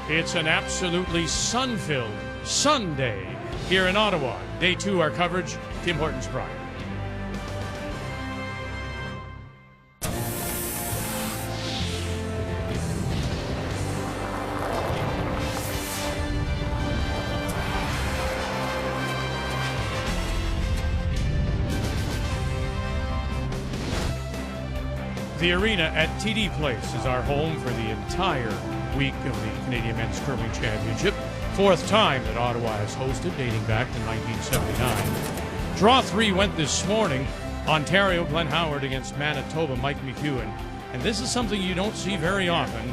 It's an absolutely sun-filled Sunday here in Ottawa. Day 2, our coverage, Tim Hortons, Brier. The arena at TD Place is our home for the entire week of the Canadian Men's Curling Championship. 4th time that Ottawa has hosted, dating back to 1979. Draw 3 went this morning. Ontario, Glenn Howard against Manitoba, Mike McEwen. And this is something you don't see very often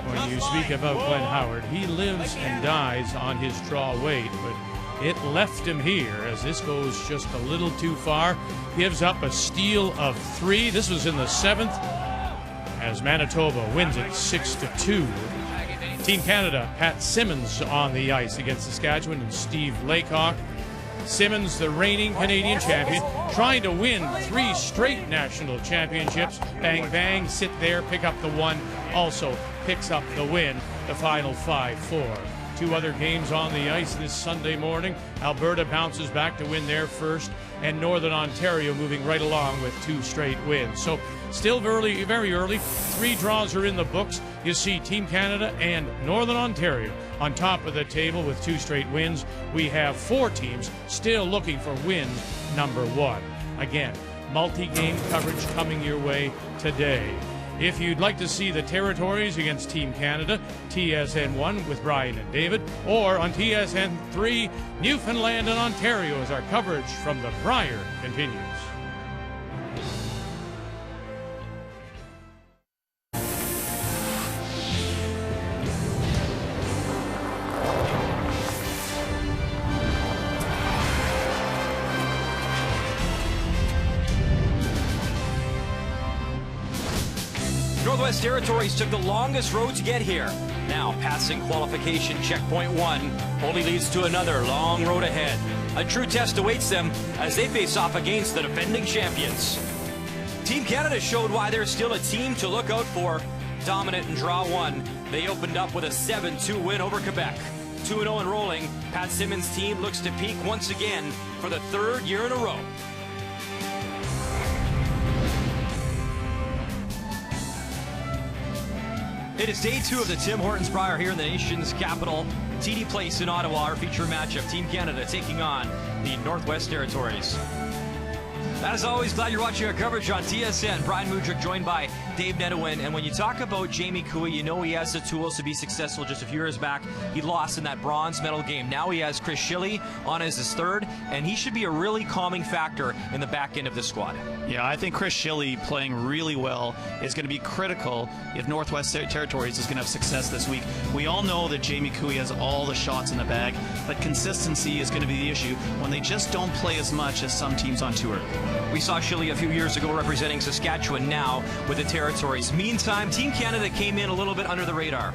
when you speak about Glenn Howard. He lives and dies on his draw weight, but it left him here as this goes just a little too far. Gives up a steal of 3. This was in the 7th as Manitoba wins it 6-2. Team Canada, Pat Simmons on the ice against Saskatchewan and Steve Laycock. Simmons, the reigning Canadian champion, trying to win 3 straight national championships. Bang, bang, sit there, pick up the 1, also picks up the win, the final 5-4. 2 other games on the ice this Sunday morning. Alberta bounces back to win their first, and Northern Ontario moving right along with 2 straight wins. So still very, very early. 3 draws are in the books. You see Team Canada and Northern Ontario on top of the table with 2 straight wins. We have 4 teams still looking for wins number 1. Again, multi-game coverage coming your way today. If you'd like to see the territories against Team Canada, TSN1 with Brian and David, or on TSN3, Newfoundland and Ontario as our coverage from the Brier continues. Northwest Territories took the longest road to get here. Now, passing qualification checkpoint 1 only leads to another long road ahead. A true test awaits them as they face off against the defending champions. Team Canada showed why they're still a team to look out for. Dominant in draw 1, they opened up with a 7-2 win over Quebec. 2-0 and rolling, Pat Simmons' team looks to peak once again for the 3rd year in a row. It is day 2 of the Tim Hortons Brier here in the nation's capital, TD Place in Ottawa. Our feature matchup, Team Canada taking on the Northwest Territories. As always, glad you're watching our coverage on TSN. Brian Mudryk joined by Dave Nedowin. And when you talk about Jamie Cooey, you know he has the tools to be successful. Just a few years back, he lost in that bronze medal game. Now he has Chris Schilly on as his 3rd, and he should be a really calming factor in the back end of the squad. Yeah, I think Chris Schilly playing really well is going to be critical if Northwest Territories is going to have success this week. We all know that Jamie Cooey has all the shots in the bag, but consistency is going to be the issue when they just don't play as much as some teams on tour. We saw Schilly a few years ago representing Saskatchewan, now with the Territories. Meantime, Team Canada came in a little bit under the radar.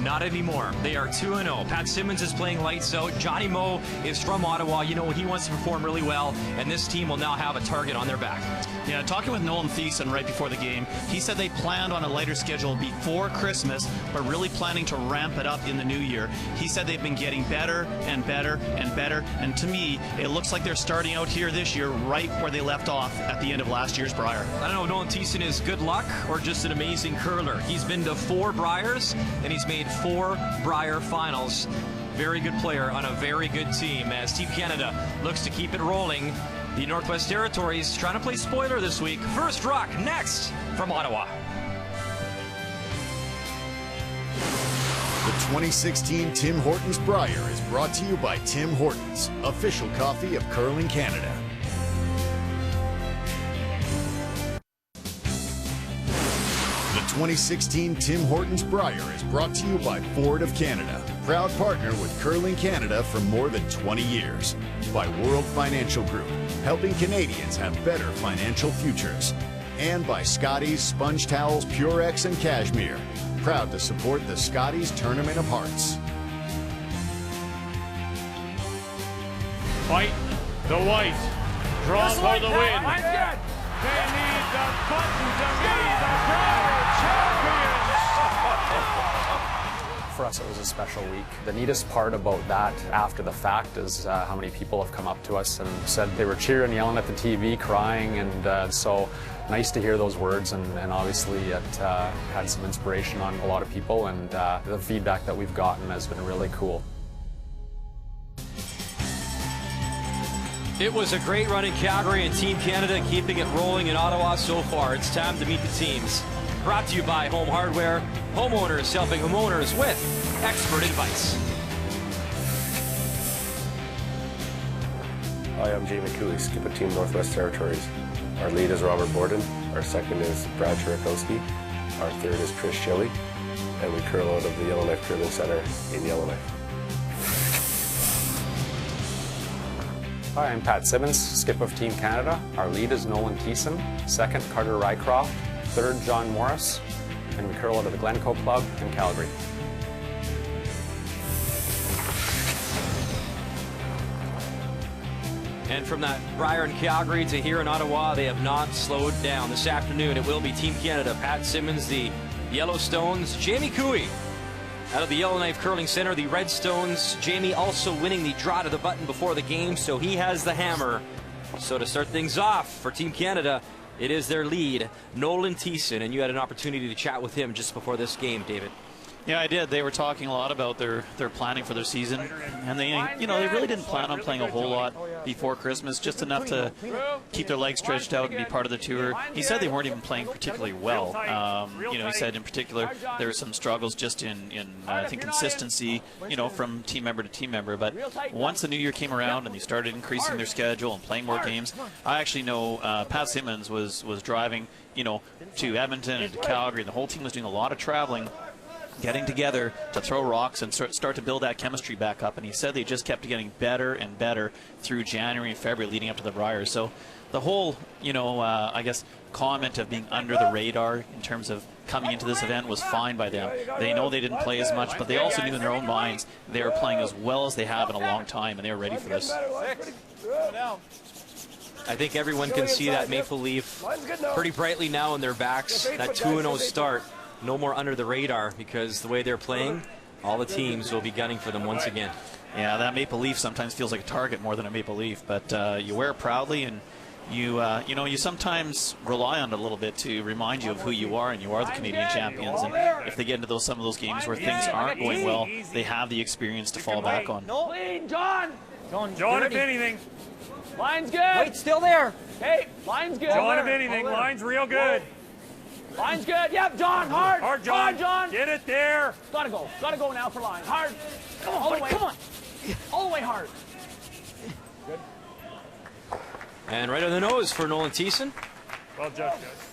Not anymore. They are 2-0. Pat Simmons is playing lights out. Johnny Moe is from Ottawa. You know, he wants to perform really well, and this team will now have a target on their back. Yeah, talking with Nolan Thiessen right before the game, he said they planned on a lighter schedule before Christmas, but really planning to ramp it up in the new year. He said they've been getting better and better and better, and to me, it looks like they're starting out here this year right where they left off at the end of last year's Brier. I don't know, Nolan Thiessen is good luck or just an amazing curler. He's been to 4 Briers, and he's made 4 Brier finals. Very good player on a very good team as Team Canada looks to keep it rolling. The Northwest Territories trying to play spoiler this week. First rock next from Ottawa. The 2016 Tim Hortons Brier is brought to you by Tim Hortons, official coffee of Curling Canada. The 2016 Tim Hortons Brier is brought to you by Ford of Canada, proud partner with Curling Canada for more than 20 years. By World Financial Group, helping Canadians have better financial futures. And by Scotties Sponge Towels Purex and Cashmere, proud to support the Scotties Tournament of Hearts. Fight the white. Draw for the win. They need the button to be the Brier champions. for us, it was a special week. The neatest part about that after the fact is how many people have come up to us and said they were cheering, yelling at the TV, crying, and so nice to hear those words, and obviously it had some inspiration on a lot of people, and the feedback that we've gotten has been really cool. It was a great run in Calgary, and Team Canada keeping it rolling in Ottawa so far. It's time to meet the teams. Brought to you by Home Hardware, homeowners helping homeowners with expert advice. Hi, I'm Jamie Cooley, skip of Team Northwest Territories. Our lead is Robert Borden, our second is Brad Chirakowski, our third is Chris Shelley, and we curl out of the Yellowknife Curling Center in Yellowknife. Hi, I'm Pat Simmons, skip of Team Canada. Our lead is Nolan Thiessen, second Carter Rycroft, third John Morris, and we curl out of the Glencoe Club in Calgary. And from that Brier and Calgary to here in Ottawa, they have not slowed down. This afternoon, it will be Team Canada, Pat Simmons, the Yellowstones, Jamie Cooey out of the Yellowknife Curling Center, the Redstones. Jamie also winning the draw to the button before the game, so he has the hammer. So to start things off for Team Canada, it is their lead, Nolan Thiessen, and you had an opportunity to chat with him just before this game, David. Yeah, I did. They were talking a lot about their planning for their season, and they really didn't plan on playing a whole lot before Christmas, just enough to keep their legs stretched out and be part of the tour. He said they weren't even playing particularly well. He said in particular there were some struggles just in I think consistency, from team member to team member. But once the new year came around and they started increasing their schedule and playing more games, I actually know Pat Simmons was driving, to Edmonton and to Calgary. The whole team was doing a lot of traveling, getting together to throw rocks and start to build that chemistry back up. And he said they just kept getting better and better through January and February leading up to the Brier. So the whole, I guess, comment of being under the radar in terms of coming into this event was fine by them. They know they didn't play as much, but they also knew in their own minds they were playing as well as they have in a long time, and they were ready for this. I think everyone can see that maple leaf pretty brightly now in their backs. That 2-0 start. No more under the radar, because the way they're playing, all the teams will be gunning for them once again. Yeah, that maple leaf sometimes feels like a target more than a maple leaf, but you wear it proudly, and you sometimes rely on it a little bit to remind you of who you are, and you are the Canadian champions. And if they get into some of those games where things aren't going well, they have the experience to fall back on. Clean, John, if anything. Line's good. Wait, still there. Hey, line's good. John, if anything, line's real good. Line's good. Yep, John, hard. Hard, John. Hard, John. Get it there. Gotta go now for line. Hard. Come on, all the way. Come on. All the way hard. Good. And right on the nose for Nolan Thiessen. Well judged, guys.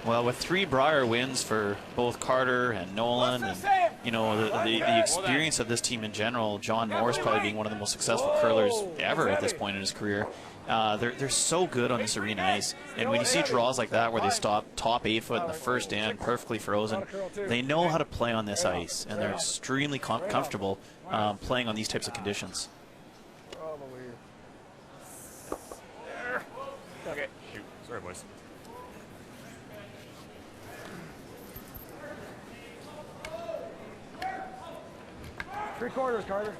Well, with 3 Brier wins for both Carter and Nolan, and the experience of this team in general, John Morris probably being one of the most successful curlers ever at this point in his career, they're so good on this arena ice. And when you see draws like that where they stop top 8 foot in the first end, perfectly frozen, they know how to play on this ice, and they're extremely comfortable playing on these types of conditions. Okay. Shoot. Sorry, boys. Three-quarters, Carter.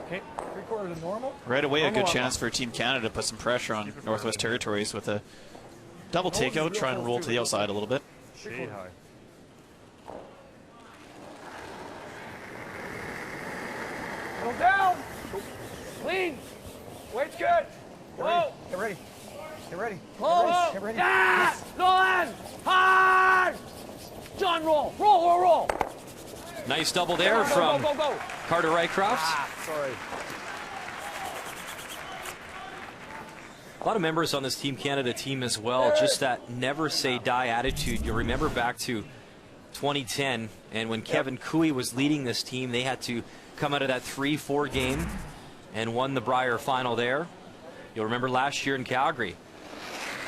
Okay, three-quarters is normal. Right away, a good chance for Team Canada to put some pressure on Northwest Territories with a double takeout, try and roll to the outside a little bit. Shade high. Go down. Clean. Weight's good. Whoa. Get ready. Get ready. Close. Get ready. Yeah. Nolan. Hard. John, roll. Roll. Nice double there from Go. Carter Rycroft. Sorry. A lot of members on this Team Canada team as well, just that never say die attitude. You'll remember back to 2010, and when Kevin Cooey was leading this team, they had to come out of that 3-4 game and won the Brier final there. You'll remember last year in Calgary.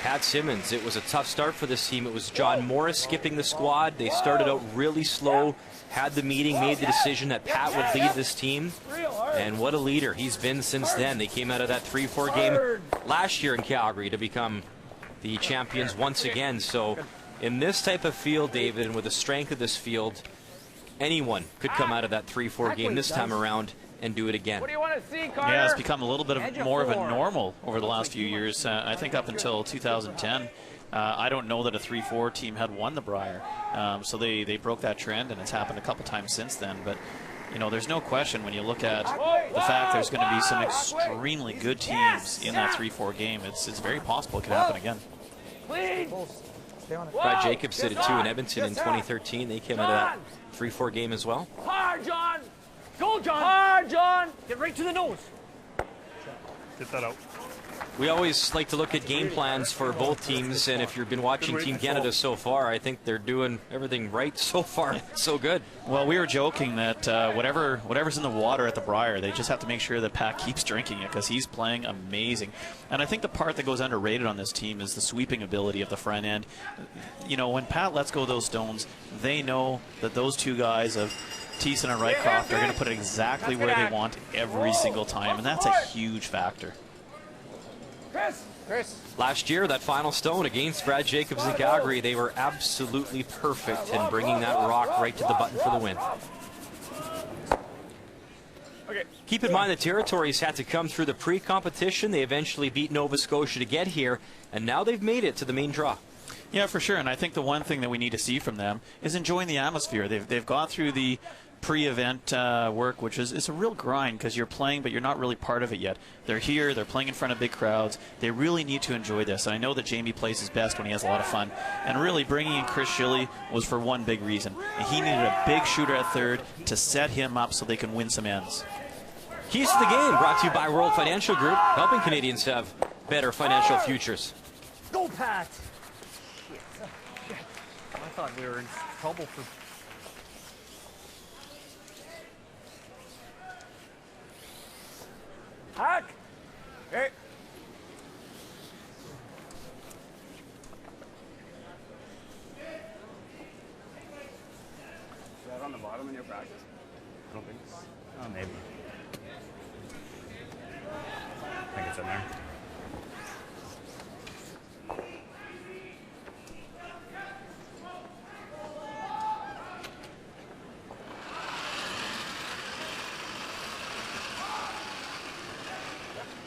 Pat Simmons. It was a tough start for this team. It was John Morris skipping the squad. They started out really slow, had the meeting, made the decision that Pat would lead this team. And what a leader he's been since then. They came out of that 3-4 game last year in Calgary to become the champions once again. So in this type of field, David, and with the strength of this field, anyone could come out of that 3-4 game this time around and do it again. What do you want to see, Carter? Yeah, it's become a little bit more of a normal over the last few years. I think up until 2010, I don't know that a 3-4 team had won the Brier. So they broke that trend, and it's happened a couple times since then. But you know, there's no question when you look at the fact there's going to be some extremely good teams in that 3-4 game. It's very possible it could happen again. Brad Jacobs did it too in Edmonton in 2013. They came out of that 3-4 game as well. Hard, John! Go, John! Hard, John! Get right to the nose. Get that out. We always like to look at game plans for both teams, and if you've been watching Team Canada so far, I think they're doing everything right so far. So good. Well, we were joking that whatever's in the water at the Brier, they just have to make sure that Pat keeps drinking it, because he's playing amazing. And I think the part that goes underrated on this team is the sweeping ability of the front end. You know, when Pat lets go of those stones, they know that those two guys of Thiessen and Rycroft are going to put it exactly where they want every single time, and that's a huge factor. Chris. Last year, that final stone against Brad Jacobs in Calgary, they were absolutely perfect in bringing that rock right to the button for the win. Keep in mind the Territories had to come through the pre-competition. They eventually beat Nova Scotia to get here, and now they've made it to the main draw. Yeah, for sure. And I think the one thing that we need to see from them is enjoying the atmosphere. They've gone through the pre-event work, which is it's a real grind because you're playing, but you're not really part of it yet. They're here. They're playing in front of big crowds. They really need to enjoy this. And I know that Jamie plays his best when he has a lot of fun. And really, bringing in Chris Schille was for one big reason. And he needed a big shooter at third to set him up so they can win some ends. Keys to the game brought to you by World Financial Group, helping Canadians have better financial futures. Go, Pat. I thought we were in trouble for... Hack. Hey. Is that on the bottom in your practice? I don't think so. Oh, maybe. I think it's in there.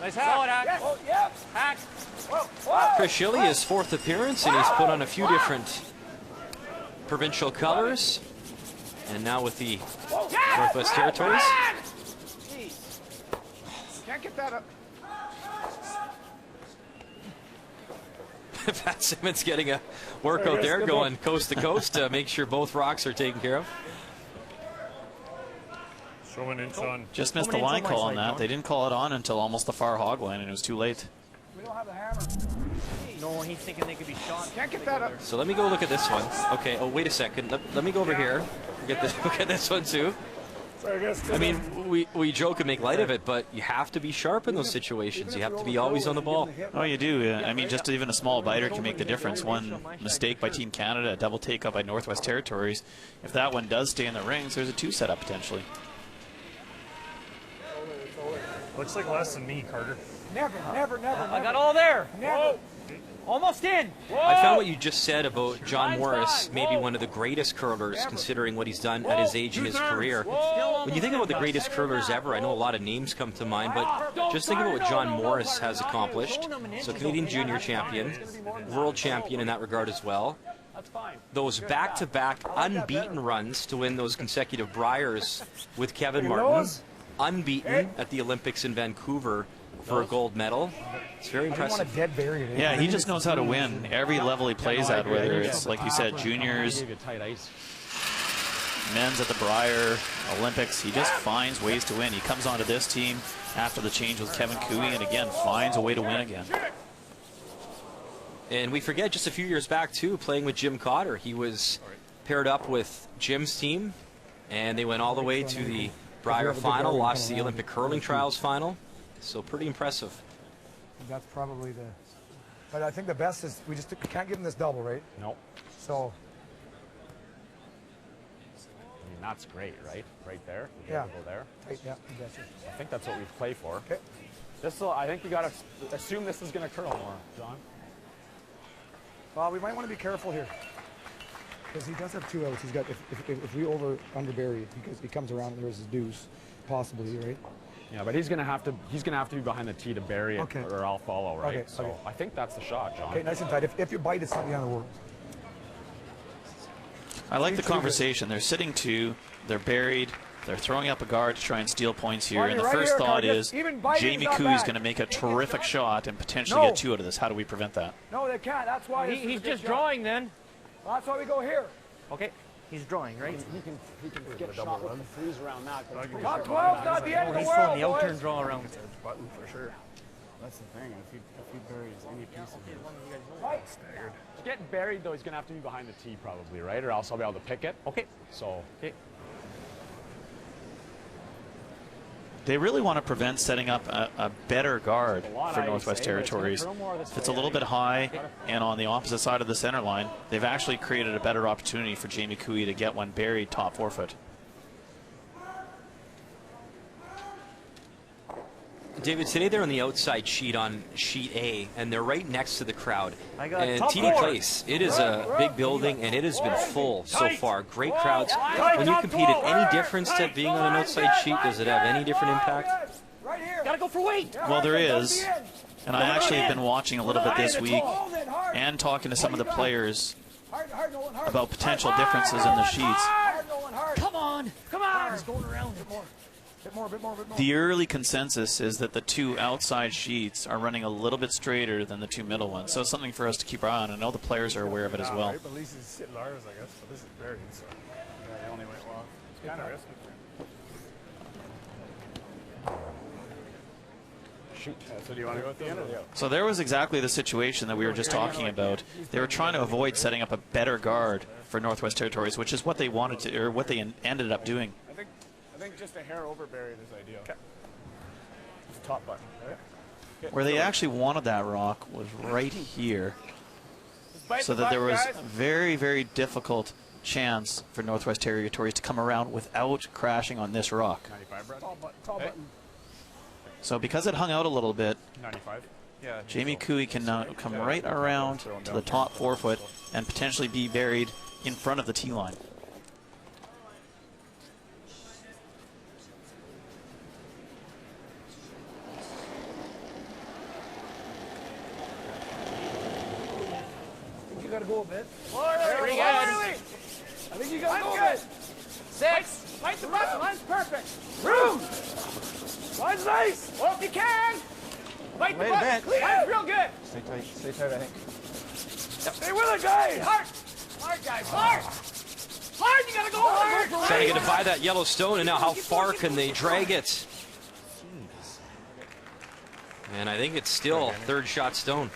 Nice hack. Yes. Oh, yep. Hack. Chris Schille, his fourth appearance, and he's put on a few different provincial colors. And now with the Northwest Territories. Can't get that up. Pat Simmons getting a workout there, going coast to coast to make sure both rocks are taken care of. Show an inch on. Just missed the line call on that. They didn't call it on until almost the far hog line, and it was too late. We don't have the hammer. No, he's thinking they could be shot. Can't get that up. So let me go look at this one. Okay, oh, wait a second. Let me go over here. Look at this one, too. I mean, we joke and make light of it, but you have to be sharp in those situations. You have to be always on the ball. Oh, you do. I mean, just even a small biter can make the difference. One mistake by Team Canada, a double take-up by Northwest Territories. If that one does stay in the rings, there's a two setup potentially. Looks like less than me, Carter. Never. I got all there. Never. Almost in. I found what you just said about John Morris, maybe one of the greatest curlers, considering what he's done at his age in his career. When you think about the greatest curlers ever, I know a lot of names come to mind, but just think about what John Morris has accomplished. So Canadian junior champion, world champion in that regard as well. Those back-to-back unbeaten runs to win those consecutive Briers with Kevin Martin. Unbeaten at the Olympics in Vancouver for a gold medal. It's very impressive. Yeah, he just knows how to win every level he plays at, whether it's, like you said, juniors, men's at the Brier, Olympics. He just finds ways to win. He comes onto this team after the change with Kevin Cooey and, again, finds a way to win again. And we forget just a few years back, too, playing with Jim Cotter. He was paired up with Jim's team, and they went all the way to the Brier final, lost the Olympic curling trials final. So pretty impressive. That's probably the But I think the best is we can't give him this double, right? Nope. So. I mean, that's great, right? Right there. Yeah. Go there. Tight, yeah, I guess. I think that's what we play for. Okay. I think we got to assume this is going to curl more, John. Well, we might want to be careful here. Because he does have 2 outs. He's got, if we under bury, because he comes around and there's his deuce, possibly, right? Yeah, but he's gonna have to be behind the tee to bury it, or I'll follow, right? Okay, so I think that's the shot, John. Okay, nice and tight. If you bite, it's not the end of the world. I like the conversation. They're sitting 2, they're buried, they're throwing up a guard to try and steal points here. And the first thought is Jamie Cooey's going to make a terrific shot and potentially get 2 out of this. How do we prevent that? No, they can't. That's why he's just drawing then. Well, that's why we go here. Okay, he's drawing, right? He can get shot with the freeze around that. Top 12's not the end of the He's world, throwing the out-turn draw around. It's a button for sure. That's the thing. If he buries any piece of it, staggered. To get buried, though, he's going to have to be behind the tee probably, right? Or else I'll be able to pick it. Okay. So. Okay. They really want to prevent setting up a better guard for Northwest Territories. If it's a little bit high and on the opposite side of the center line, they've actually created a better opportunity for Jamie Cooey to get one buried top 4 foot. David, today they're on the outside sheet on sheet A, and they're right next to the crowd. And top TD 4. Place, it is a big building, and it has been full so far. Great crowds. When you competed, any difference to being on an outside sheet? Does it have any different impact? Gotta go for weight. Well, there is. And I actually have been watching a little bit this week and talking to some of the players about potential differences in the sheets. Come on. Come on. He's going around. Bit more. The early consensus is that the 2 outside sheets are running a little bit straighter than the 2 middle ones. So it's something for us to keep our eye on. I know the players are aware of it as well. Right, but at least he's sitting ours, I guess. But this is buried, so yeah, he only went long. It's kind of risky for him. Shoot. So do you want to go with the end or the out? So there was exactly the situation that we were just talking about. They were trying to avoid setting up a better guard for Northwest Territories, which is what they wanted to, or what they ended up doing. I think just a hair over buried is ideal. Okay. It's top button, right? Okay. Where they actually wanted that rock was right here, so that there was a very, very difficult chance for Northwest Territories to come around without crashing on this rock. 95, Brad? Top button. So because it hung out a little bit, 95. Yeah. Jamie Cooey can now come right around to the top 4 foot and potentially be buried in front of the tee line. You got to go a bit. Very good. I think you got to go a bit. 6. Light the button. Line's perfect. Room. Line's nice. Well, if you can. Light the Wait a button. bit. Clear. Line's real good. Stay tight, I think. Stay with it, guys. Hard, guys. Hard. You got to go hard. Trying to get it by that yellow stone, and now how far can they drag it? And I think it's still 3rd shot stone.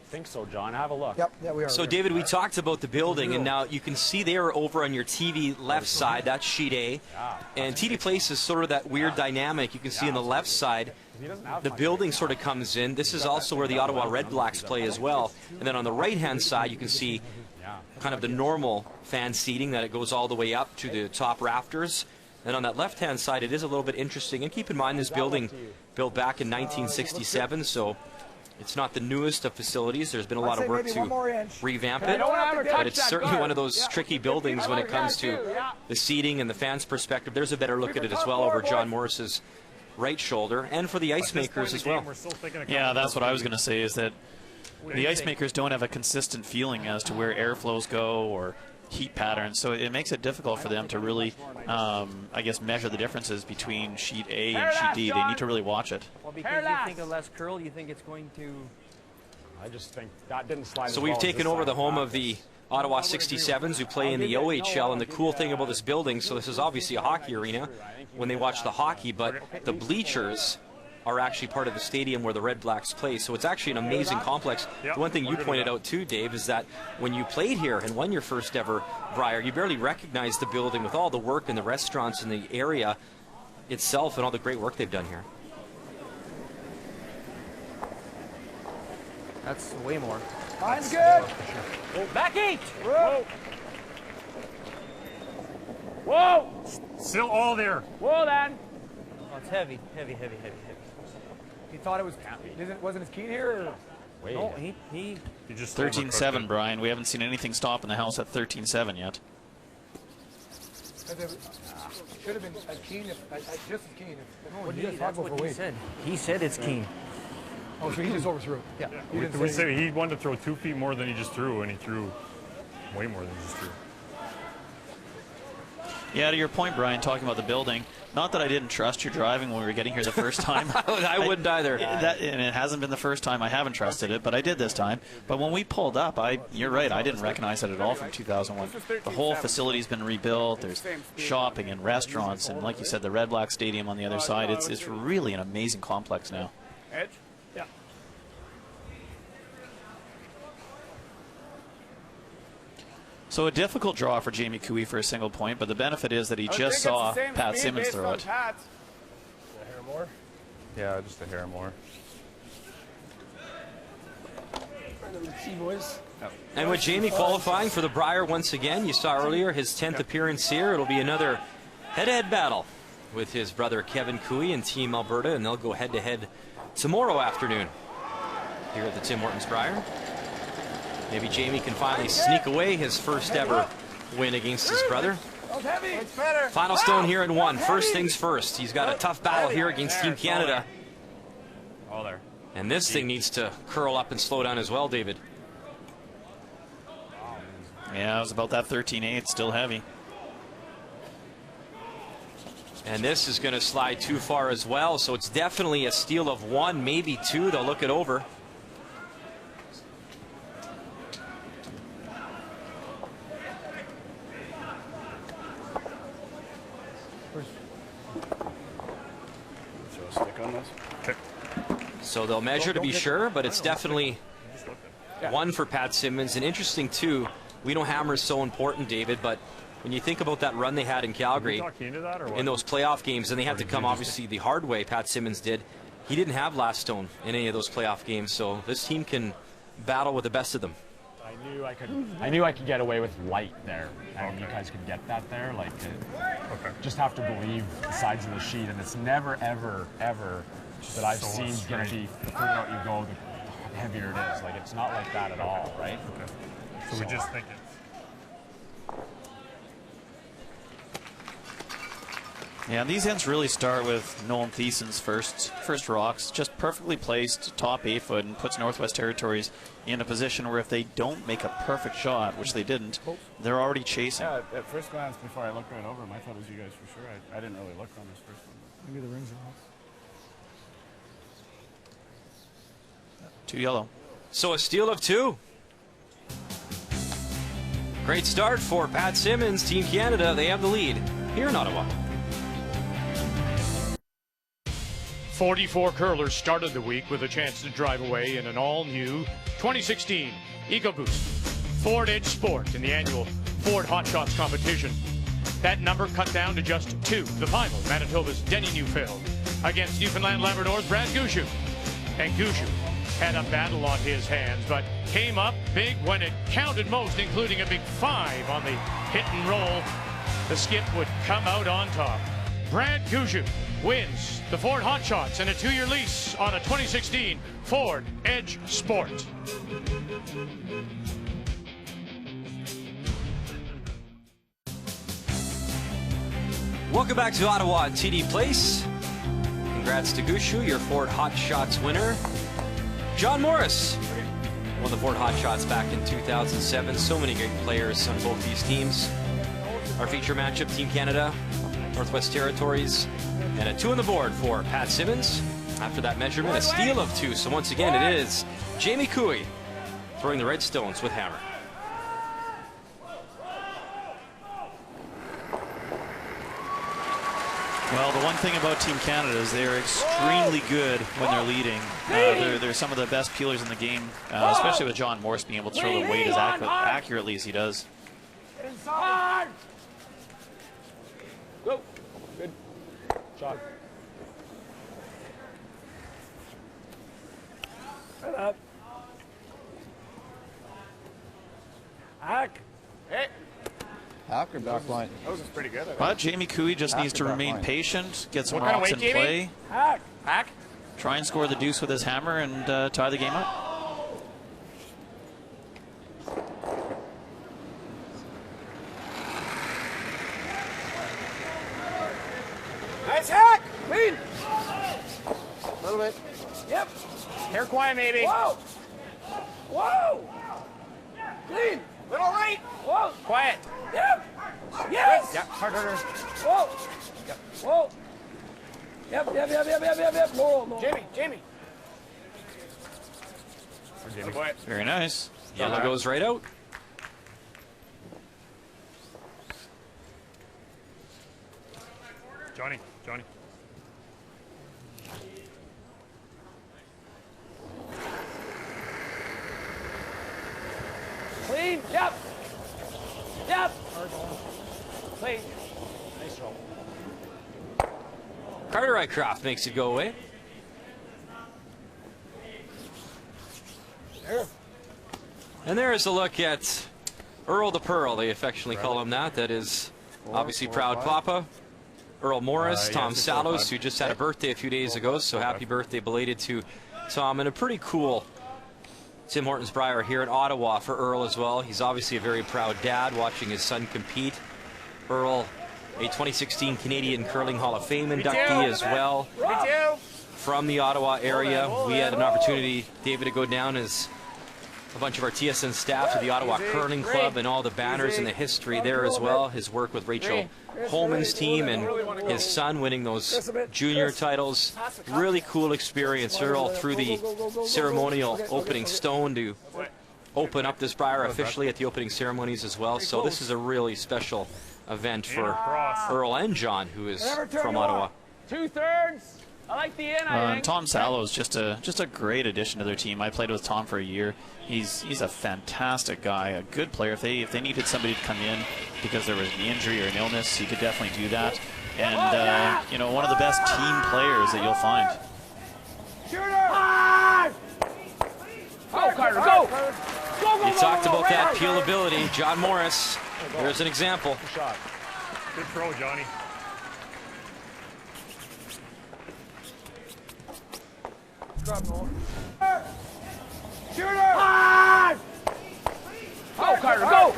I think so, John. Have a look. Yep, yeah, we are. So, David, we talked about the building, and now you can see they are over on your TV left side. That's sheet A. And TD Place is sort of that weird dynamic. You can see on the left side, the building sort of comes in. This is also where the Ottawa Red Blacks play as well. And then on the right-hand side, you can see kind of the normal fan seating that it goes all the way up to the top rafters. And on that left-hand side, it is a little bit interesting. And keep in mind, this building built back in 1967, so it's not the newest of facilities. There's been a lot of work to revamp it, but it's certainly one of those tricky buildings when it comes to the seating and the fans' perspective. There's a better look at it as well over John Morris's right shoulder, and for the ice makers as well. Yeah, that's what I was going to say, is that the ice makers don't have a consistent feeling as to where airflows go or heat patterns, so it makes it difficult for them to really, I guess, measure the differences between sheet A and sheet D. They need to really watch it. Well, because you think of less curl, you think it's going to... I just think that didn't slide. So we've taken over the home of the Ottawa 67s, who play in the OHL, and the cool thing about this building, so this is obviously a hockey arena when they watch the hockey, but the bleachers are actually part of the stadium where the Red Blacks play. So it's actually an amazing complex. The one thing you pointed out too, Dave, is that when you played here and won your first ever Brier, you barely recognized the building with all the work and the restaurants in the area itself and all the great work they've done here. That's way more. Line's good. Back 8. Whoa. Whoa. Still all there. Whoa, then. Oh, it's heavy. Heavy, heavy, heavy, heavy. He thought it was. Wasn't his key here? Or? No, he just 13-7, Brian. We haven't seen anything stop in the house at 13-7 yet. Should have been as keen, just as keen. What did you guys that's talk about what for he weight? said. He said it's keen. Oh, so he just overthrew. Yeah. He didn't We say- say he wanted to throw 2 feet more than he just threw, and he threw way more than he just threw. Yeah, to your point, Brian, talking about the building, not that I didn't trust your driving when we were getting here the first time. I wouldn't either. And it hasn't been the first time I haven't trusted it, but I did this time. But when we pulled up, you're right, I didn't recognize it at all from 2001. The whole facility's been rebuilt. There's shopping and restaurants, and like you said, the Red Black Stadium on the other side. It's really an amazing complex now. Edge? Yeah. So a difficult draw for Jamie Cooey for a single point, but the benefit is that he just saw Pat Simmons throw it. A hair more? Yeah, just a hair more. And with Jamie qualifying for the Brier once again, you saw earlier his 10th appearance here. It'll be another head-to-head battle with his brother Kevin Cooey and Team Alberta, and they'll go head-to-head tomorrow afternoon here at the Tim Hortons Brier. Maybe Jamie can finally sneak away his first ever win against his brother. Final stone here in 1. First things first. He's got a tough battle here against Team Canada. All there. And this thing needs to curl up and slow down as well, David. Yeah, it was about that 13-8, still heavy. And this is going to slide too far as well, so it's definitely a steal of 1, maybe 2. They'll look it over. Throw a stick on this. Okay. So they'll measure to be sure, but it's definitely 1 for Pat Simmons. And interesting, too, we know hammer is so important, David, but when you think about that run they had in Calgary, in those playoff games, and they had to come, obviously, the hard way, Pat Simmons did, he didn't have last stone in any of those playoff games, so this team can battle with the best of them. I knew I could get away with light there. I mean, you guys could get that there. Like, just have to believe the sides of the sheet, and it's never, ever, ever that I've seen going to be the further out you go, the heavier it is. Like, it's not like that at all, right? Okay. So we just think it's. Yeah, these ends really start with Nolan Thiessen's first rocks, just perfectly placed, top 8 foot, and puts Northwest Territories in a position where if they don't make a perfect shot, which they didn't, they're already chasing. Yeah, at first glance, before I looked right over him, I thought it was you guys for sure. I didn't really look on this first one. Maybe the rings are off. 2 yellow. So a steal of 2. Great start for Pat Simmons. Team Canada, they have the lead here in Ottawa. 44 curlers started the week with a chance to drive away in an all-new 2016 EcoBoost Ford Edge Sport in the annual Ford Hot Shots competition. That number cut down to just 2. The final, Manitoba's Denny Neufeld against Newfoundland Labrador's Brad Gushue. And Gushue had a battle on his hands, but came up big when it counted most, including a big 5 on the hit and roll. The skip would come out on top. Brad Gushue wins the Ford Hot Shots and a 2-year lease on a 2016 Ford Edge Sport. Welcome back to Ottawa at TD Place. Congrats to Gushue, your Ford Hot Shots winner. John Morris won the Ford Hot Shots back in 2007. So many great players on both these teams. Our feature matchup, Team Canada, Northwest Territories, and a 2 on the board for Pat Simmons. After that measurement, a steal of 2. So once again, it is Jamie Cooey throwing the red stones with hammer. Well, the one thing about Team Canada is they're extremely good when they're leading. They're some of the best peelers in the game, especially with John Morris being able to throw the weight as accurately as he does. Inside. Go. Good shot. Right up. Hack. Hey. Hack or back line? That was pretty good. But Jamie Cooey just needs to remain patient, get some What kind of rocks weight, in Jamie? play. Hack. Hack. Try and score the deuce with his hammer and tie the game up. Nice hack. Clean. A little bit. Yep. Hair quiet, maybe. Whoa. Whoa. Clean. Little right. Whoa. Quiet. Yep. Yes. Yep. Hard, harder. Whoa. Yep. Whoa. Yep. No, no. Jamie. Very nice. Yellow goes right out. Johnny. Clean. Yep. Clean. Nice roll. Carter Rycroft makes it go away. There. And there's a look at Earl the Pearl, they affectionately call him that. That is obviously proud Papa. Earl Morris, Tom Salos, who just had a birthday a few days ago, so happy birthday belated to Tom. And a pretty cool Tim Hortons Brier here in Ottawa for Earl as well. He's obviously a very proud dad watching his son compete. Earl, a 2016 Canadian Curling Hall of Fame inductee as well. From the Ottawa area. We had an opportunity, David, to go down as a bunch of our TSN staff to the Ottawa Curling Club and all the banners and the history there as well. His work with Rachel Holman's team and his son winning those junior titles. Really cool experience. Earl through the ceremonial opening stone to open up this Brier officially at the opening ceremonies as well. So this is a really special event for Earl and John, who is from Ottawa. 2/3. I like the in, I think. Tom Salos, just a great addition to their team. I played with Tom for a year. He's a fantastic guy, a good player. If they needed somebody to come in because there was an injury or an illness, he could definitely do that. And you know, one of the best team players that you'll find. Go, Carter, go! You talked about that peelability. John Morris, there's an example. Good throw, Johnny. Shooter! Go, Carter, go!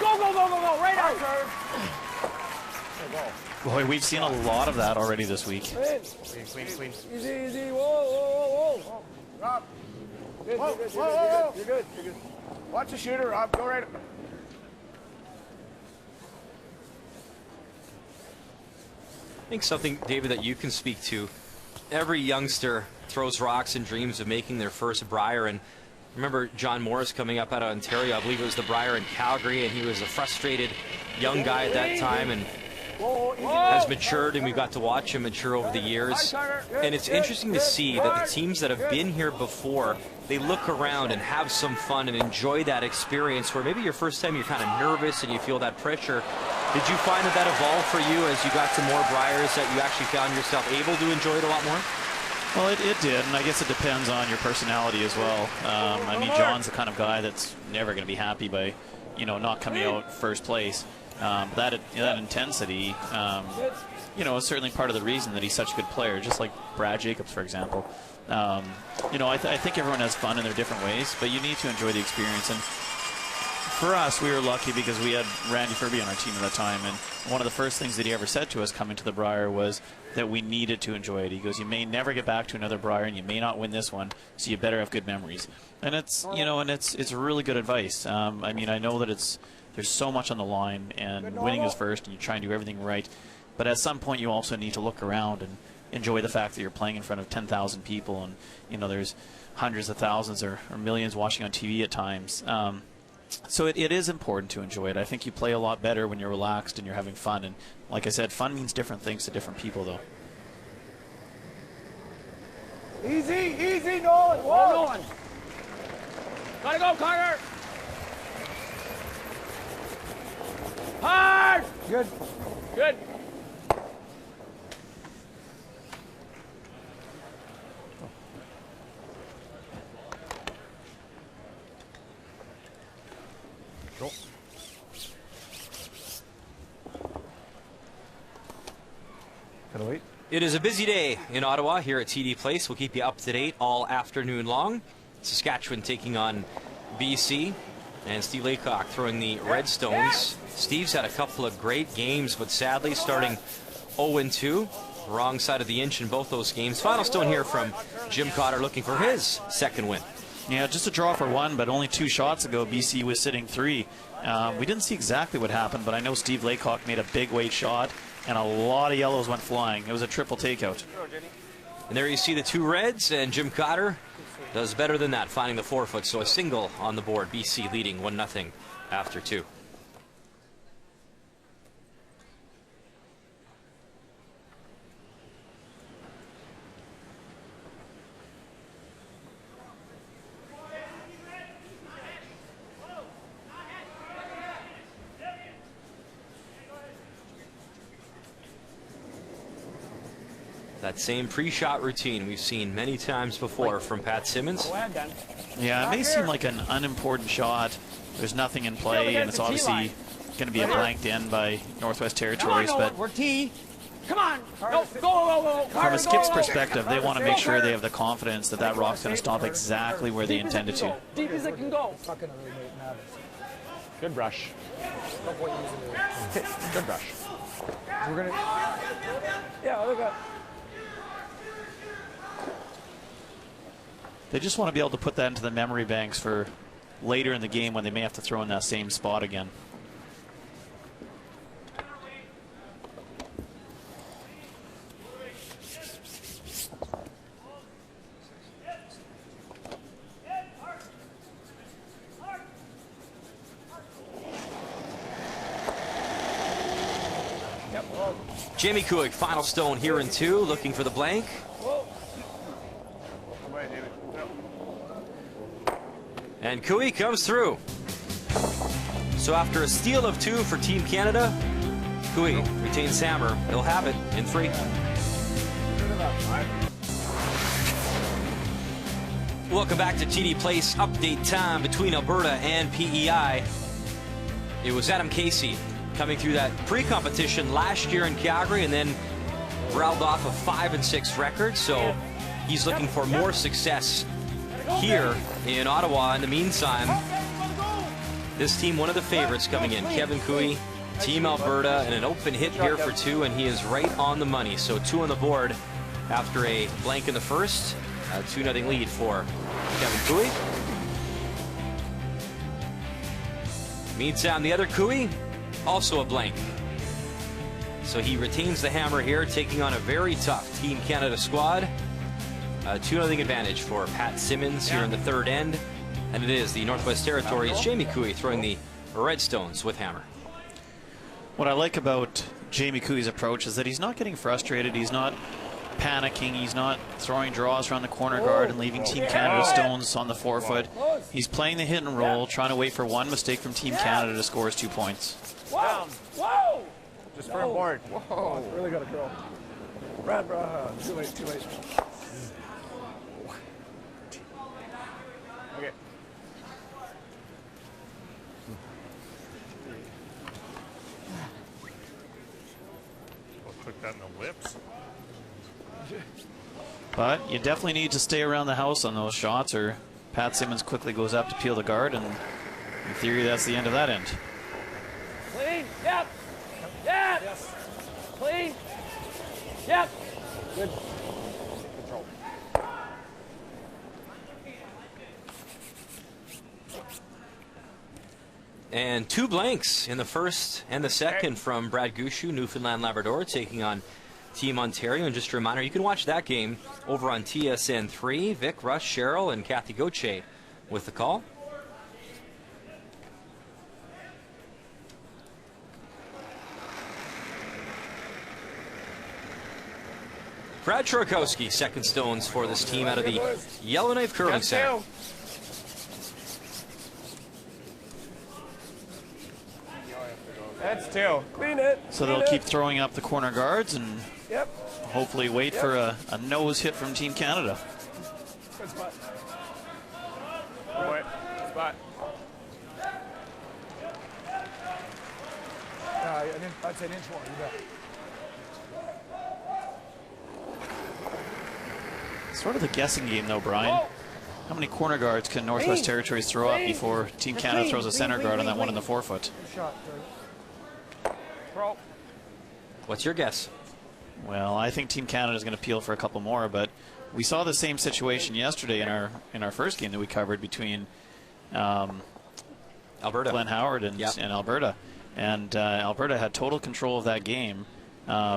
Go! Right out! Boy, we've seen a lot of that already this week. Clean. Easy. Whoa. Rob. Good. You're good. Watch the shooter, Rob. Go right. I think something, David, that you can speak to. Every youngster throws rocks and dreams of making their first Brier. And remember John Morris coming up out of Ontario. I believe it was the Brier in Calgary, and he was a frustrated young guy at that time and has matured, and we've got to watch him mature over the years. And it's interesting to see that the teams that have been here before, they look around and have some fun and enjoy that experience, where maybe your first time you're kind of nervous and you feel that pressure. Did you find that evolved for you as you got to more Briers, that you actually found yourself able to enjoy it a lot more? Well, it did, and I guess it depends on your personality as well. I mean, John's the kind of guy that's never going to be happy by, you know, not coming out first place. That intensity, you know, is certainly part of the reason that he's such a good player, just like Brad Jacobs, for example. You know, I think everyone has fun in their different ways, but you need to enjoy the experience. And for us, we were lucky because we had Randy Furby on our team at that time, and one of the first things that he ever said to us coming to the Brier was that we needed to enjoy it. He goes, you may never get back to another Brier, and you may not win this one, so you better have good memories. And it's, you know, and it's really good advice. I mean, I know that there's so much on the line, and winning is first, and you try and do everything right. But at some point, you also need to look around and enjoy the fact that you're playing in front of 10,000 people, and you know there's hundreds of thousands or millions watching on TV at times. So it is important to enjoy it. I think you play a lot better when you're relaxed and you're having fun. And like I said, fun means different things to different people, though. Easy, Nolan. Whoa, Nolan. Gotta go, Carter! Hard! Good. It is a busy day in Ottawa here at TD Place. We'll keep you up to date all afternoon long. Saskatchewan taking on BC, and Steve Laycock throwing the Redstones. Steve's had a couple of great games, but sadly starting 0-2. Wrong side of the inch in both those games. Final stone here from Jim Cotter looking for his second win. Yeah, just a draw for one, but only 2 shots ago, BC was sitting 3. We didn't see exactly what happened, but I know Steve Laycock made a big weight shot, and a lot of yellows went flying. It was a triple takeout. And there you see the 2 Reds, and Jim Cotter does better than that, finding the 4-foot. So a single on the board. BC leading 1-0 after 2. That same pre-shot routine we've seen many times before from Pat Simmons. Yeah, it may seem like an unimportant shot. There's nothing in play, and it's obviously going to be a blanked in by Northwest Territories. But we're T. Come on. No, go. From a skip's perspective, they want to make sure they have the confidence that that rock's going to stop exactly where they intended to. Deep as it can go. Good brush. Good brush. We're gonna. Yeah, look at. They just want to be able to put that into the memory banks for later in the game when they may have to throw in that same spot again. Jamie Kuig, final stone here in 2, looking for the blank. And Cooey comes through. So after a steal of 2 for Team Canada, Cooey retains hammer. He'll have it in 3. Welcome back to TD Place. Update time between Alberta and PEI. It was Adam Casey coming through that pre-competition last year in Calgary and then rattled off a 5-6 record. So he's looking for more success here in Ottawa. In the meantime, this team, one of the favorites coming in, Kevin Cooey, Team Alberta, and an open hit here for 2, and he is right on the money. So 2 on the board after a blank in the first. 2-0 lead for Kevin Cooey. Meantime, the other Cooey, also a blank. So he retains the hammer here, taking on a very tough Team Canada squad. 2-0 advantage for Pat Simmons here in the third end. And it is the Northwest Territories' Jamie Cooey throwing the Redstones with hammer. What I like about Jamie Cooey's approach is that he's not getting frustrated. He's not panicking. He's not throwing draws around the corner guard and leaving Team Canada stones on the 4-foot. He's playing the hit and roll, trying to wait for one mistake from Team Canada to score his 2 points. Whoa! Whoa! Just for a board. Whoa. Really got to curl. Brad, too late. Okay. I'll put that in the lips. But you definitely need to stay around the house on those shots, or Pat Simmons quickly goes up to peel the guard, and in theory, that's the end of that end. Clean. Yep. Yep. Yes. Clean. Yep. Good. Control. And 2 blanks in the first and the second from Brad Gushue, Newfoundland Labrador, taking on Team Ontario. And just a reminder, you can watch that game over on TSN 3. Vic, Rush, Cheryl, and Kathy Gauthier with the call. Brad Chorokowski, second stones for this team out of the Yellowknife Curling Center. That's 2. Clean it. So they'll keep throwing up the corner guards and hopefully wait for a nose hit from Team Canada. Good spot. Boy, spot. That's an inch more, you bet. Sort of a guessing game, though, Brian. How many corner guards can Northwest Territories throw up before Team Canada throws a center guard on that one in the forefoot? What's your guess? Well, I think Team Canada is going to peel for a couple more, but we saw the same situation yesterday in our first game that we covered between Alberta, Glenn Howard and Alberta, and Alberta had total control of that game,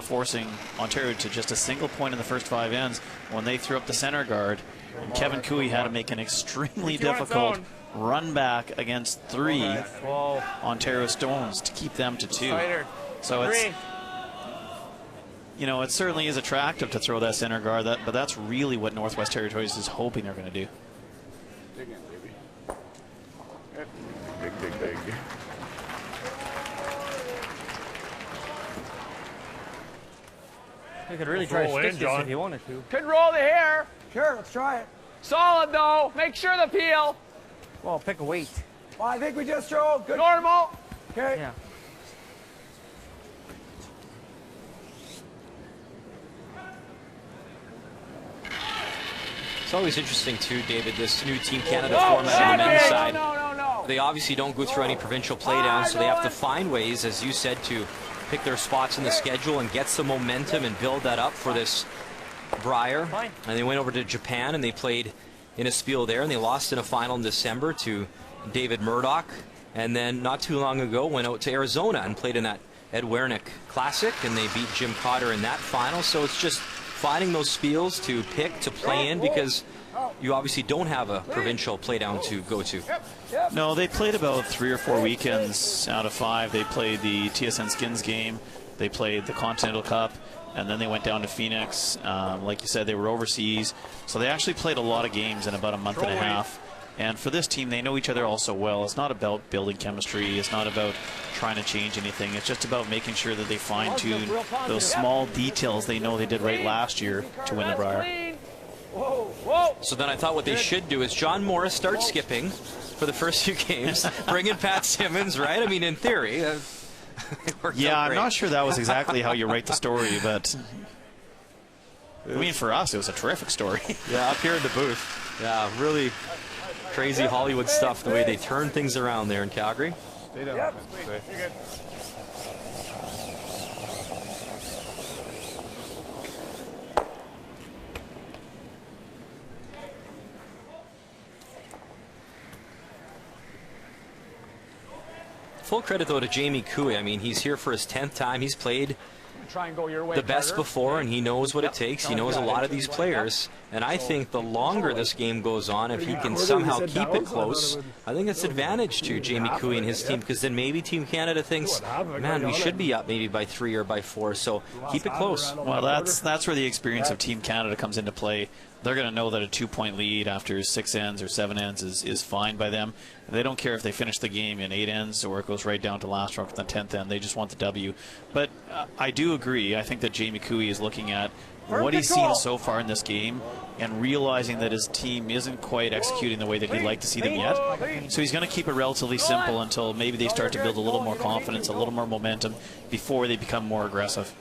forcing Ontario to just a single point in the first 5 ends when they threw up the center guard. And Kevin Cooey had to make an extremely difficult run back against 3 Ontario Stones to keep them to 2. So it's, you know, it certainly is attractive to throw that center guard, but that's really what Northwest Territories is hoping they're going to do. Dig in, baby. Big. You could really try to stick this if you wanted to. Could roll the hair. Sure, let's try it. Solid though. Make sure the peel. Well, pick a weight. Well, I think we just drove. Good. Normal. Okay. Yeah. It's always interesting too, David, this new Team Canada format on the men's side. No. They obviously don't go through any provincial playdowns, so they have to find ways, as you said, to pick their spots in the schedule and get some momentum and build that up for this Brier. And they went over to Japan and they played in a spiel there, and they lost in a final in December to David Murdoch. And then not too long ago went out to Arizona and played in that Ed Wernick Classic, and they beat Jim Cotter in that final. So it's just finding those spiels to pick to play in, because you obviously don't have a provincial playdown to go to. No, they played about 3 or 4 weekends out of 5. They played the TSN Skins game, they played the Continental Cup, and then they went down to Phoenix. Like you said, they were overseas, so they actually played a lot of games in about a month and a half. And for this team, they know each other all so well. It's not about building chemistry. It's not about trying to change anything. It's just about making sure that they fine-tune those small details they know they did right last year to win the Brier. So then I thought what they should do is John Morris start skipping for the first few games, bring in Pat Simmons, right? I mean, in theory. Yeah, I'm not sure that was exactly how you write the story, but I mean, for us, it was a terrific story. Yeah, up here in the booth. Yeah, really crazy Hollywood stuff, the way they turn things around there in Calgary. Stay down. Yep. Stay. You're good. Full credit, though, to Jamie Cooey. I mean, he's here for his 10th time. He's played Try and go your way, the best before, and he knows what it takes. He knows a lot of these players, and I think the longer this game goes on, if he can somehow keep it close, I think it's advantage to Jamie Cooey and his team, because then maybe Team Canada thinks, man, we should be up maybe by 3 or by 4, so keep it close. Well, that's where the experience of Team Canada comes into play. They're going to know that a 2-point lead after 6 ends or 7 ends is fine by them. They don't care if they finish the game in 8 ends or it goes right down to last round for the 10th end. They just want the W. But I do agree. I think that Jamie Cooey is looking at what he's seen so far in this game and realizing that his team isn't quite executing the way that he'd like to see them yet. So he's going to keep it relatively simple until maybe they start to build a little more confidence, a little more momentum before they become more aggressive.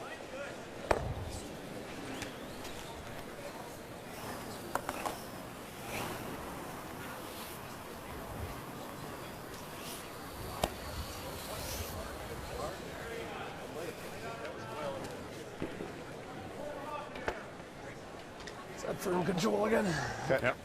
Firm control again. Okay. Yep.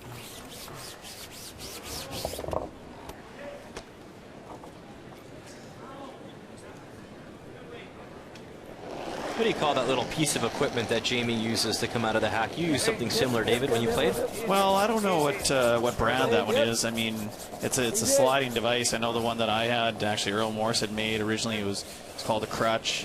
What do you call that little piece of equipment that Jamie uses to come out of the hack? You use something similar, David, when you played? Well, I don't know what brand that one is. I mean, it's a sliding device. I know the one that I had, actually Earl Morse had made originally. It's called a crutch.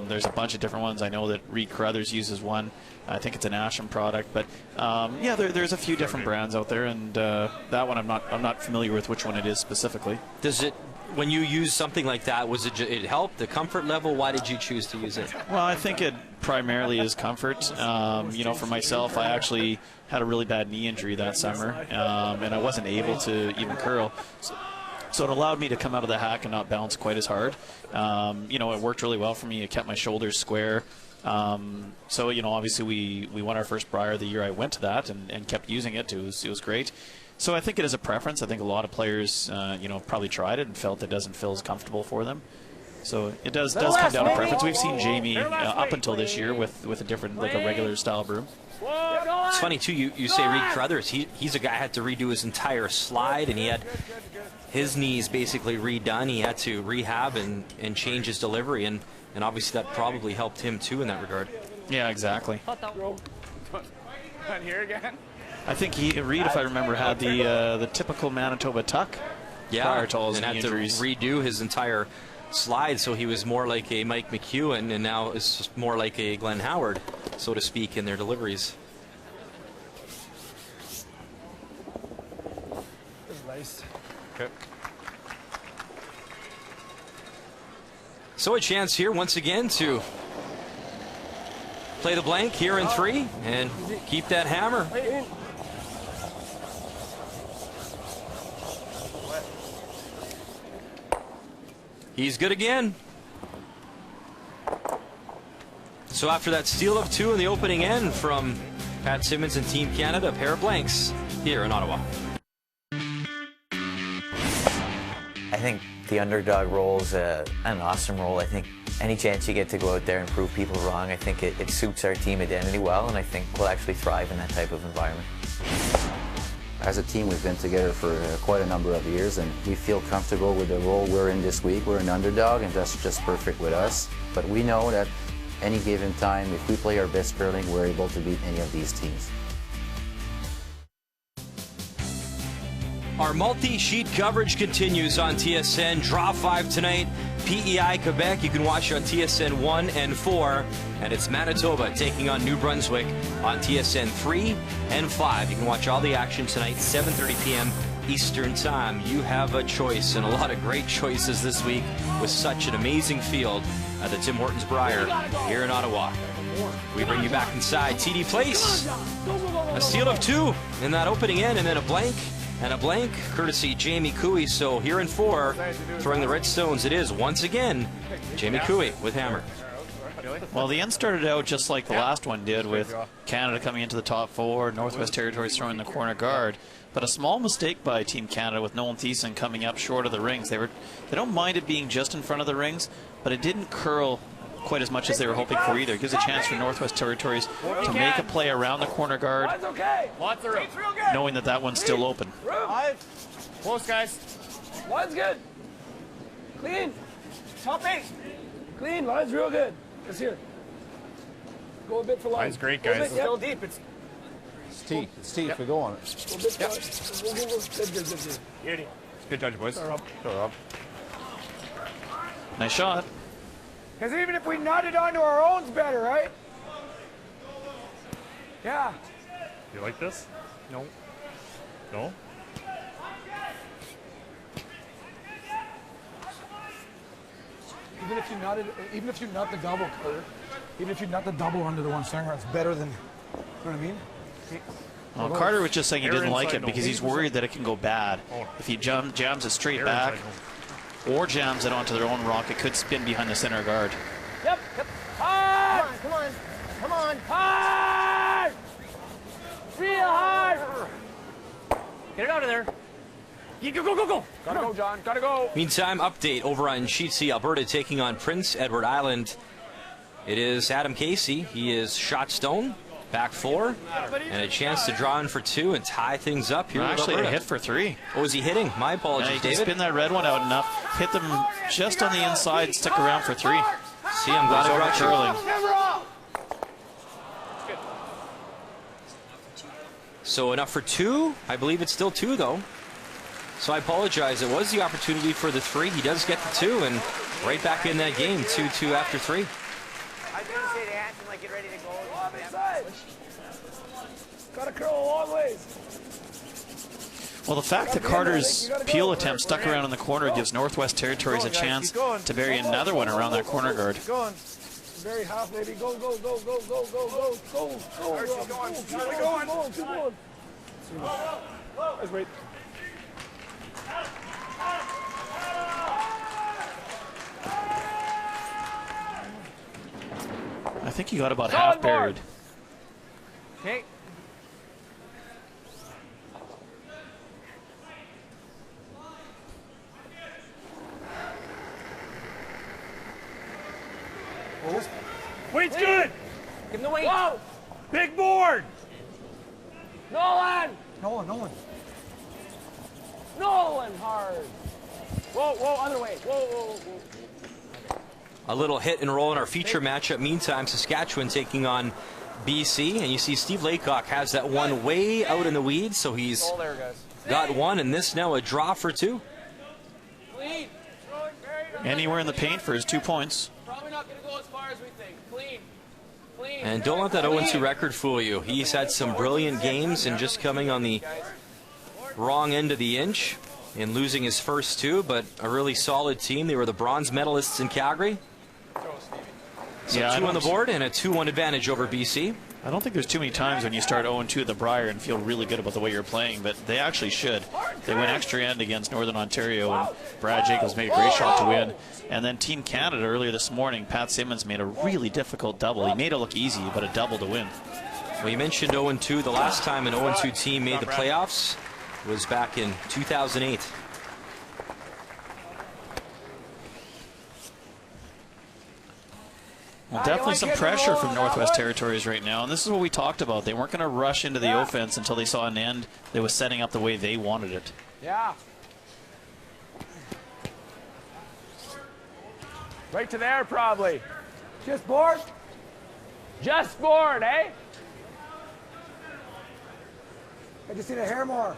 There's a bunch of different ones. I know that Reed Carruthers uses one. I think it's an Asham product, but yeah, there's a few different brands out there, and that one I'm not familiar with which one it is specifically. Does it, when you use something like that, was it help the comfort level? Why did you choose to use it? Well, I think it primarily is comfort. You know, for myself, I actually had a really bad knee injury that summer, and I wasn't able to even curl. So it allowed me to come out of the hack and not bounce quite as hard. You know, it worked really well for me. It kept my shoulders square. So, obviously we won our first Brier the year I went to that and kept using it. It was great. So I think it is a preference. I think a lot of players, probably tried it and felt it doesn't feel as comfortable for them. So it does come down to preference. We've seen Jamie up until this year with a different, like a regular style broom. It's funny too. You say Reed Carruthers. He's a guy who had to redo his entire slide, and he had his knees basically redone. He had to rehab and change his delivery, and obviously that probably helped him too in that regard. Yeah, exactly. Not here again. I think Reed, if I remember, had the typical Manitoba tuck. Yeah, prior to all his and had injuries. to redo his entire slide, so he was more like a Mike McEwen, and now it's just more like a Glenn Howard, so to speak, in their deliveries. Nice. Okay. So a chance here once again to play the blank here in 3 and keep that hammer. He's good again. So after that steal of 2 in the opening end from Pat Simmons and Team Canada, a pair of blanks here in Ottawa. I think the underdog role is an awesome role. I think any chance you get to go out there and prove people wrong, I think it suits our team identity well, and I think we'll actually thrive in that type of environment. As a team, we've been together for quite a number of years, and we feel comfortable with the role we're in this week. We're an underdog, and that's just perfect with us. But we know that any given time, if we play our best curling, we're able to beat any of these teams. Our multi-sheet coverage continues on TSN. Draw 5 tonight, PEI Quebec. You can watch on TSN 1 and 4. And it's Manitoba taking on New Brunswick on TSN 3 and 5. You can watch all the action tonight, 7:30 p.m. Eastern Time. You have a choice, and a lot of great choices this week with such an amazing field at the Tim Hortons Brier here in Ottawa. We bring you back inside TD Place. A steal of 2 in that opening end, and then a blank. And a blank, courtesy Jamie Cooey. So here in 4, throwing the Red Stones, it is once again Jamie Cooey with hammer. Well, the end started out just like the last one did, with Canada coming into the top 4, Northwest Territories throwing the corner guard. But a small mistake by Team Canada with Nolan Thiessen coming up short of the rings. They don't mind it being just in front of the rings, but it didn't curl quite as much as they were hoping for either. It gives a chance for Northwest Territories to make a play around the corner guard, Lots of room. knowing that one's still open. Close, guys. Line's good. Clean. Top 8. Clean. Line's real good. It's here. Go a bit for line. Line's great, guys. Still deep. It's Steve, Steve, we go on it. Go a bit for line. Go. Good. beauty. Good judge, boys. Nice shot. Because even if we nutted onto our own, it's better, right? Yeah. You like this? No. No? Even if you nut the double, Carter, even if you nut the double under the one center, it's better than, you know what I mean? Well, Carter was just saying he didn't like it because he's worried that it can go bad. If he jams it straight back or jams it onto their own rock, it could spin behind the center guard. Yep. Hard. Come on. Hard. Real hard. Get it out of there. Go. Gotta go, John. Gotta go. Meantime, update over on Sheet C, Alberta taking on Prince Edward Island. It is Adam Casey. He is shot stone, back 4, and a chance to draw in for 2 and tie things up here. Actually, a hit for 3. What was he hitting? My apologies, yeah, he David. can spin that red one out enough, hit them just on the inside, stick around for 3. See, I'm glad I brought curling. So enough for 2. I believe it's still 2, though. So I apologize. It was the opportunity for the 3. He does get the 2, and right back in that game, 2-2 after 3. I was going to say to Hanson, like, get ready to go. Off inside. Gotta curl a long ways. Well, the fact that Carter's peel attempt stuck around in the corner gives Northwest Territories a chance to bury another one around that corner guard. Very half, baby. Go. Keep going. Let's wait. I think he got about Solid half board. buried. Okay. Weight's good. Give him the weight. Whoa. Big board. Nolan. Nolan. Nolan hard. Whoa, other way. Whoa. A little hit and roll in our feature matchup. Meantime, Saskatchewan taking on BC. And you see Steve Laycock has that one way out in the weeds. So he's got one. And this now a draw for 2. Anywhere in the paint for his 2 points. Probably not going to go as far as we think. Clean. And don't let that 0-2 record fool you. He's had some brilliant games and just coming on the wrong end of the inch in losing his first 2, but a really solid team. They were the bronze medalists in Calgary. So 2 on the board and a 2-1 advantage over BC. I don't think there's too many times when you start 0-2 at the Brier and feel really good about the way you're playing, but they actually should. They went extra end against Northern Ontario, and Brad Jacobs made a great shot to win. And then Team Canada earlier this morning, Pat Simmons made a really difficult double. He made it look easy, but a double to win. Well, you mentioned 0-2. The last time an 0-2 team made the playoffs was back in 2008. Well, definitely some pressure from Northwest Territories right now, and this is what we talked about. They weren't going to rush into the offense until they saw an end that was setting up the way they wanted it. Yeah. Right to there, probably. Just board. Just board, eh? I just need a hair more.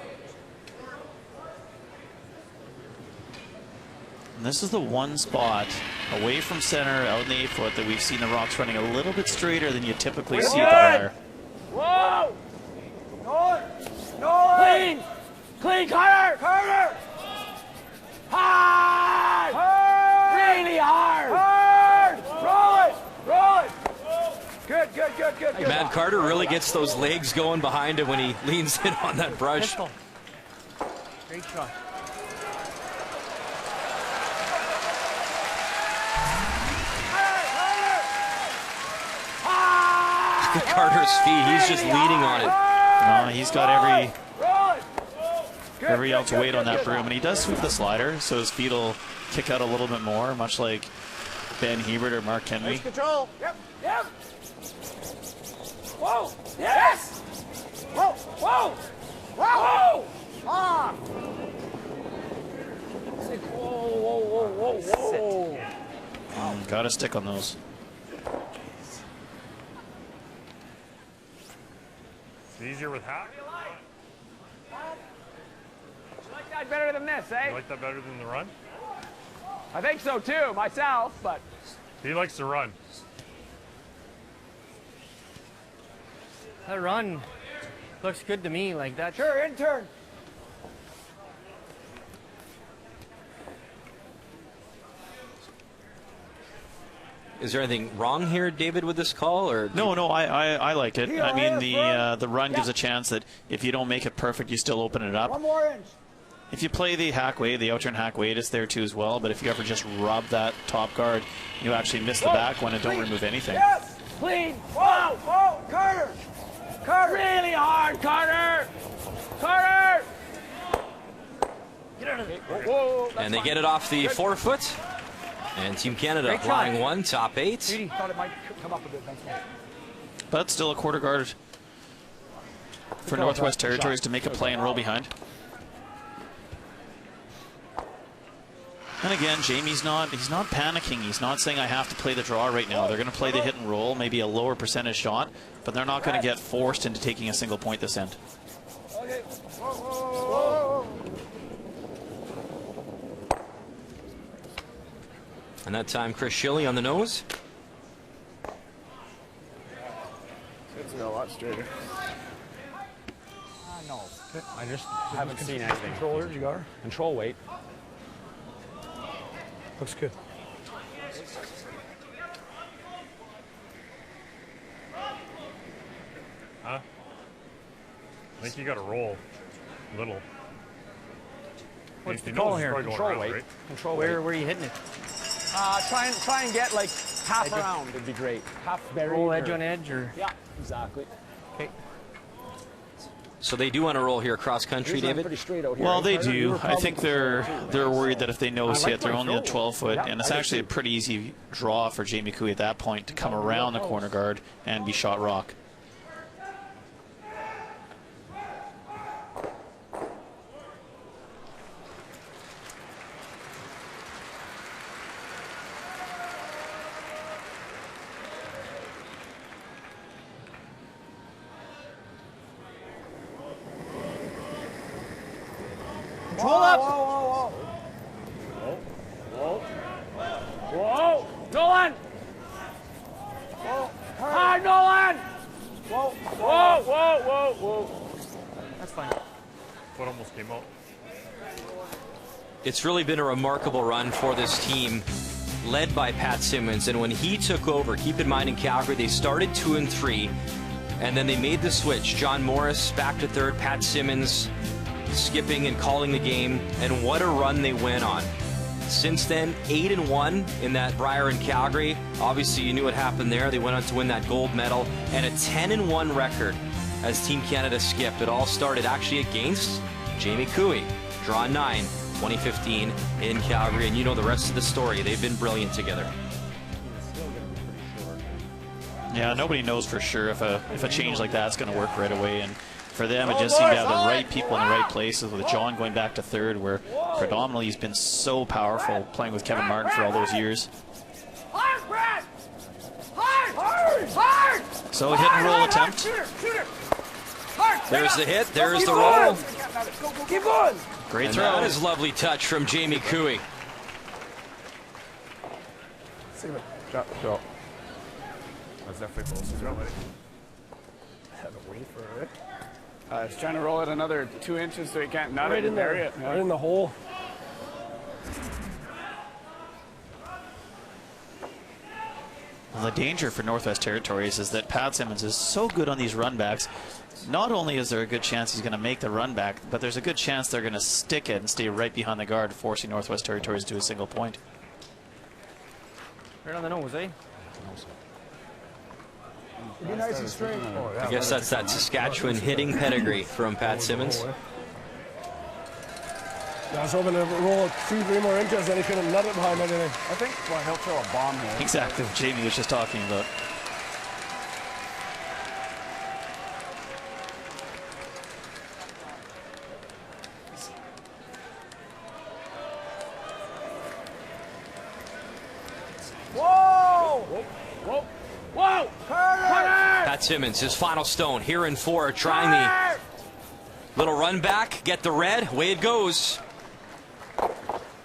And this is the one spot away from center, out in the 8-foot, that we've seen the Rocks running a little bit straighter than you typically see at the Brier. Whoa! Nolan! Clean, Carter! Hard! Really hard! Roll it! Good. Matt Carter really gets those legs going behind him when he leans in on that brush. Pistol. Great shot. Carter's feet, he's just leaning on it. He's got every ounce of weight on that broom, and he does sweep the slider, so his feet will kick out a little bit more, much like Ben Hebert or Mark Henry. Nice control. Yep. Whoa! Yes! Whoa! Ah! Whoa! Got to stick on those. It's easier with half. You like that better than this, eh? You like that better than the run? I think so too, myself, but... He likes to run. That run looks good to me, like that. Sure, intern. Is there anything wrong here, David, with this call? Or No, I like it. I mean, the run gives a chance that if you don't make it perfect, you still open it up. 1 more inch. If you play the hack weight, the out-turn hack weight is there too as well, but if you ever just rub that top guard, you actually miss the back one and don't remove anything. Yes! Clean! Whoa! Carter! Really hard, Carter! Get out of there. Whoa! And they get it off the 4-foot. And Team Canada flying 1, top 8. Thought it might come up a bit. But still a quarter guard for Northwest Territories to make a play and roll behind. And again, Jamie's he's not panicking. He's not saying I have to play the draw right now. They're going to play the hit and roll, maybe a lower percentage shot, but they're not going to get forced into taking a single point this end. Okay. Whoa. And that time, Chris Shilley on the nose. It's a lot straighter. No, I just haven't seen anything. Controller, you got her? Control weight. Looks good. Huh? I think you got to roll a little. What's the He call knows here? he's probably going Control around, weight. right? Control weight. Where are you hitting it? Try and get like half around. It'd be great. Half Barry. Roll edge on edge, or? Yeah, exactly. Okay. So they do want to roll here cross country, David? Pretty straight out here. Well, they do. I think they're worried that if they nose hit, they're only a 12-foot, and it's actually a pretty easy draw for Jamie Cooey at that point to come around the corner guard and be shot rock. Control up. Whoa. Whoa. Nolan. Whoa. Hard, Nolan. Whoa. That's fine. Foot almost came out. It's really been a remarkable run for this team, led by Pat Simmons. And when he took over, keep in mind in Calgary, they started 2-3, and then they made the switch. John Morris back to third, Pat Simmons skipping and calling the game, and what a run they went on. Since then, 8-1 in that Brier and Calgary. Obviously, you knew what happened there. They went on to win that gold medal, and a 10-1 record as Team Canada skipped. It all started actually against Jamie Cooey, draw 9, 2015 in Calgary, and you know the rest of the story. They've been brilliant together. Yeah, nobody knows for sure if a change like that's going to work right away, and for them, it just seemed to have the right people in the right places, with John going back to third, where predominantly he's been so powerful playing with Kevin Martin for all those years. Hard, Brad. Hard. So hit and roll attempt. Shoot her. Hard. There's the hit, there's the roll. Keep going. Great And throw. that is lovely touch from Jamie Cooey. Go. That's definitely close to throw it. Had to wait for it. He's trying to roll it another 2 inches so he can't nut it in there. Right in the hole. Well, the danger for Northwest Territories is that Pat Simmons is so good on these run backs. Not only is there a good chance he's going to make the run back, but there's a good chance they're going to stick it and stay right behind the guard, forcing Northwest Territories to a single point. Right on the nose, eh? It'd be nice and straight. I guess that's that Saskatchewan hitting pedigree from Pat Simmons. I was hoping to roll 2-3 more inches, then he couldn't nut it behind anything. I think he'll throw a bomb here. Exactly what Jamie was just talking about. Whoa. Pat Simmons, his final stone here in 4, trying the little run back, get the red, away it goes.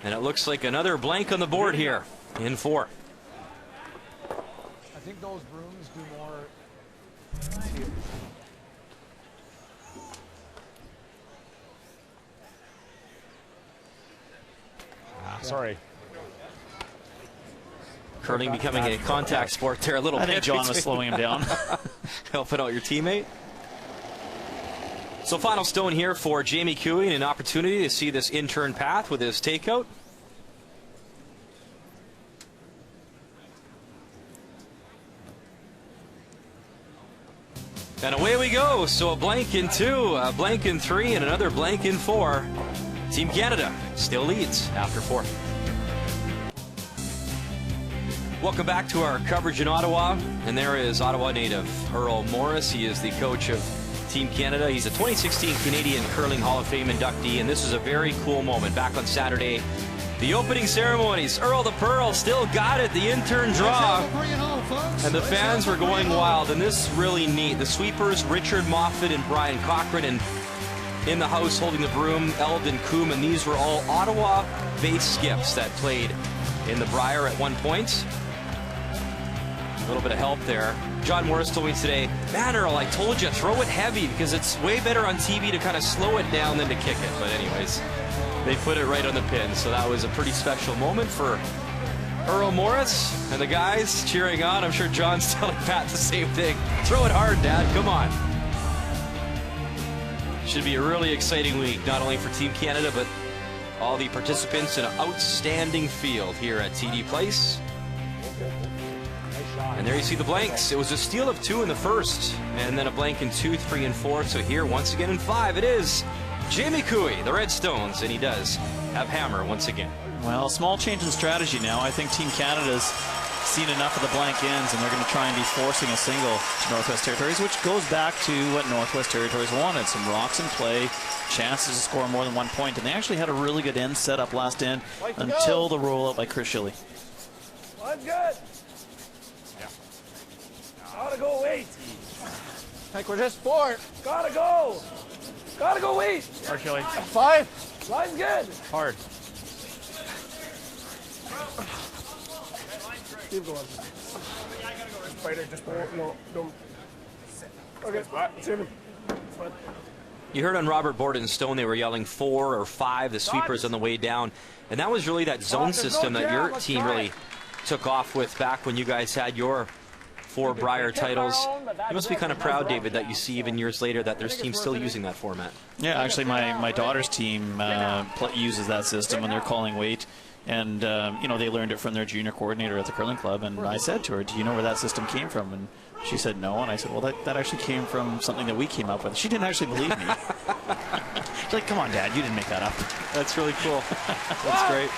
And it looks like another blank on the board here in 4. I think those brooms do more. Sorry. Curling becoming a contact sport there a little I bit. think John was slowing him down. Helping out your teammate. So final stone here for Jamie Cooey, and an opportunity to see this in-turn path with his takeout. And away we go. So a blank in 2, a blank in 3, and another blank in 4. Team Canada still leads after 4. Welcome back to our coverage in Ottawa, and there is Ottawa native Earl Morris. He is the coach of Team Canada. He's a 2016 Canadian Curling Hall of Fame inductee, and this is a very cool moment. Back on Saturday, the opening ceremonies. Earl the Pearl still got it, the intern draw, and the fans were going wild, and this is really neat. The sweepers, Richard Moffat and Brian Cochran, and in the house holding the broom, Eldon Coombe, and these were all Ottawa-based skips that played in the Brier at one point. A little bit of help there. John Morris told me today, man, Earl, I told you, throw it heavy, because it's way better on TV to kind of slow it down than to kick it. But anyways, they put it right on the pin, so that was a pretty special moment for Earl Morris and the guys cheering on. I'm sure John's telling Pat the same thing. Throw it hard, Dad, come on. Should be a really exciting week, not only for Team Canada, but all the participants in an outstanding field here at TD Place. And there you see the blanks. It was a steal of 2 in the first, and then a blank in 2, 3, and 4. So here, once again in 5, it is Jamie Cooey, the Redstones, and he does have hammer once again. Well, small change in strategy now. I think Team Canada's seen enough of the blank ends, and they're going to try and be forcing a single to Northwest Territories, which goes back to what Northwest Territories wanted. Some rocks in play, chances to score more than 1 point, and they actually had a really good end set up last end until the rollout by Chris Shilley. One's good. Yeah. Gotta go wait. Like we're just 4. Gotta go. Gotta go wait. Hard, Shelley. 5. Line's good. Hard. Keep going. Spider, just no, don't. Okay, Simon. You heard on Robert Borden's Stone they were yelling 4 or 5, the sweepers on the way down. And that was really that zone system that your team really took off with back when you guys had your 4 Brier titles. You must be kind of proud, David, that you see even years later that there's teams still using that format. Yeah, actually my daughter's team uses that system when they're calling weight. And, you know, they learned it from their junior coordinator at the curling club. And I said to her, do you know where that system came from? And she said no. And I said, well, that actually came from something that we came up with. She didn't actually believe me. She's like, come on, Dad, you didn't make that up. That's really cool. That's great.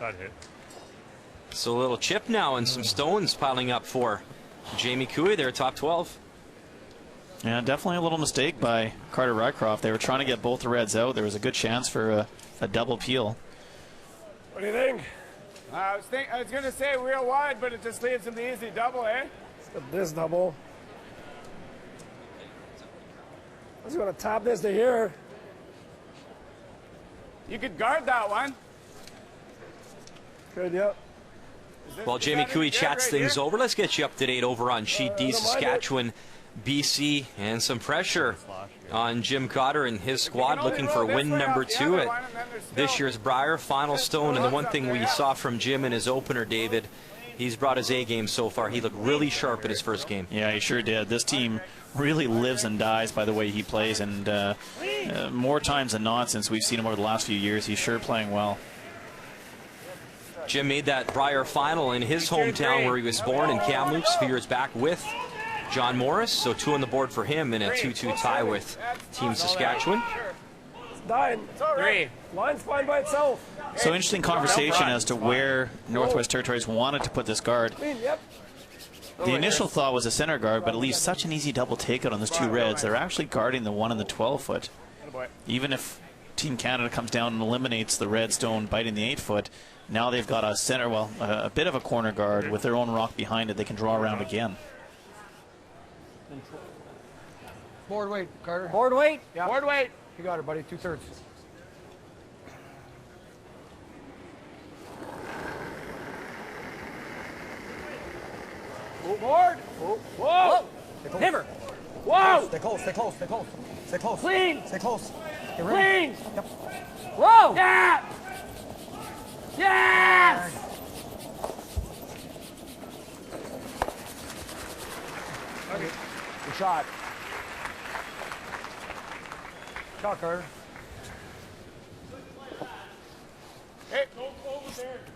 That hit. So a little chip now and some stones piling up for Jamie Cooey there, top 12. Yeah, definitely a little mistake by Carter Rycroft. They were trying to get both the Reds out. There was a good chance for a double peel. What do you think? I was going to say real wide, but it just leaves him the easy double, eh? This double. I was going to tap this to here. You could guard that one. Good, yep. While Jamie Cooey chats things over, let's get you up to date over on Sheet D, Saskatchewan, BC, and some pressure on Jim Cotter and his squad looking for win number 2 at this year's Brier Final Stone. And the one thing we saw from Jim in his opener, David, he's brought his A game so far. He looked really sharp in his first game. Yeah, he sure did. This team really lives and dies by the way he plays, and more times than not since we've seen him over the last few years, he's sure playing well. Jim made that Brier final in his hometown where he was born in Kamloops a few years back with John Morris. So 2 on the board for him in a 2-2 tie with Team Saskatchewan. It's dying. 3. Line's fine by itself. So interesting conversation as to where Northwest Territories wanted to put this guard. The initial thought was a center guard, but it leaves such an easy double takeout on those 2 Reds. They're actually guarding the 1 in the 12-foot. Even if Team Canada comes down and eliminates the Redstone biting the 8-foot, now they've got a center, well, a bit of a corner guard with their own rock behind it. They can draw around again. Board weight, Carter. Board weight? Yeah. Board weight. You got it, buddy. 2/3. Board. Whoa. Hammer. Whoa. Stay close, stay close, stay close. Stay close. Clean. Stay close. Get Clean. Yep. Whoa. Yeah. Yes. Okay. Good shot. Shot, Carter. Hey.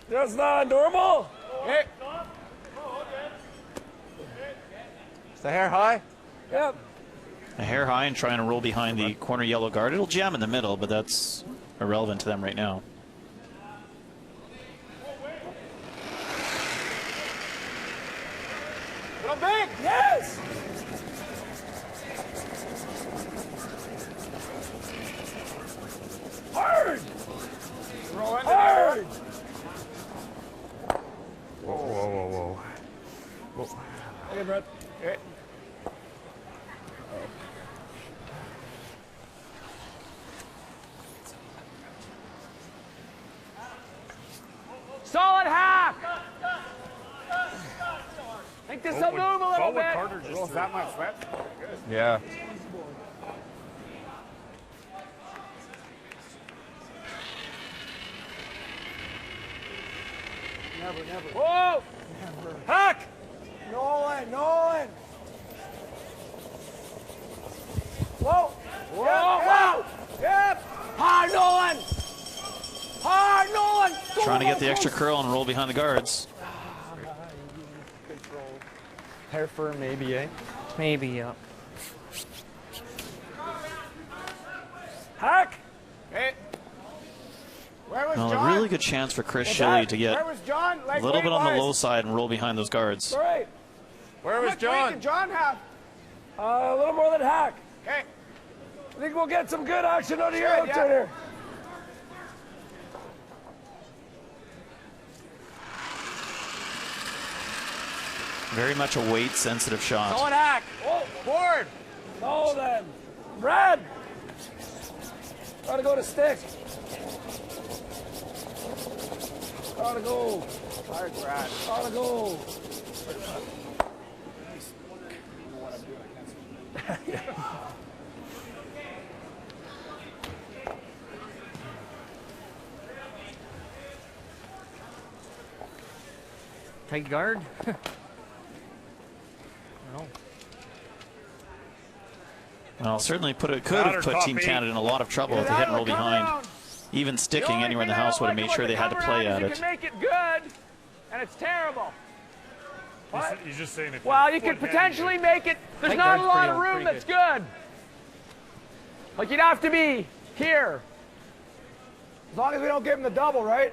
That's not normal. Hey. Is the hair high? Yep. A hair high and trying to roll behind the corner yellow guard. It'll jam in the middle, but that's irrelevant to them right now. Go big. Yes. Hard. Rolling. Hard. Whoa, whoa, whoa, whoa. Whoa. Okay, Brett. Okay. Solid half. Make this a move a little bit. Carter just Rolls that much sweat. Yeah. Never, never. Whoa! Never. Hack! Nolan, Nolan! Whoa! Whoa! Yep! Hard, Nolan! Hard, Nolan! Trying to get the extra curl and roll behind the guards. Hair firm, maybe, eh? Maybe, yeah. Hack! Hey. Where was Well, John? a really good chance for Chris Shelley to get Where was John? a little bit on the low side and roll behind those guards. All right. Where was John? Did John have? A little more than Hack. Okay. I think we'll get some good action out of your Good, outsider. Very much a weight-sensitive shot. Going Hack. Oh, board. No, then. Brad. Gotta go to stick. Gotta go. Hard, Brad. Gotta go. Tight guard. No. Well, certainly could have put Team Canada in a lot of trouble if they hit and roll behind. Even sticking anywhere in the house would have made sure they had to play at You it. can make it good, and it's terrible. He's just saying it. Well, you could potentially make it. There's not a lot of room that's good. Like you'd have to be here. As long as we don't give him the double, right?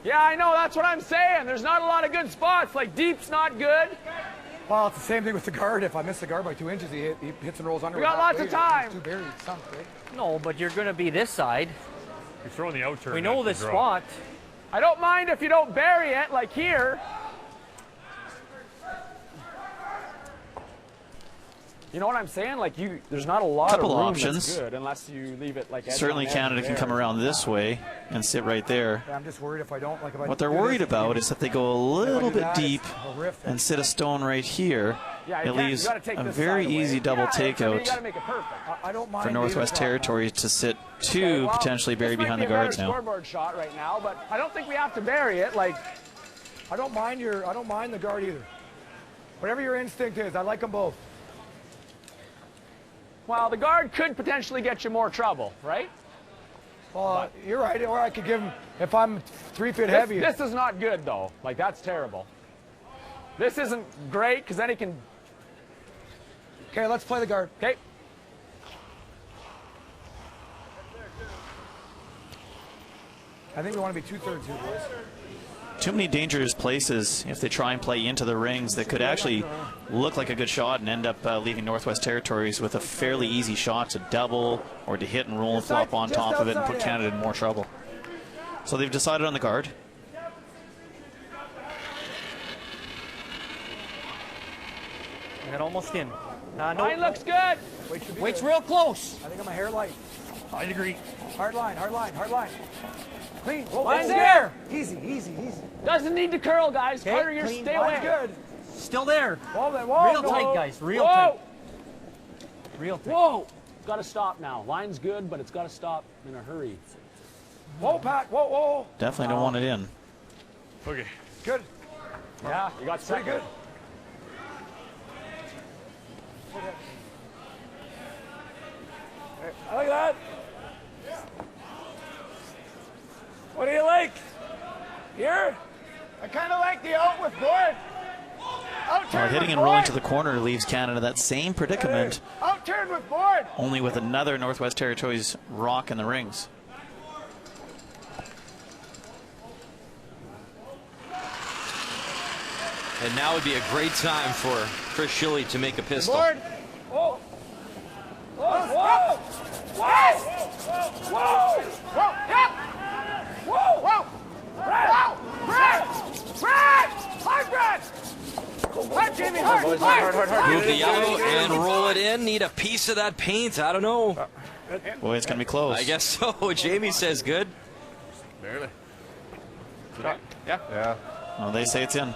Yeah, I know. That's what I'm saying. There's not a lot of good spots. Like deep's not good. Well, it's the same thing with the guard. If I miss the guard by 2 inches, he hits and rolls under. We got lots of time. Too buried, sunk, right? No, but you're going to be this side. You're throwing the out turn. We know this spot. I don't mind if you don't bury it, like here. You know what I'm saying? Like there's not a lot Couple of room options. that's good unless you leave it like. Certainly Canada can come around this way and sit right there. Yeah, I'm just worried if I don't. Like if I What they're do worried this, about is that they go a little bit that, deep it's a riff. and sit a stone right here. Yeah, you it can't- leaves you gotta take a this very side away. easy double Yeah, I mean, takeout you gotta make it perfect. I don't mind for Northwest leaving it. Territories to sit Okay, two well, potentially buried this behind might the be a guards better now. scoreboard shot right now, but I don't think we have to bury it. Like I don't mind the guard either. Whatever your instinct is, I like them both. well, the guard could potentially get you more trouble, right? Well, you're right. Or I could give him if I'm 3 feet heavy. This is not good though. Like that's terrible. This isn't great because then he can. Okay, let's play the guard. Okay. I think we want to be 2/3 here, boys. Too many dangerous places if they try and play into the rings that could actually look like a good shot and end up leaving Northwest Territories with a fairly easy shot to double or to hit and roll and flop on top of it and put Canada in more trouble. So they've decided on the guard. We got almost in. Mine looks good. Weight's real close. I think I'm a hair light. I agree. Hard line, hard line, hard line. Clean. Whoa, Mine's there. Easy, easy, easy. Doesn't need to curl, guys. Carter, you clean. stay Mine's away. good. Still there. Whoa, then, whoa. Real tight, guys. Real Whoa. tight. Real tight. Whoa. It's got to stop now. Line's good, but it's got to stop in a hurry. Whoa, Pat. Whoa, whoa. Definitely don't want it in. Okay. Good. Yeah, you got Pretty second. good. I like that. What do you like? Here? I kind of like the out with board. Out turn Hitting with and rolling board. to the corner leaves Canada that same predicament, Out turn with board. only with another Northwest Territories rock in the rings. And now would be a great time for Chris Shelley to make a pistol. Board. Whoa. Whoa. Whoa. Whoa. Whoa. Whoa. Yep. Whoa. Whoa. Brad. Whoa. Brad. Brad. Hard, Brad. Hard, Jamie. Hard. Hard. Move the yellow and roll it in. Need a piece of that paint. I don't know. Boy, it's going to be close. I guess so. Jamie says good. Barely. Yeah. Well, they say it's in.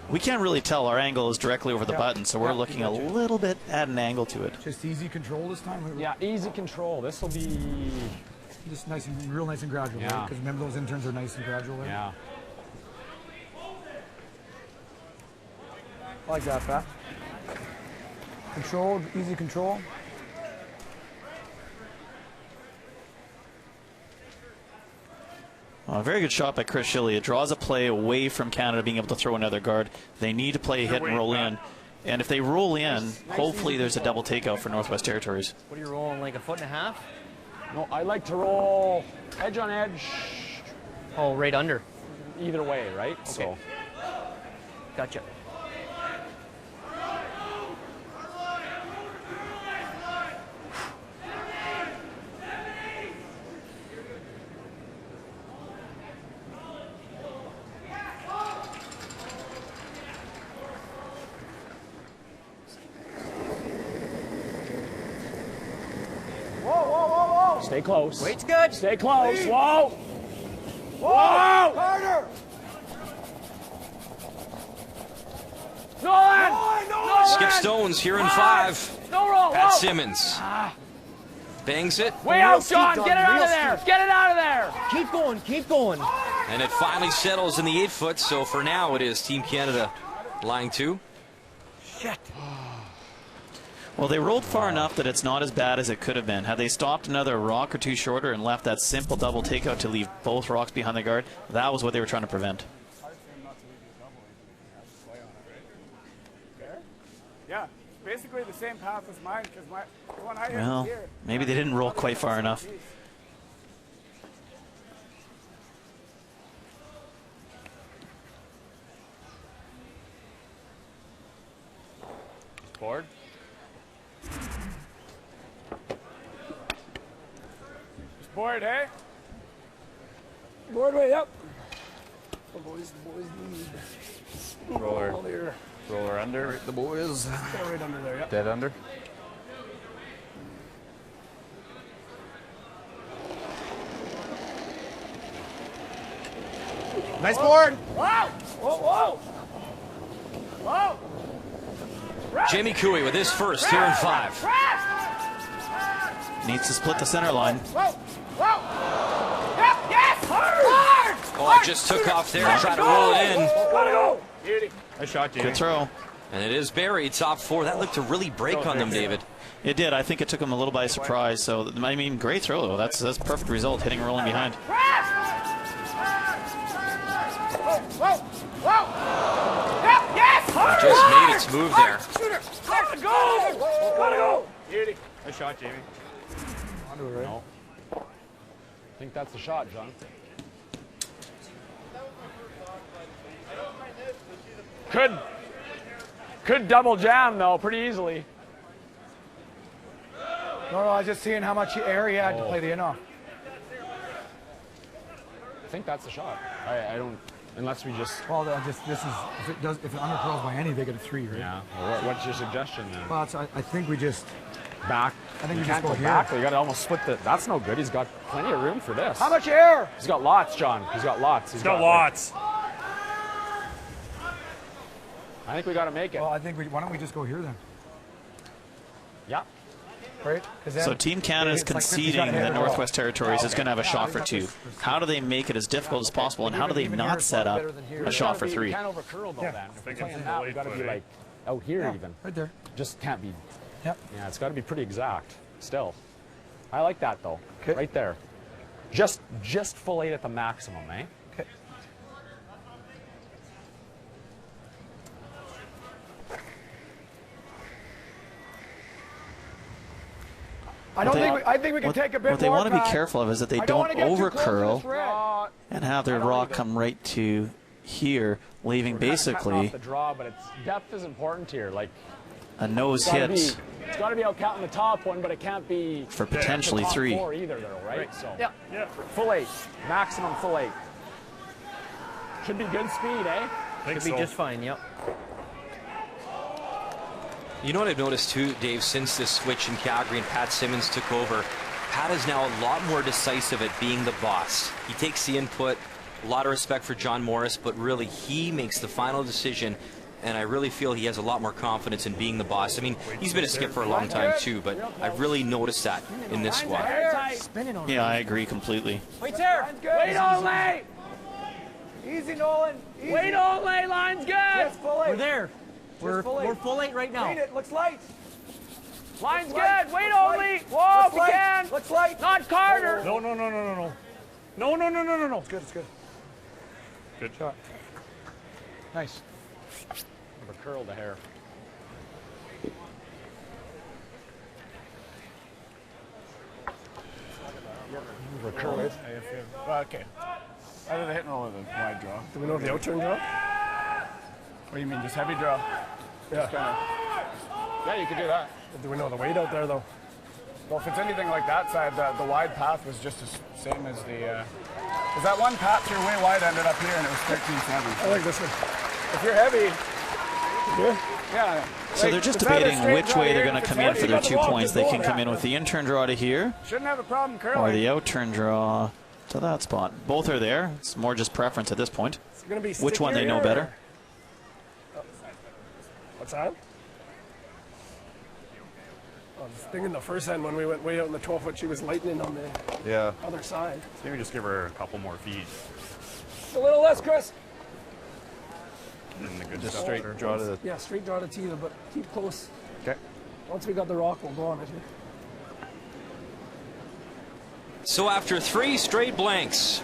We can't really tell. Our angle is directly over the button, so we're looking a little bit at an angle to it. Just easy control this time. Yeah, easy control. This will be. Just nice and real nice and gradual. Yeah. Because remember those interns are nice and gradual. Right? Yeah. I like that, Pat. Controlled, easy control. A very good shot by Chris Shilley. It draws a play away from Canada being able to throw another guard. They need to play a hit and roll in. And if they roll in, hopefully there's a double takeout for Northwest Territories. What are you rolling, like a foot and a half? No, I like to roll edge on edge. Oh, right under. Either way, right? Okay. So. Gotcha. Stay close. Weight's good. Stay close. Lead. Whoa. Whoa! Carter! Nolan! Skip Stones here in 5. No roll. At Simmons. Bangs it. Way out, John. Get it out of there. Get it out of there. Keep going. Keep going. And it finally settles in the 8-foot. So for now, it is Team Canada line 2. Shit. Well, they rolled far enough that it's not as bad as it could have been. Had they stopped another rock or two shorter and left that simple double takeout to leave both rocks behind the guard, that was what they were trying to prevent. Yeah, basically the same path as mine, because the one I hit Well, here. maybe they didn't roll quite far enough. Board. Board, hey? Board way up. The boys lead. Roller. Roller under. The boys. Right under there, yep. Dead under. Nice board. Wow. Whoa, whoa. Whoa. Jamie Cooey with his first here in 5. Needs to split the center line. Whoa. Whoa. Yep, yes. Hard. Oh, it just took off there and tried to roll it in. Gotta go. Beauty. Nice shot, Jamie. Good throw. And it is buried, top 4. That looked to really break on them, David. It did. I think it took him a little by surprise. So, I mean, great throw, though. That's perfect result, hitting rolling behind. Whoa. Whoa. Yep, yes. Hard. Just made its move there. Shooter. Gotta go. Gotta go. Beauty. Nice shot, Jamie. Onto it, right? No. I think that's the shot, John. Could double jam, though, pretty easily. No, I was just seeing how much air he had to play the in-off. I think that's the shot. I don't, unless we just. Well, this is if it undercurls by any, they get a 3, right? Yeah. Well, what's your suggestion then? Well, I think we just Back. I think you we can't just go go here. back. You got to almost split the. That's no good. He's got plenty of room for this. How much air? He's got lots, John. He's got lots. He's got lots. I think we got to make it. Well, I think why don't we just go here then? Yeah. Right? So Team Canada is conceding that Northwest Territories is going to have a shot for 2. How do they make it as difficult as possible, and how do they not set up a shot for 3? You can't overcurl though, then. If we're playing that, we've got to be like out here even. Right there. Just can't be. Yep. Yeah, it's got to be pretty exact still. I like that though. Okay. Right there. Just full 8 at the maximum, eh? Okay. I think we can take a bit more. What they want to be back. careful of is that they don't overcurl and have their rock come right to here, leaving basically the draw, but it's depth is important here. Like a nose hit it's got to be out counting the top one, but it can't be for potentially the top 3. 4 either, though, right? So Yeah. full 8, maximum full 8. Should be good speed, eh? Should be just fine, yep. You know what I've noticed too, Dave, since this switch in Calgary and Pat Simmons took over, Pat is now a lot more decisive at being the boss. He takes the input, a lot of respect for John Morris, but really he makes the final decision, and I really feel he has a lot more confidence in being the boss. I mean, he's been a skip for a long time too, but I've really noticed that in this squad. Yeah, I agree completely. Wait there. Wait only. Easy, Nolan. Easy. Wait only. Line's good. Yes, full 8. We're there. We're full 8 right now. Read it. Looks light. Line's good. Wait only. Whoa, if you can. Looks light. Not Carter. No. No. It's good. It's good. Good shot. Nice. Never curl the hair. Curl it. Okay. Either the hit roll or the wide draw. Do we know the out-turn draw? What do you mean, just heavy draw? Yeah. Yeah, you could do that. Do we know the weight out there, though? Well, if it's anything like that side, the wide path was just the same as the... Because that one path through way wide ended up here, and it was 13th heavy. I like this one. If you're heavy... Yeah. So they're just debating which way they're going to come in for their 2 points. They can come in with the in-turn draw to here, Shouldn't have a problem curling. or the out-turn draw to that spot. Both are there. It's more just preference at this point. It's gonna be Which one they know better? What's that? I was thinking the first end when we went way out in the 12-foot, she was lightning on the other side. Maybe just give her a couple more feet. A little less, Chris. And the good Just stuff. straight draw to the... Yeah, straight draw to tee, but keep close. Okay. Once we got the rock, we'll go on it here. So after 3 straight blanks,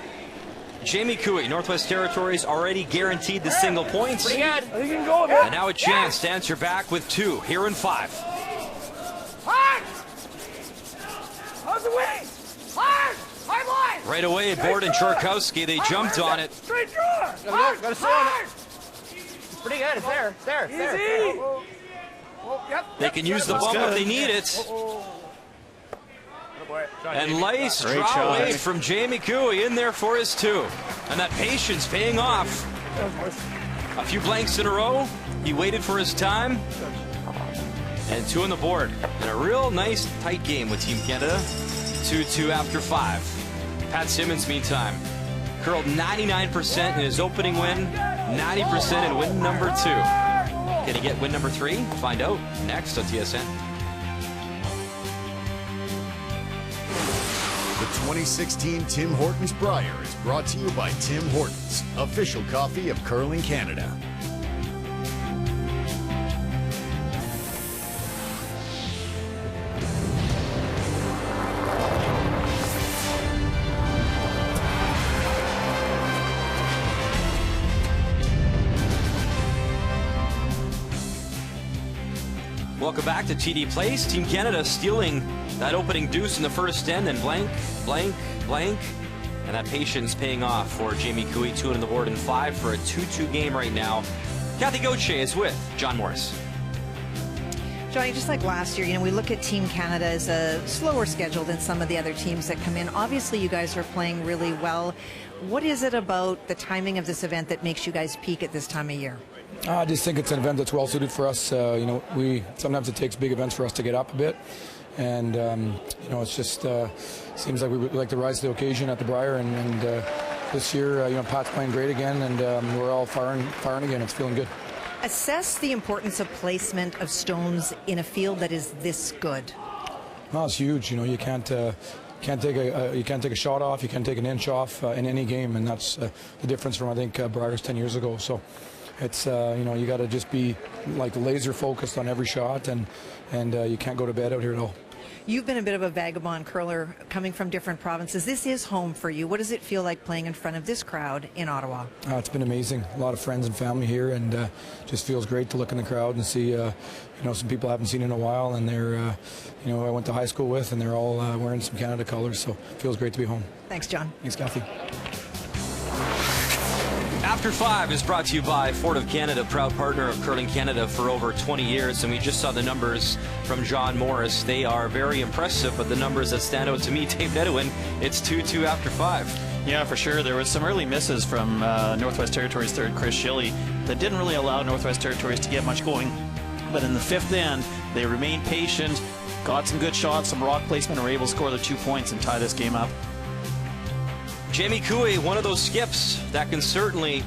Jamie Cooey, Northwest Territories, already guaranteed the single points. Pretty good. I think you can go with it. And now a chance to answer back with 2 here in 5. Hard! How's the wind? Hard! High line! Right away, Borden Chorkowski, they jumped on it. Straight draw! Hard! Gotta stay on it. It's pretty good. It's there. It's there. It's there. Easy! They can use the bump if they need it. And nice draw away from Jamie Cooey in there for his 2. And that patience paying off. A few blanks in a row. He waited for his time. And 2 on the board. And a real nice tight game with Team Canada. 2-2 after 5. Pat Simmons, meantime, curled 99% in his opening win, 90% in win number 2. Can he get win number 3? Find out next on TSN. The 2016 Tim Hortons Brier is brought to you by Tim Hortons, official coffee of Curling Canada. Welcome back to TD Place. Team Canada stealing that opening deuce in the first end, and blank. And that patience paying off for Jamie Cooey. 2 on the board and 5 for a 2-2 game right now. Kathy Gauthier is with John Morris. Johnny, just like last year, we look at Team Canada as a slower schedule than some of the other teams that come in. Obviously, you guys are playing really well. What is it about the timing of this event that makes you guys peak at this time of year? I just think it's an event that's well suited for us. Sometimes it takes big events for us to get up a bit, and it's just seems like we would like to rise to the occasion at the Brier, and this year, Pat's playing great again, and we're all firing again. It's feeling good. Assess the importance of placement of stones in a field that is this good. No, it's huge. You can't take a shot off. You can't take an inch off in any game, and that's the difference from I think Brier's 10 years ago. So. It's you got to just be like laser focused on every shot, and you can't go to bed out here at all. You've been a bit of a vagabond curler coming from different provinces. This is home for you. What does it feel like playing in front of this crowd in Ottawa? It's been amazing. A lot of friends and family here, and just feels great to look in the crowd and see some people I haven't seen in a while, and they're I went to high school with, and they're all wearing some Canada colors. So it feels great to be home. Thanks, John. Thanks, Kathy. After 5 is brought to you by Ford of Canada, proud partner of Curling Canada for over 20 years. And we just saw the numbers from John Morris. They are very impressive, but the numbers that stand out to me, Dave Nedwin, it's 2-2 after 5. Yeah, for sure. There was some early misses from Northwest Territories third Chris Schilly that didn't really allow Northwest Territories to get much going. But in the 5th end, they remained patient, got some good shots, some rock placement, and were able to score the 2 points and tie this game up. Jamie Cooey, one of those skips that can certainly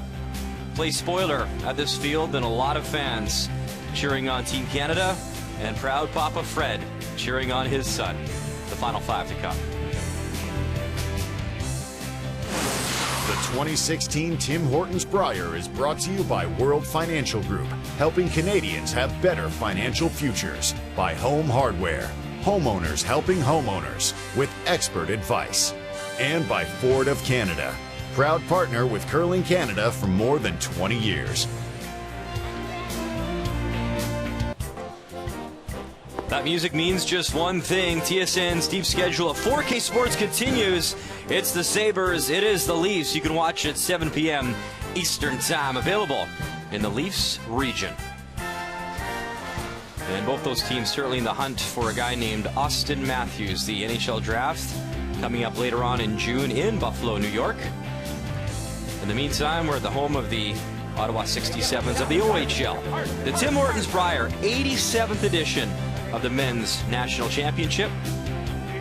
play spoiler at this field, and a lot of fans cheering on Team Canada, and proud Papa Fred cheering on his son. The final 5 to come. The 2016 Tim Hortons Brier is brought to you by World Financial Group, helping Canadians have better financial futures. By Home Hardware, homeowners helping homeowners with expert advice. and by Ford of Canada, proud partner with Curling Canada for more than 20 years. That music means just one thing. TSN's deep schedule of 4K Sports continues. It's the Sabres, it is the Leafs. You can watch at 7 p.m. Eastern Time, available in the Leafs region. And both those teams certainly in the hunt for a guy named Austin Matthews. The NHL draft coming up later on in June in Buffalo, New York. In the meantime, we're at the home of the Ottawa 67s of the OHL. The Tim Hortons Brier 87th edition of the Men's National Championship.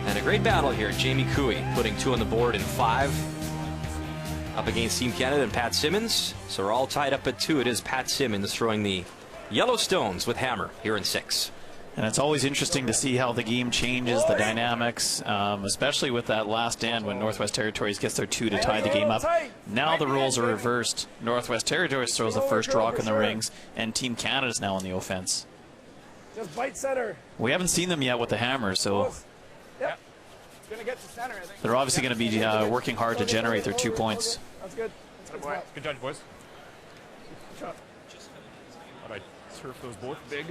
And a great battle here. Jamie Cooey putting 2 on the board in 5 up against Team Canada and Pat Simmons. So we're all tied up at 2. It is Pat Simmons throwing the Yellowstones with hammer here in 6. And it's always interesting to see how the game changes, the dynamics, especially with that last end when Northwest Territories gets their 2 to tie the game up. Now the roles are reversed. Northwest Territories throws the first rock in the rings, and Team Canada's now on the offense. Just bite center. We haven't seen them yet with the hammer, so Yep. It's going to get to center, I think. they're obviously going to be working hard to generate their 2 points. That's good. That's good. Good judge, boys. Good shot. Thought I'd surf those both big.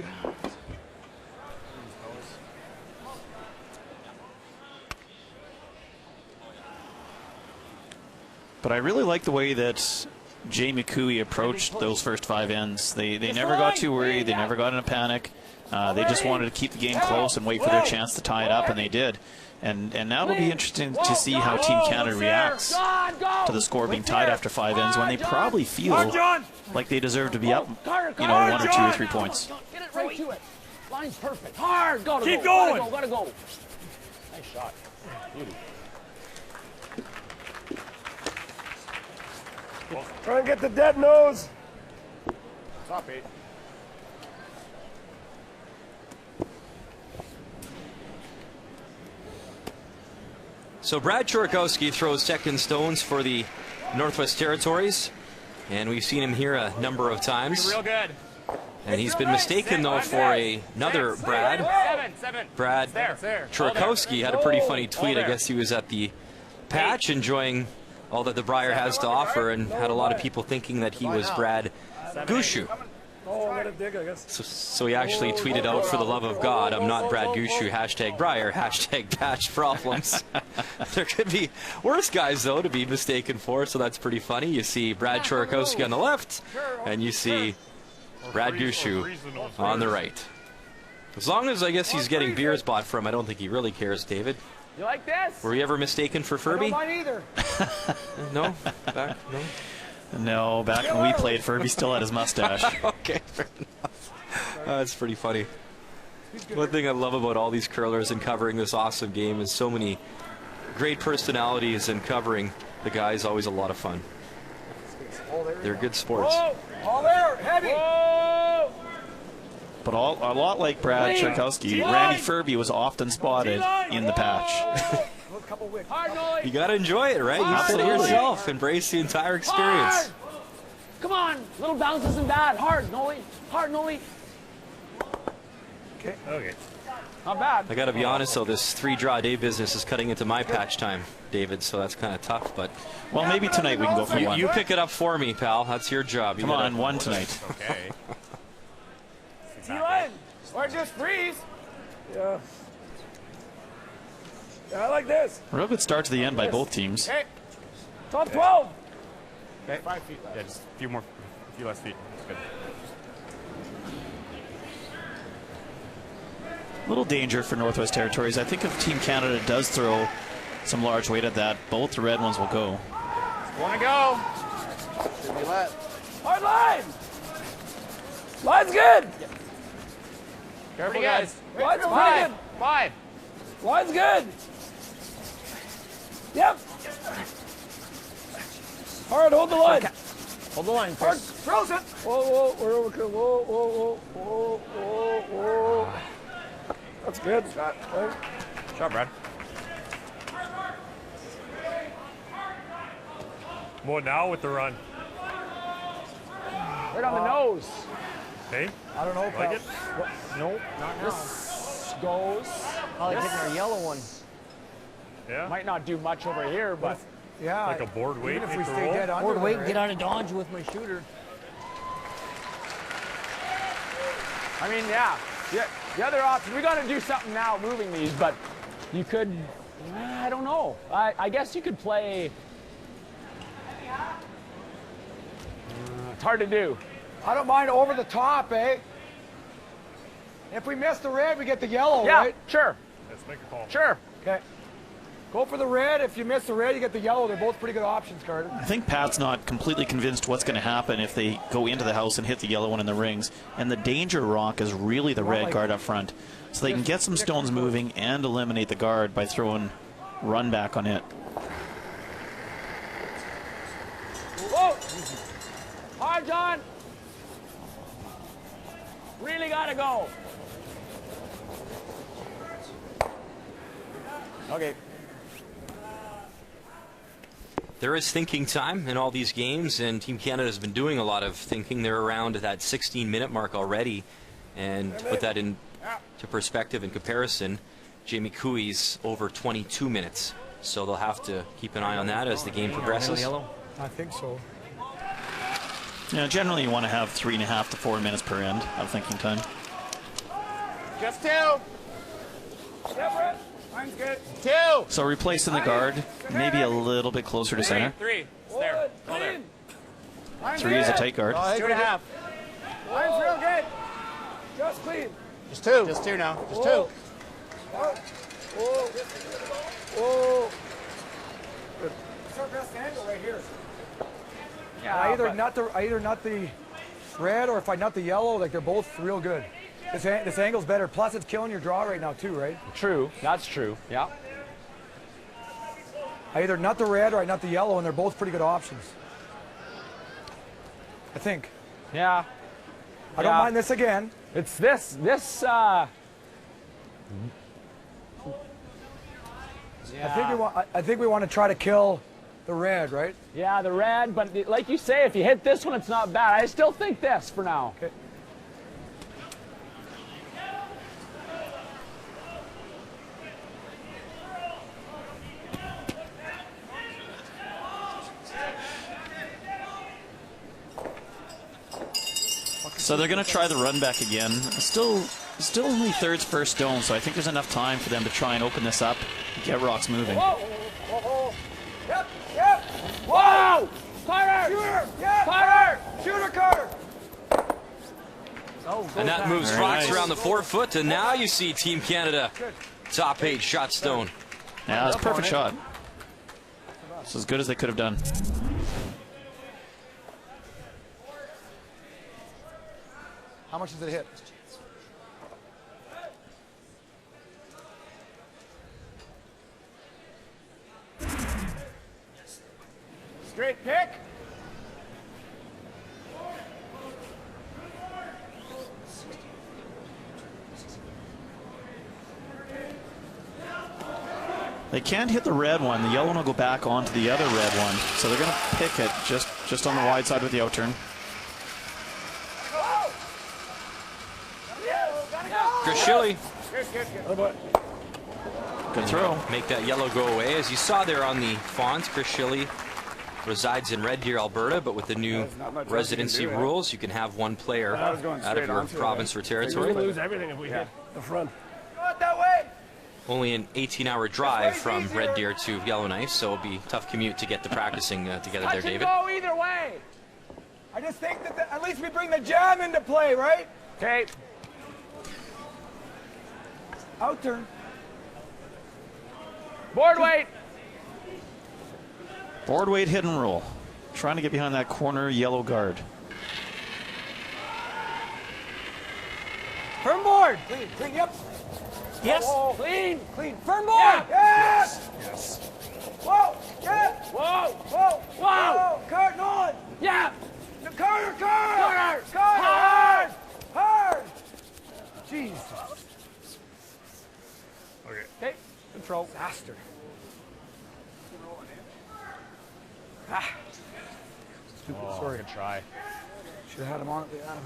But I really like the way that Jamie Cooey approached those first 5 ends. They never got too worried. They never got in a panic. They just wanted to keep the game close and wait for their chance to tie it up, and they did. And now it'll be interesting to see how Team Canada reacts to the score being tied after 5 ends when they probably feel like they deserve to be up, 1 or 2 or 3 points. Get it right to it. Line's perfect. Hard. Gotta Keep go. going. Gotta go. Nice shot. Beauty. Try and get the dead nose. Top 8. So Brad Chorokowski throws second stones for the Northwest Territories, and we've seen him here a number of times. Real good. And he's been mistaken, though, for another Brad. Brad Chorokowski had a pretty funny tweet. I guess he was at the patch enjoying all that the Brier has to offer and had a lot of people thinking that he was Brad Gushue. Oh, let it dig, I guess. So he actually tweeted out, "For the love of God, I'm not Brad Gushue, hashtag Brier, hashtag patch problems." There could be worse guys, though, to be mistaken for, so that's pretty funny. You see Brad Chorokowski on the left, and you see Brad Gushue on the right. As long as, I guess, he's getting beers bought from, I don't think he really cares, David. You like this? Were you ever mistaken for Furby? I don't mind either. No? Back? No? No, back when we played, Furby still had his mustache. Okay, fair enough. That's pretty funny. One thing I love about all these curlers and covering this awesome game is so many great personalities, and covering the guys always a lot of fun. They're good sports. Whoa! All there, heavy. Whoa! But a lot like Brad Chorokowski, Randy Furby was often spotted in the patch. You got to enjoy it, right? You said it yourself. Embrace the entire experience. Hard. Come on, little bounce isn't bad. Hard, Noli. Hard, Noli. Okay. Not bad. I got to be honest, though, this 3-draw-a-day business is cutting into my patch time, David, so that's kind of tough. But well, maybe tonight we can go for one. You pick it up for me, pal. That's your job. Come on, one tonight. Okay. T-line. Or just freeze. Yeah. Yeah, I like this. Real good start to the end by both teams. Okay. Top 12. Okay. 5 feet left. Yeah, just a few less feet. That's good. Little danger for Northwest Territories. I think if Team Canada does throw some large weight at that, both the red ones will go. Want to go. Should be let. Hard line. Line's good. Careful, guys. Line's pretty good. 5. Line's good. Yep. Hard, hold the line. Hold the line. Hard, throws it. Whoa, we're over. Whoa. That's good. Shot. Shot, Brad. More now with the run. Right on the nose. Hey? I don't know, like pal. it? Nope, not now. This goes. Oh, they're taking our yellow one. Yeah. Might not do much over here, but yeah, like a board weight. Even if we stay dead under. Board weight, get out of dodge with my shooter. I mean, yeah. The other option, we got to do something now moving these, but you could, I don't know. I guess you could play. It's hard to do. I don't mind over the top, eh? If we miss the red, we get the yellow, Yeah, right? sure. Let's make a call. Sure. Okay. Go for the red. If you miss the red, you get the yellow. They're both pretty good options, Carter. I think Pat's not completely convinced what's going to happen if they go into the house and hit the yellow one in the rings. And the danger rock is really the red guard up front. So they can get some stones moving and eliminate the guard by throwing run back on it. Whoa! Hard, John. Really got to go. Okay. There is thinking time in all these games, and Team Canada has been doing a lot of thinking. They're around that 16-minute mark already. And to put that into perspective and comparison, Jamie Cooey's over 22 minutes. So they'll have to keep an eye on that as the game progresses. I think so. Yeah, generally you want to have 3.5 to 4 minutes per end of thinking time. Just 2. Separate. Mine's good. 2. So replacing the guard, maybe a little bit closer to center. 3. It's there. Go there. 3 is a tight guard. 2.5. Mine's real good. Just clean. Just 2. Just 2 now. Just 2. Whoa. Whoa. Good. It's our best angle right here. Yeah, I either nut the red, or if I nut the yellow, like they're both real good. This angle's better. Plus, it's killing your draw right now too, right? True. That's true. Yeah. I either nut the red or I nut the yellow, and they're both pretty good options. I think. Yeah. I don't mind this again. It's this. I think we want to try to kill the red, right? Yeah, the red, but like you say, if you hit this one, it's not bad. I still think this for now. Okay. So they're going to try the run back again. Still only thirds per stone, so I think there's enough time for them to try and open this up and get rocks moving. Whoa! Whoa! Yep! Yep! Whoa! Carter! Shooter! Yep! Carter! Shooter, Carter! And that moves rocks around the 4 foot, and now you see Team Canada top 8 shot stone. Yeah, that's a perfect shot. It's as good as they could have done. How much does it hit? Straight pick. They can't hit the red one. The yellow one will go back onto the other red one. So they're going to pick it just on the wide side with the outturn. Gushue. Good throw. Make that yellow go away. As you saw there on the font, Gushue resides in Red Deer, Alberta, but with the new residency rules, you can have one player out of your province or territory. We lose everything if we hit the front. Go that way. Only an 18-hour drive from Red Deer to Yellowknife, so it'll be a tough commute to get the practicing together there, David. Go either way. I just think that at least we bring the jam into play, right? Okay. Outturn. Board weight. Board weight hit and roll. Trying to get behind that corner yellow guard. Firm board. Clean, clean, yep. Yes. Whoa. Clean. Clean. Firm board. Yeah. Yes. Yes. Whoa. Yeah. Whoa. Whoa. Whoa. Curtain on. Yeah. Carter. Carter. Hard. Hard. Jesus. Okay. Control. Faster. Sorry. Good try. Should have had him on at the end.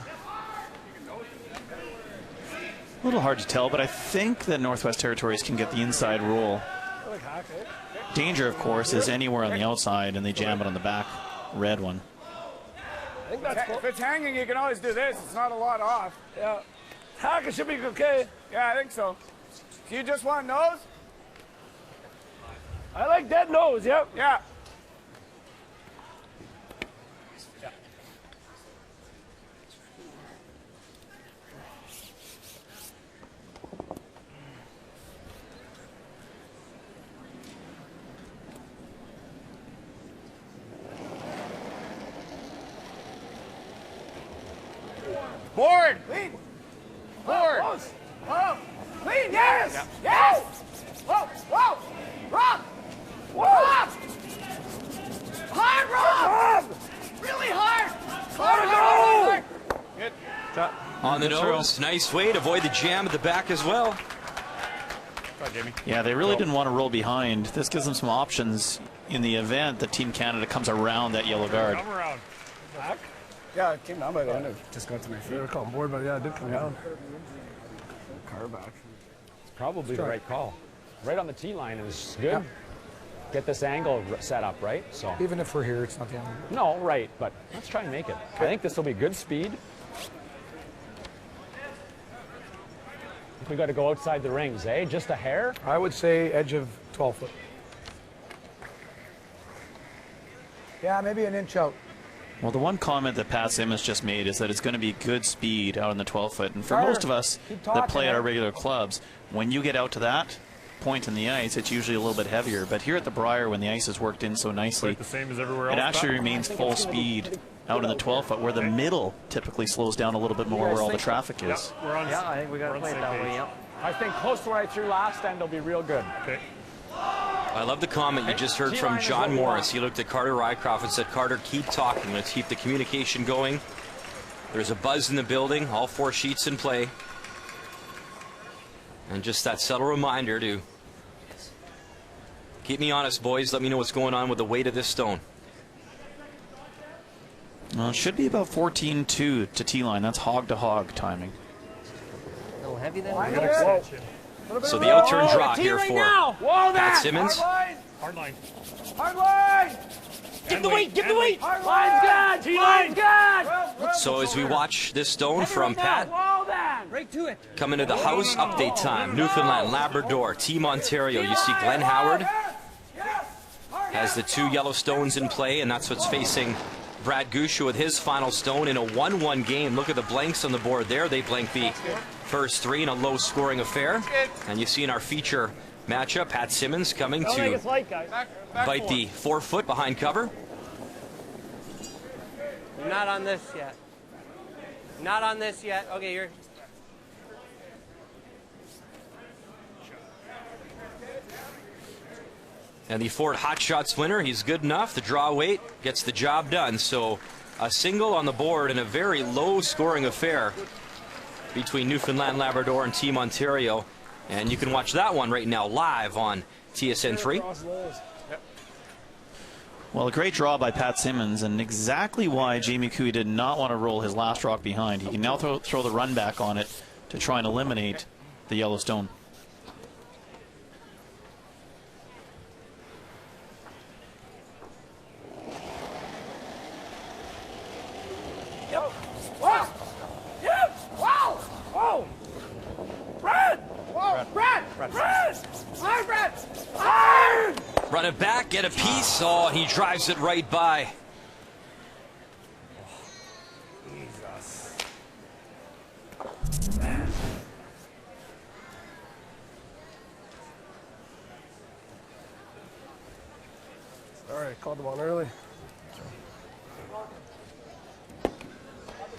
A little hard to tell, but I think that Northwest Territories can get the inside roll Danger, of course, is anywhere on the outside and they jam it on the back red one. I think that's cool. If it's hanging, you can always do this. It's not a lot off. Yeah. Hack, it should be okay. Yeah, I think so. Do you just want nose? I like dead nose, yep. Yeah. Board! Clean! Board! Oh! Clean, yes! Yep. Yes! Whoa! Whoa! Rob! Whoa! Rob! Hard, Rob! Really hard! Hard! Good. On the nose, nice way to avoid the jam at the back as well. Yeah, they really didn't want to roll behind. This gives them some options in the event that Team Canada comes around that yellow guard. Come around. Back? Yeah, it came down by the end. It just got to my feet. They were calling board, but yeah, it did come down. Car back. It's probably the right call. Right on the tee line is good. Yeah. Get this angle set up, right? So even if we're here, it's not the end. No, right, but let's try and make it. I think this will be good speed. We got to go outside the rings, eh? Just a hair? I would say edge of 12 foot. Yeah, maybe an inch out. Well, the one comment that Pat Simmons just made is that it's going to be good speed out on the 12 foot. And for most of us that play at our regular clubs, when you get out to that point in the ice, it's usually a little bit heavier. But here at the Brier, when the ice is worked in so nicely, the same as everywhere else, it actually remains full speed out in the 12 foot, where the middle typically slows down a little bit more where all the traffic is. Yeah, I think we got to play it that way, yep. I think close to where I threw last end will be real good. Okay. I love the comment you just heard from John Morris. He looked at Carter Rycroft and said, Carter, keep talking. Let's keep the communication going. There's a buzz in the building. All 4 sheets in play. And just that subtle reminder to keep me honest, boys. Let me know what's going on with the weight of this stone. Well, it should be about 14-2 to T-line. That's hog-to-hog timing. A little heavy then? So the out-turn draw here for Pat Simmons. Hard line. Hard line! Give the weight! Give the weight! Hard line's good! Line's good! So as we watch this stone from Pat, Right to it. coming to the house update time. Newfoundland, Labrador, Team Ontario. You see Glenn Howard has the 2 yellow stones in play, and that's what's facing Brad Gushue with his final stone in a 1-1 game. Look at the blanks on the board there. They blank the first 3 in a low-scoring affair. And you see in our feature matchup, Pat Simmons coming to bite the 4 foot behind cover. Not on this yet. Not on this yet. Okay, you're... And the Ford Hot Shots winner, he's good enough. The draw weight gets the job done. So a single on the board in a very low-scoring affair between Newfoundland, Labrador, and Team Ontario. And you can watch that one right now live on TSN 3. Well, a great draw by Pat Simmons, and exactly why Jamie Cooey did not want to roll his last rock behind. He can now throw the run back on it to try and eliminate the yellow stone. Yep. Wow. Yep. Wow. Whoa. Brad. Whoa. Brad. Brad. Hard, Brad. Hard. Run it back, get a piece. Oh, he drives it right by. Jesus. All right, called them on early.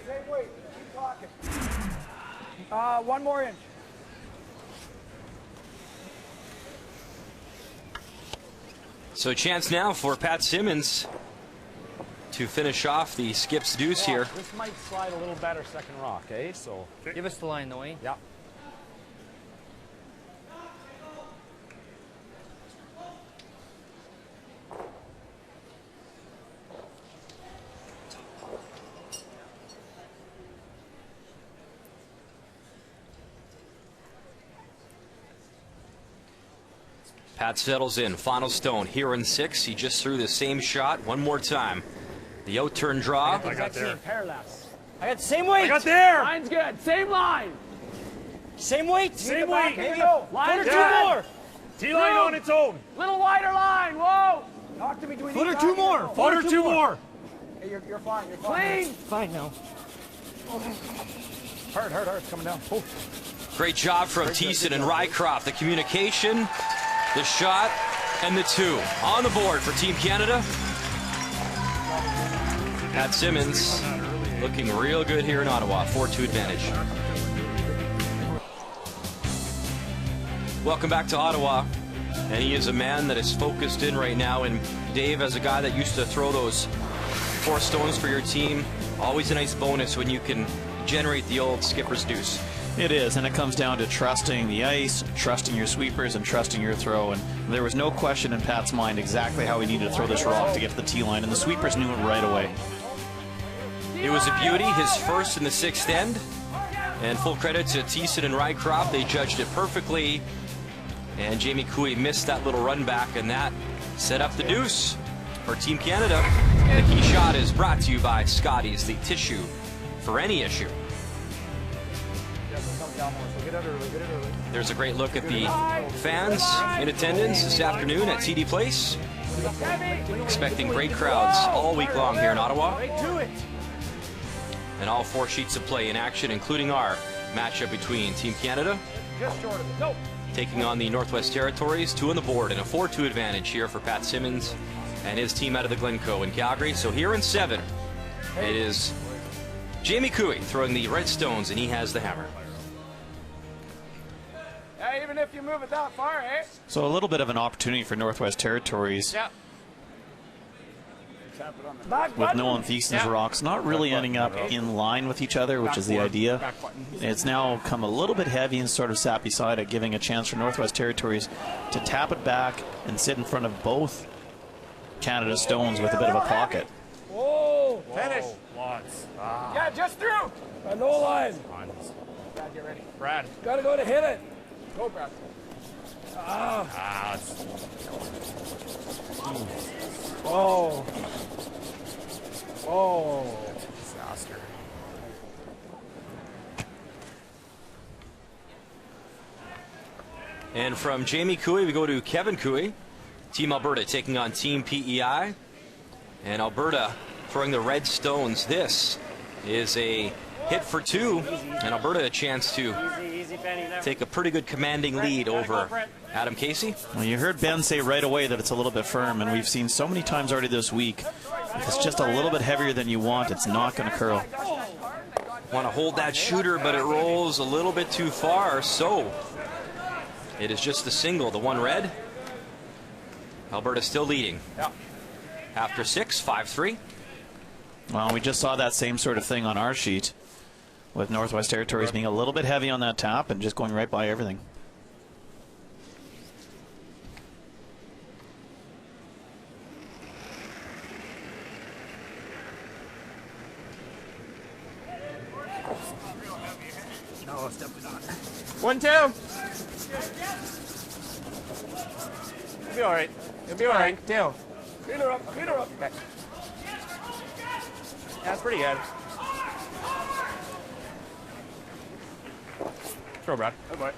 Same weight. Keep talking. 1 more inch. So a chance now for Pat Simmons to finish off the skip's deuce here. This might slide a little better second rock, eh? So give us the line though, eh? Yeah. Pat settles in. Final stone here in 6. He just threw the same shot one more time. The out-turn draw. I got there. I got the same weight. I got there. Line's good. Same line. Same weight. Same weight. Maybe Line foot or two more. T-line on its own. Little wider line. Whoa. Talk to me between Foot or two more. Foot or two more. Hey, you're fine. You're fine. Clean. Fine now. Hard. It's coming down. Oh. Great job from Thiessen and Rycroft. The communication, the shot, and the 2 on the board for Team Canada. Pat Simmons looking real good here in Ottawa. 4-2 advantage. Welcome back to Ottawa. And he is a man that is focused in right now. And Dave, as a guy that used to throw those 4 stones for your team, always a nice bonus when you can generate the old skipper's deuce. It is, and it comes down to trusting the ice, trusting your sweepers, and trusting your throw. And there was no question in Pat's mind exactly how he needed to throw this rock to get to the tee line, and the sweepers knew it right away. It was a beauty, his first in the 6th end. And full credit to Thiessen and Rycroft. They judged it perfectly. And Jamie Cooey missed that little run back, and that set up the deuce for Team Canada. The key shot is brought to you by Scotty's, the tissue for any issue. There's a great look at the fans in attendance this afternoon at TD Place. Expecting great crowds all week long here in Ottawa. And all 4 sheets of play in action, including our matchup between Team Canada taking on the Northwest Territories. 2 on the board and a 4-2 advantage here for Pat Simmons and his team out of the Glencoe in Calgary. So here in 7, it is Jamie Cooey throwing the red stones, and he has the hammer. Yeah, even if you move it that far, eh? So a little bit of an opportunity for Northwest Territories. Yeah. With Nolan Thiessen's rocks not really ending up in line with each other, which is the idea. It's now come a little bit heavy and sort of sat beside it, giving a chance for Northwest Territories to tap it back and sit in front of both Canada stones with a bit of a pocket. Whoa! Finish. Lots. Yeah, just through. No line. Brad, get ready. Brad. Gotta go to hit it. Go, Brad. Oh. Oh. Disaster. And from Jamie Cooey, we go to Kevin Cooey. Team Alberta taking on Team PEI. And Alberta throwing the red stones. This is a hit for 2. And Alberta a chance to take a pretty good commanding lead over Adam Casey. Well, you heard Ben say right away that it's a little bit firm, and we've seen so many times already this week. If it's just a little bit heavier than you want, it's not going to curl. Want to hold that shooter, but it rolls a little bit too far, so it is just the single, the 1 red. Alberta still leading. After 6, 5-3. Well, we just saw that same sort of thing on our sheet, with Northwest Territories being a little bit heavy on that tap and just going right by everything. No, it's definitely not. 1-2. It'll be all right. It'll be all right. Tail. Clean her up. Clean her up. Okay. Yeah, that's pretty good. Throw, Brad. Good boy.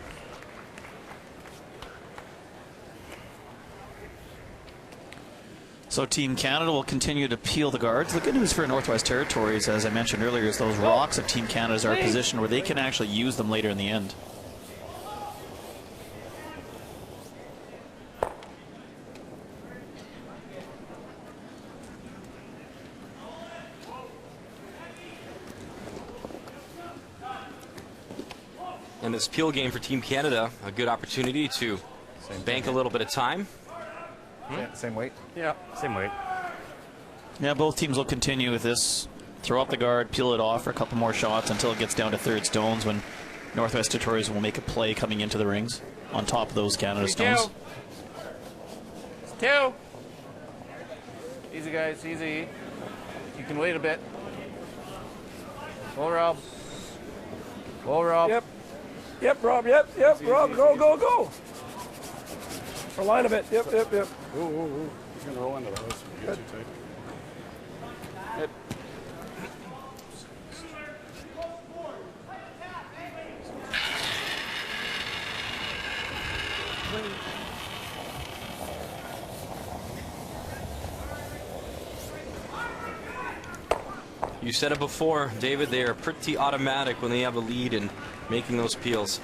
So Team Canada will continue to peel the guards. The good news for Northwest Territories, as I mentioned earlier, is those rocks of Team Canada's are positioned where they can actually use them later in the end. And this peel game for Team Canada, a good opportunity to bank a little bit of time. Same weight? Yeah, same weight. Yeah, both teams will continue with this. Throw up the guard, peel it off for a couple more shots until it gets down to 3rd stones, when Northwest Territories will make a play coming into the rings on top of those Canada stones. 2. Easy, guys. Easy. You can wait a bit. Go, Rob. Go, Rob. Yep. Yep, Rob. Yep. Yep. Easy, Rob. Go, go, go. Or line a bit. Yep. Ooh, ooh, ooh. He's going to roll into those. Get too tight. Hit. You said it before, David, they are pretty automatic when they have a lead in making those peels.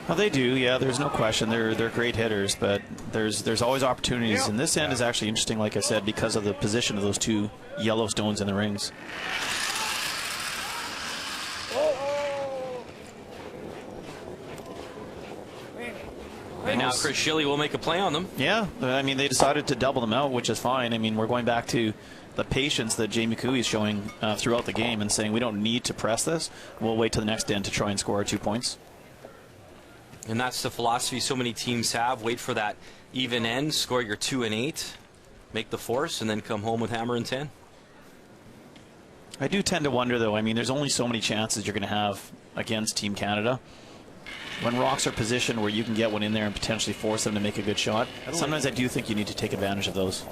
Well, they do, yeah, there's no question. They're great hitters, but there's always opportunities. And this end is actually interesting, like I said, because of the position of those two yellow stones in the rings. And now Chris Schilly will make a play on them. Yeah, I mean, they decided to double them out, which is fine. I mean, we're going back to the patience that Jamie Cooey is showing throughout the game and saying we don't need to press this. We'll wait to the next end to try and score our 2 points. And that's the philosophy so many teams have. Wait for that even end, score your 2 and 8, make the force, and then come home with hammer and 10. I do tend to wonder, though. I mean, there's only so many chances you're going to have against Team Canada. When rocks are positioned where you can get one in there and potentially force them to make a good shot, sometimes I do think you need to take advantage of those.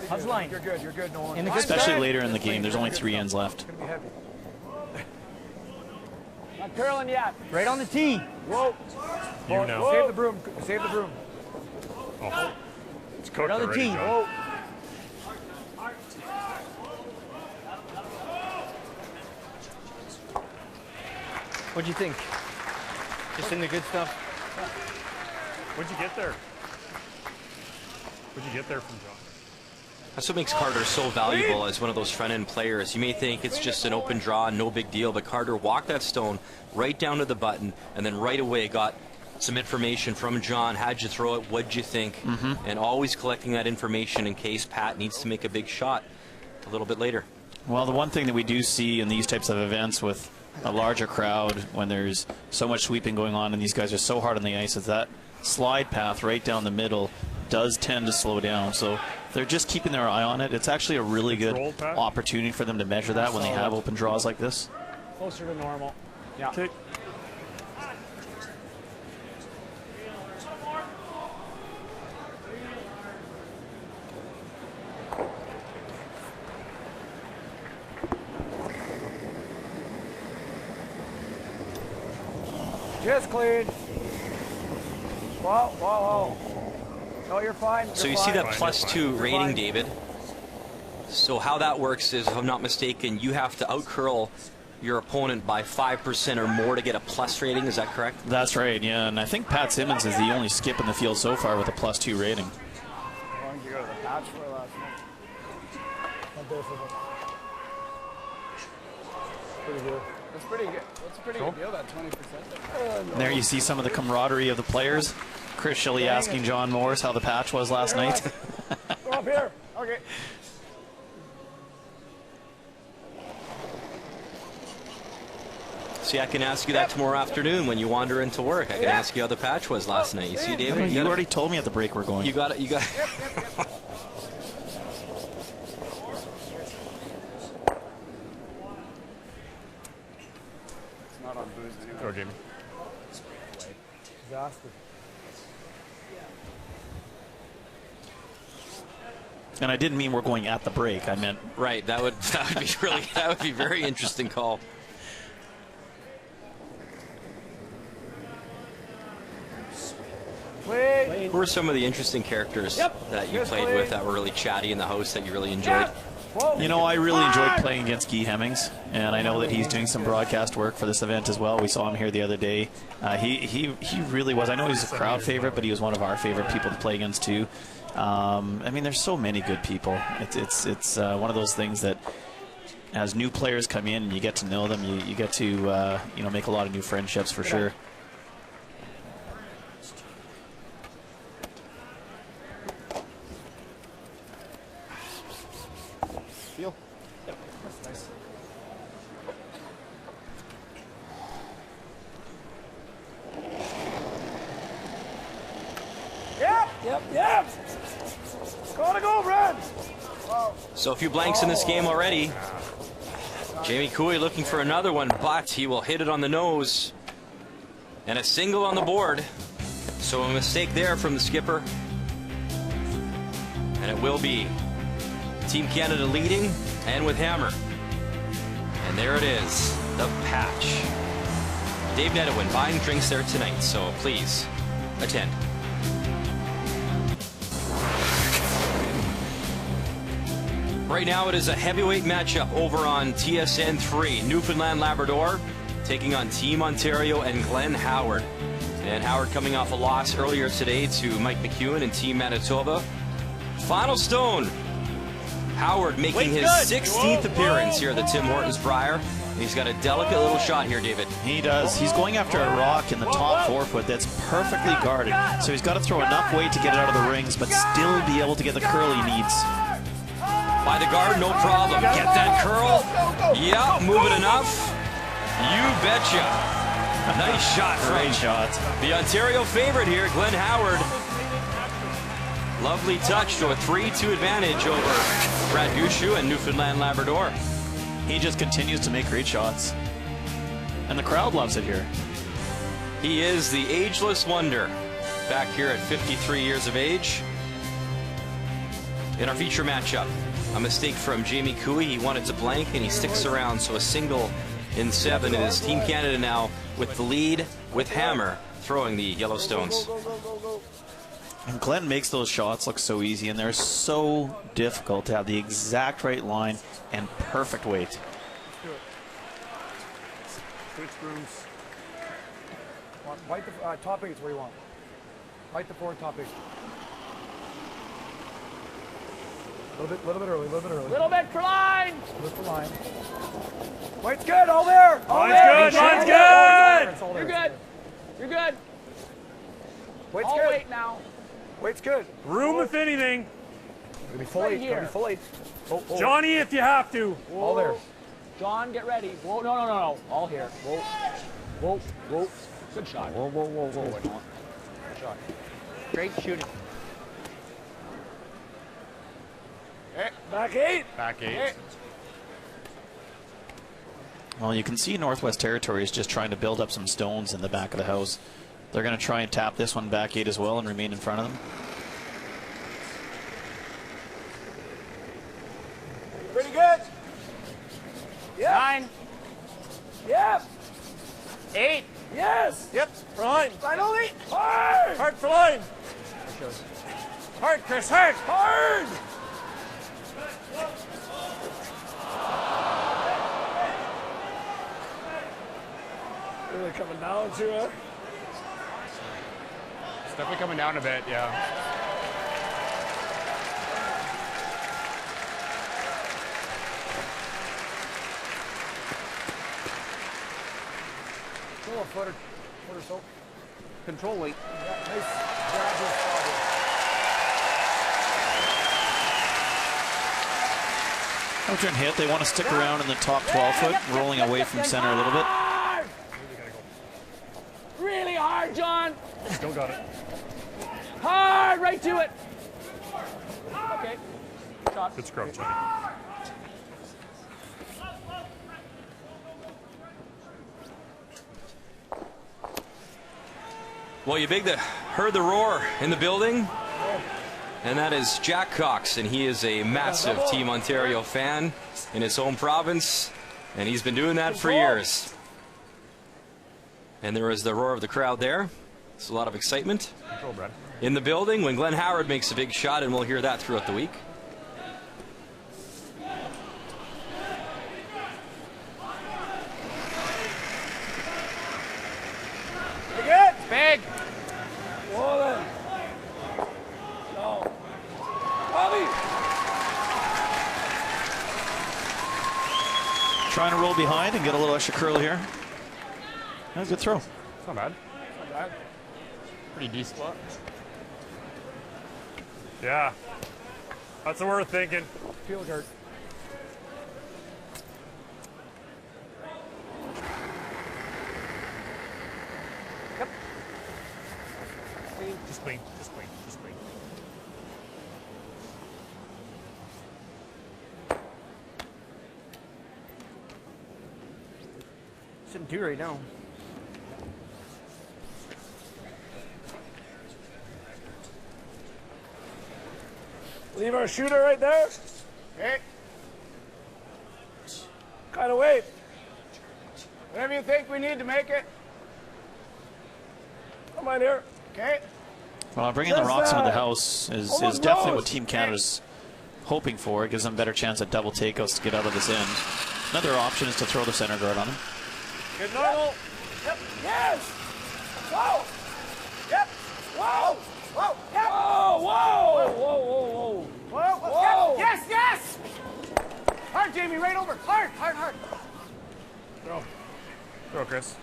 How's line? You're good, Nolan. Especially later in the game. There's only 3 ends left. Not curling yet. Right on the tee. Whoa. You know. Save the broom. Save the broom. Oh. It's cooked Right on the already, tee. John. Whoa. What'd you think? Just in the good stuff? What'd you get there? What'd you get there from John? That's what makes Carter so valuable as one of those front-end players. You may think it's just an open draw, no big deal, but Carter walked that stone right down to the button and then right away got some information from John. How'd you throw it? What'd you think? And always collecting that information in case Pat needs to make a big shot a little bit later. Well, the one thing that we do see in these types of events with a larger crowd, when there's so much sweeping going on and these guys are so hard on the ice, is that slide path right down the middle does tend to slow down. So they're just keeping their eye on it. It's actually a really good opportunity for them to measure that when they have open draws like this. Closer to normal. Yeah. Okay. Just clean. Whoa. No, you're fine. So you see that +2 rating, David. So how that works is, if I'm not mistaken, you have to out-curl your opponent by 5% or more to get a plus rating. Is that correct? That's right, yeah. And I think Pat Simmons is the only skip in the field so far with a +2 rating. How long did you go to the patch for last night? Not there for pretty good. That's pretty good. That's a pretty good deal, that 20%. There you see some of the camaraderie of the players. Chris Schilly asking John Morris how the patch was last night. Go up here. Okay. See, I can ask you that tomorrow afternoon when you wander into work. I can ask you how the patch was last night. You see, David? You already told me at the break we're going. You got it. You got it. It's not on booze anyway. Go, Jamie. Exhausted. And I didn't mean we're going at the break. I meant right. That would be a very interesting call. Who are some of the interesting characters that you played with that were really chatty in the house that you really enjoyed? You know, I really enjoyed playing against Guy Hemmings, and I know that he's doing some broadcast work for this event as well. We saw him here the other day. He really was. I know he's a crowd favorite, but he was one of our favorite people to play against too. I mean, there's so many good people. It's one of those things that as new players come in and you get to know them, you get to make a lot of new friendships for sure. Feel? Yep. That's nice. Yep. Gotta go, Brad. So a few blanks in this game already. Jamie Cooey looking for another one, but he will hit it on the nose. And a single on the board. So a mistake there from the skipper. And it will be Team Canada leading and with hammer. And there it is, the patch. Dave Nedowin buying drinks there tonight, so please attend. Right now it is a heavyweight matchup over on TSN 3. Newfoundland Labrador taking on Team Ontario and Glenn Howard. And Howard coming off a loss earlier today to Mike McEwen and Team Manitoba. Final stone. Howard making his 16th appearance here at the Tim Hortons Brier. He's got a delicate little shot here, David. He does. He's going after a rock in the top forefoot that's perfectly guarded. So he's got to throw enough weight to get it out of the rings, but still be able to get the curl he needs. By the guard, no problem. Get that curl. Yeah, move it enough. You betcha. Nice shot, Great shot. The Ontario favorite here, Glenn Howard. Lovely touch to a 3-2 advantage over Brad Gushue and Newfoundland Labrador. He just continues to make great shots. And the crowd loves it here. He is the ageless wonder back here at 53 years of age. In our feature matchup, a mistake from Jamie Cooey. He wanted to blank and he sticks around, so a single in 7. It is Team Canada now with the lead with hammer throwing the Yellowstones. And Glenn makes those shots look so easy, and they're so difficult to have the exact right line and perfect weight. Switch rooms. Bite the top 8's where you want. Bite the forward top 8. Little bit early, little bit early. Little bit for line. Little for line. White's good, all there. All Line's there. good, line's good. You're good. You're good. White's All good. weight now. White's good. Room if anything. It'll be full Right 8. here. It'll be full 8. Oh. Johnny, if you have to. All there. John, get ready. Whoa, no. All here. Whoa. Good shot. Whoa. Good shot. Great shooting. Back 8. Back 8. Well, you can see Northwest Territories just trying to build up some stones in the back of the house. They're going to try and tap this one back 8 as well and remain in front of them. Pretty good. Yeah. 9. Yep. 8. Yes. Yep. Line. Line only. Hard. Hard for line. Hard, Chris. Hard. Hard. Really coming down to it. It's definitely coming down a bit, yeah. Pull a foot or so. Control weight. Yeah, nice gradual spot. After an hit, they want to stick around in the top 12 foot, rolling away from center a little bit. Really hard, John. Still got it. Hard, right to it. Okay. Shot. Good scrub, Johnny. Well, you heard the roar in the building. And that is Jack Cox, and he is a massive Team Ontario fan in his home province, and he's been doing that for years. And there is the roar of the crowd there. It's a lot of excitement in the building when Glenn Howard makes a big shot, and we'll hear that throughout the week. Pretty good. Big. Well then. No. Bobby. Trying to roll behind and get a little extra curl here. That's a good throw. It's not bad. Not bad. Pretty decent. Yeah. That's what we're thinking. Field guard. Yep. Just clean. Shouldn't do right now. Leave our shooter right there. Okay. Kind of wait. Whatever you think we need to make it. Come on here. Okay. Well, bringing the rocks into the house is definitely what Team Canada's hoping for. It gives them a better chance at double takeouts to get out of this end. Another option is to throw the center guard on him. Good normal. Yep. Yes. Whoa. Yep. Whoa. Whoa. Yep. Whoa. Whoa. Whoa. Whoa. Whoa. Whoa. Yes. Yes. Hard, Jamie. Right over. Hard. Hard. Hard. Throw. Throw, Chris.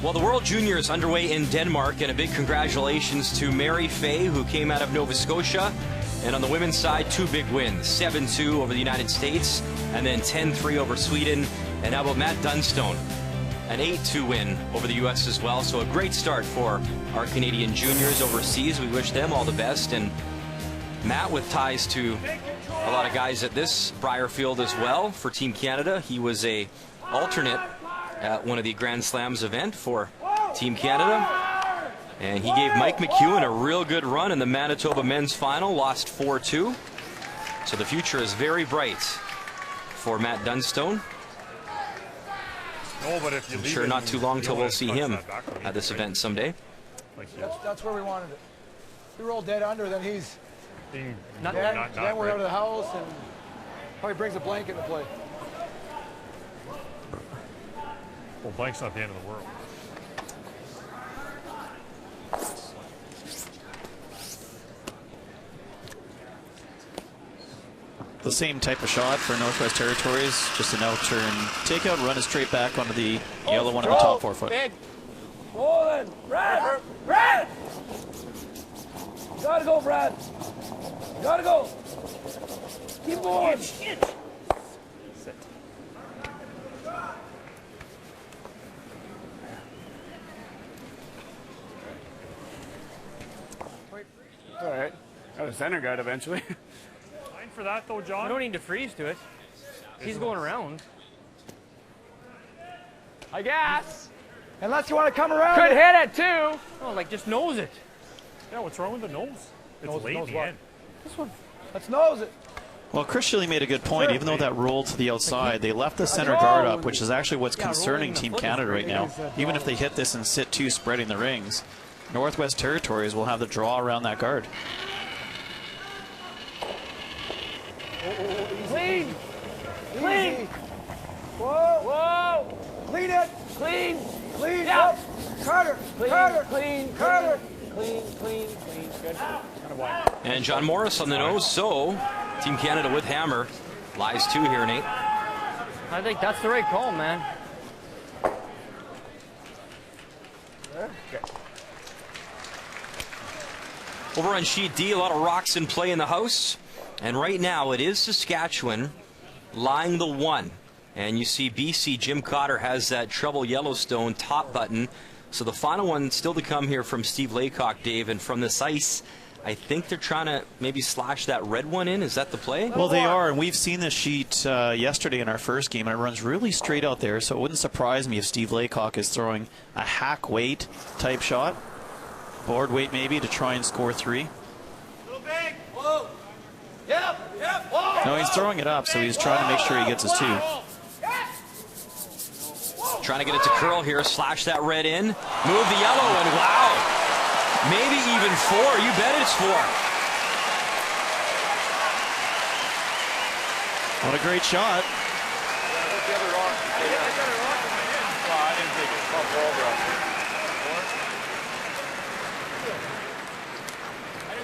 Well, the World Junior is underway in Denmark, and a big congratulations to Mary Fay, who came out of Nova Scotia. And on the women's side, 2 big wins, 7-2 over the United States, and then 10-3 over Sweden. And how about Matt Dunstone? An 8-2 win over the U.S. as well. So a great start for our Canadian juniors overseas. We wish them all the best. And Matt, with ties to a lot of guys at this Brier field as well for Team Canada. He was a alternate at one of the Grand Slams event for Team Canada. And he gave Mike McEwen a real good run in the Manitoba men's final, lost 4-2. So the future is very bright for Matt Dunstone. No, but if you I'm sure not too long till we'll see him at this event someday. That's where we wanted it. If we roll dead under, then he's then we're out of the house and probably brings a blank into play. Well, blank's not the end of the world. The same type of shot for Northwest Territories, just an out-turn takeout, run it straight back onto the yellow one on the top 4 foot. Big. Rolling. Brad. Brad. Gotta go, Brad. Gotta go. Keep going. Sit. All right. Got a center guard eventually. Fine for that though, John. We don't need to freeze to it. He's going around. I guess. Unless you want to come around. Could hit it too. Oh, like just nose it. Yeah, what's wrong with the nose? It's late in the end. This one. Let's nose it. Well, Chris Shilley made a good point. Even though that rolled to the outside, they left the center guard up, which is actually what's concerning Team Canada right now. Even if they hit this and sit 2 spreading the rings, Northwest Territories will have the draw around that guard. Clean. Clean. Whoa. Whoa. Clean it. Clean. Clean. Yeah. Carter. Clean. Carter. Clean. Carter. Clean. Clean. Clean. Good. And John Morris on the nose. So Team Canada with hammer. Lies 2 here, Nate. I think that's the right call, man. Okay. Over on sheet D, a lot of rocks in play in the house. And right now it is Saskatchewan lying the 1. And you see BC, Jim Cotter has that Trouble Yellowstone top button. So the final one still to come here from Steve Laycock, Dave. And from this ice, I think they're trying to maybe slash that red one in. Is that the play? Well, they are, and we've seen this sheet yesterday in our first game, and it runs really straight out there, so it wouldn't surprise me if Steve Laycock is throwing a hack weight type shot, board weight maybe, to try and score 3. Little big. Whoa. Yep. Yep. Whoa. No, he's throwing it up, so he's trying to make sure he gets his 2. Trying to get it to curl here, slash that red in, move the yellow, and wow, maybe even 4. You bet it's 4. What a great shot.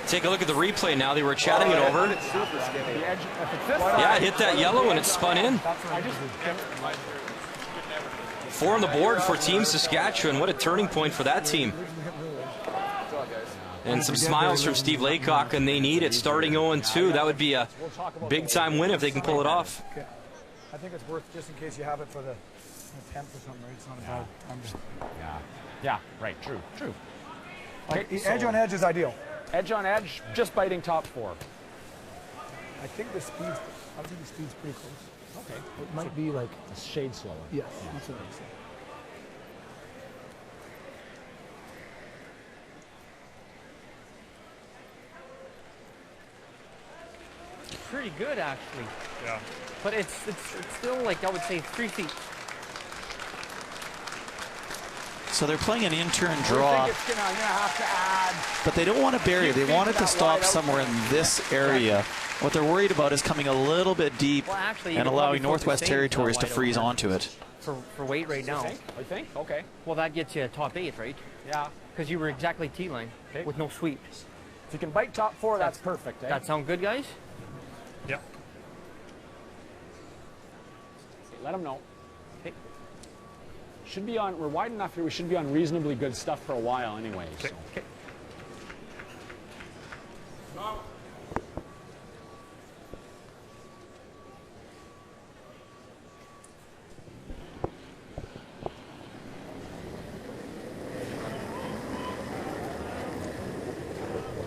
Take a look at the replay now. They were chatting it over. Yeah, it hit that yellow and it spun in. 4 on the board for Team Saskatchewan. What a turning point for that team. And some smiles from Steve Laycock, and they need it starting 0-2. That would be a big-time win if they can pull it off. I think it's worth, just in case you have it for the attempt or something, right? It's not a bad number. Yeah, right, true. Like, edge on edge is ideal. Edge on edge, just biting top 4. I think the speed's pretty close. Okay. It might be like a shade slower. Yes, that's what I said. pretty good, actually. Yeah. But it's still, like, I would say 3 feet. So they're playing an in-turn draw, I'm gonna have to add. but they don't want to bury it. They want it to stop somewhere in this area. What they're worried about is coming a little bit deep and allowing Northwest Territories to freeze onto it. For weight right now. I think? Okay. Well, that gets you top 8, right? Yeah. Because you were exactly T-line with no sweep. If you can bite top 4, that's perfect, eh? That sound good, guys? Yep. Let them know. Okay. Should be on, we're wide enough here, we should be on reasonably good stuff for a while anyway. Okay. So. Okay.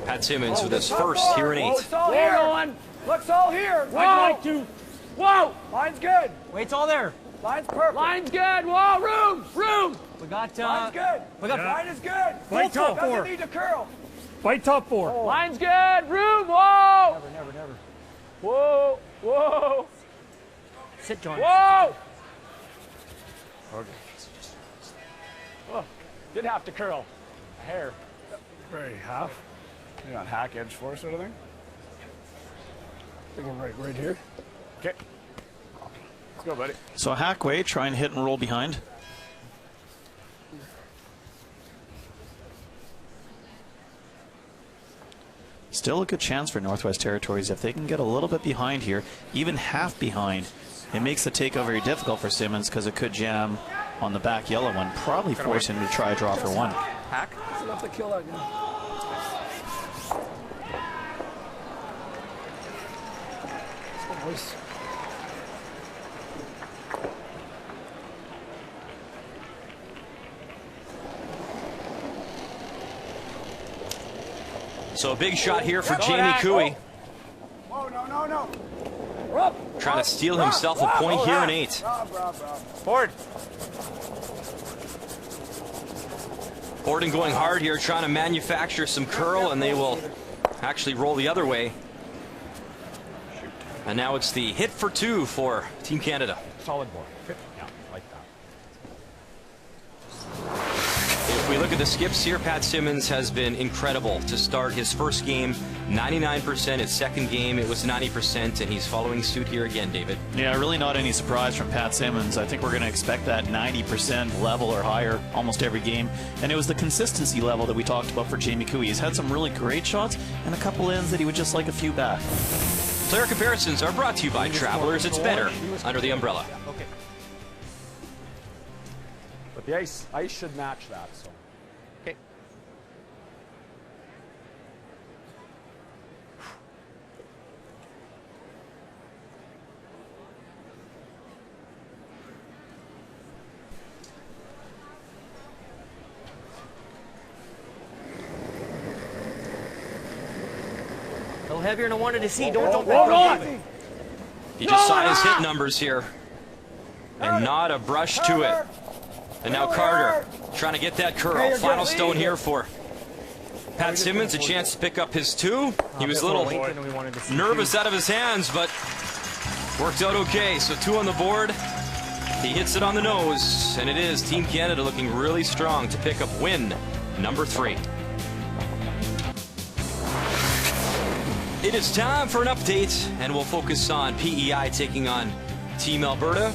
Pat Simmons with his first here in 8. Looks all here. Looks all here. Whoa. I'd like to. Whoa. Line's good. Weight's all there. Line's perfect. Line's good. Whoa, room. We got, Line's good. We got Line is good. Bite top 4. Doesn't need to curl. Bite top 4. Oh. Line's good. Room. Whoa. Never. Whoa. Whoa. Sit, John. Whoa. Okay. Oh, did have to curl. A hair. Very half. You're on hack edge 4 sort of thing. Thinking right here. Okay. Let's go, buddy. So Hackway, try and hit and roll behind. Still a good chance for Northwest Territories if they can get a little bit behind here, even half behind. It makes the takeout very difficult for Simmons because it could jam on the back yellow one, probably force him to try a draw for 1. Hack. It's enough to kill that guy. So a big shot here for Jamie Cooey. Whoa, no. Trying to steal himself a point here in 8. Forward. Borden going hard here, trying to manufacture some curl, and they will actually roll the other way. And now it's the hit for 2 for Team Canada. Solid board. Yeah, like that. If we look at the skips here, Pat Simmons has been incredible to start his first game, 99%. His second game, it was 90%, and he's following suit here again, David. Yeah, really not any surprise from Pat Simmons. I think we're going to expect that 90% level or higher almost every game. And it was the consistency level that we talked about for Jamie Cooey. He's had some really great shots and a couple ends that he would just like a few back. Player comparisons are brought to you by Travelers. It's better under the umbrella. Okay. But the ice should match that, so. Okay. A little heavier than I wanted to see. Don't He just saw his hit numbers here. And not a brush to it. And now Carter trying to get that curl. Final stone here for Pat Simmons. A chance to pick up his 2. He was a little nervous out of his hands, but worked out okay. So 2 on the board. He hits it on the nose. And it is Team Canada looking really strong to pick up win number 3. It is time for an update, and we'll focus on PEI taking on Team Alberta.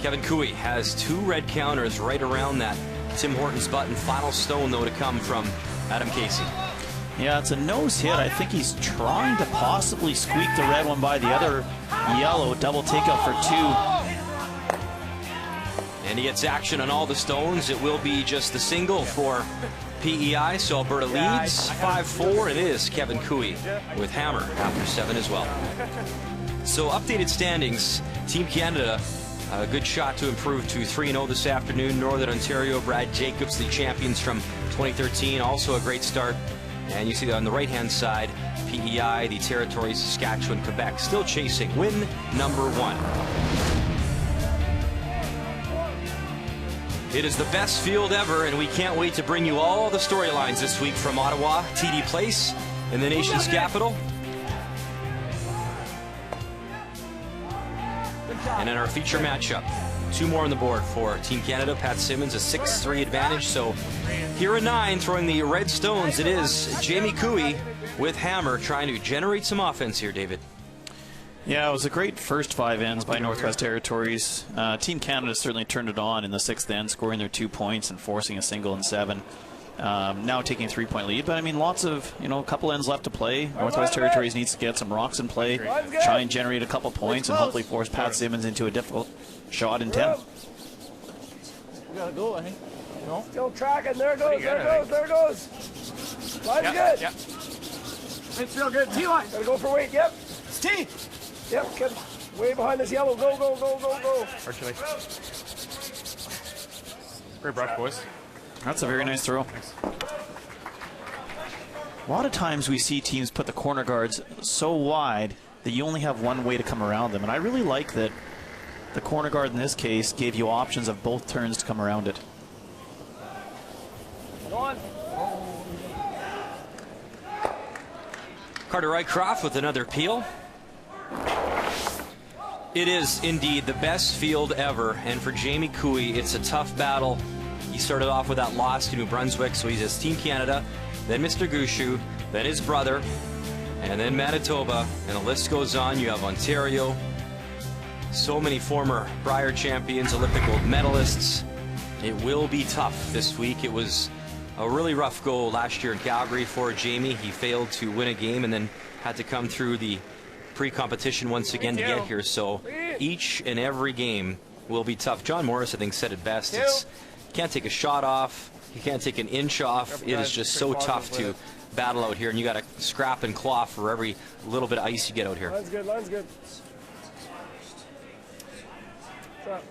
Kevin Cooey has 2 red counters right around that Tim Hortons button. Final stone, though, to come from Adam Casey. Yeah, it's a nose hit. I think he's trying to possibly squeak the red one by the other yellow. Double takeout for 2. And he gets action on all the stones. It will be just the single for PEI, so Alberta leads 5-4. It is Kevin Cooey with hammer after 7 as well. So updated standings, Team Canada, a good shot to improve to 3-0 this afternoon. Northern Ontario, Brad Jacobs, the champions from 2013, also a great start. And you see that on the right-hand side, PEI, the territories, Saskatchewan, Quebec, still chasing win number 1. It is the best field ever, and we can't wait to bring you all the storylines this week from Ottawa, TD Place, in the nation's capital. And in our feature matchup, 2 more on the board for Team Canada. Pat Simmons, a 6-3 advantage. So here at 9, throwing the red stones, it is Jamie Cooey with hammer, trying to generate some offense here, David. Yeah, it was a great first 5 ends by Northwest Territories. Team Canada certainly turned it on in the 6th end, scoring their 2 points and forcing a single and 7. Now taking a 3-point lead, but I mean, lots of, a couple ends left to play. Northwest Territories needs to get some rocks in play, try and generate a couple points, and hopefully force Pat Simmons into a difficult shot in 10. We gotta go, I think. No? Still tracking. There it goes. There it goes. Line's good. Yep. It's real good. T-line. Gotta go for weight. Yep. It's T. Yep. Get way behind this yellow. Go. Archie. Great brush, boys. That's a very nice throw. A lot of times we see teams put the corner guards so wide that you only have one way to come around them. And I really like that the corner guard in this case gave you options of both turns to come around it. Go on. Carter Rycroft with another peel. It is indeed the best field ever, and for Jamie Cooey, it's a tough battle. He started off with that loss to New Brunswick, so he's Team Canada, then Mr. Gushue, then his brother, and then Manitoba, and the list goes on. You have Ontario, so many former Brier champions, Olympic gold medalists. It will be tough this week. It was a really rough go last year in Calgary for Jamie. He failed to win a game and then had to come through the pre-competition once again to get here. So each and every game will be tough. John Morris, I think, said it best. It's, you can't take a shot off. You can't take an inch off. It is just so tough to battle out here, and you got to scrap and claw for every little bit of ice you get out here. Line's good. What's up?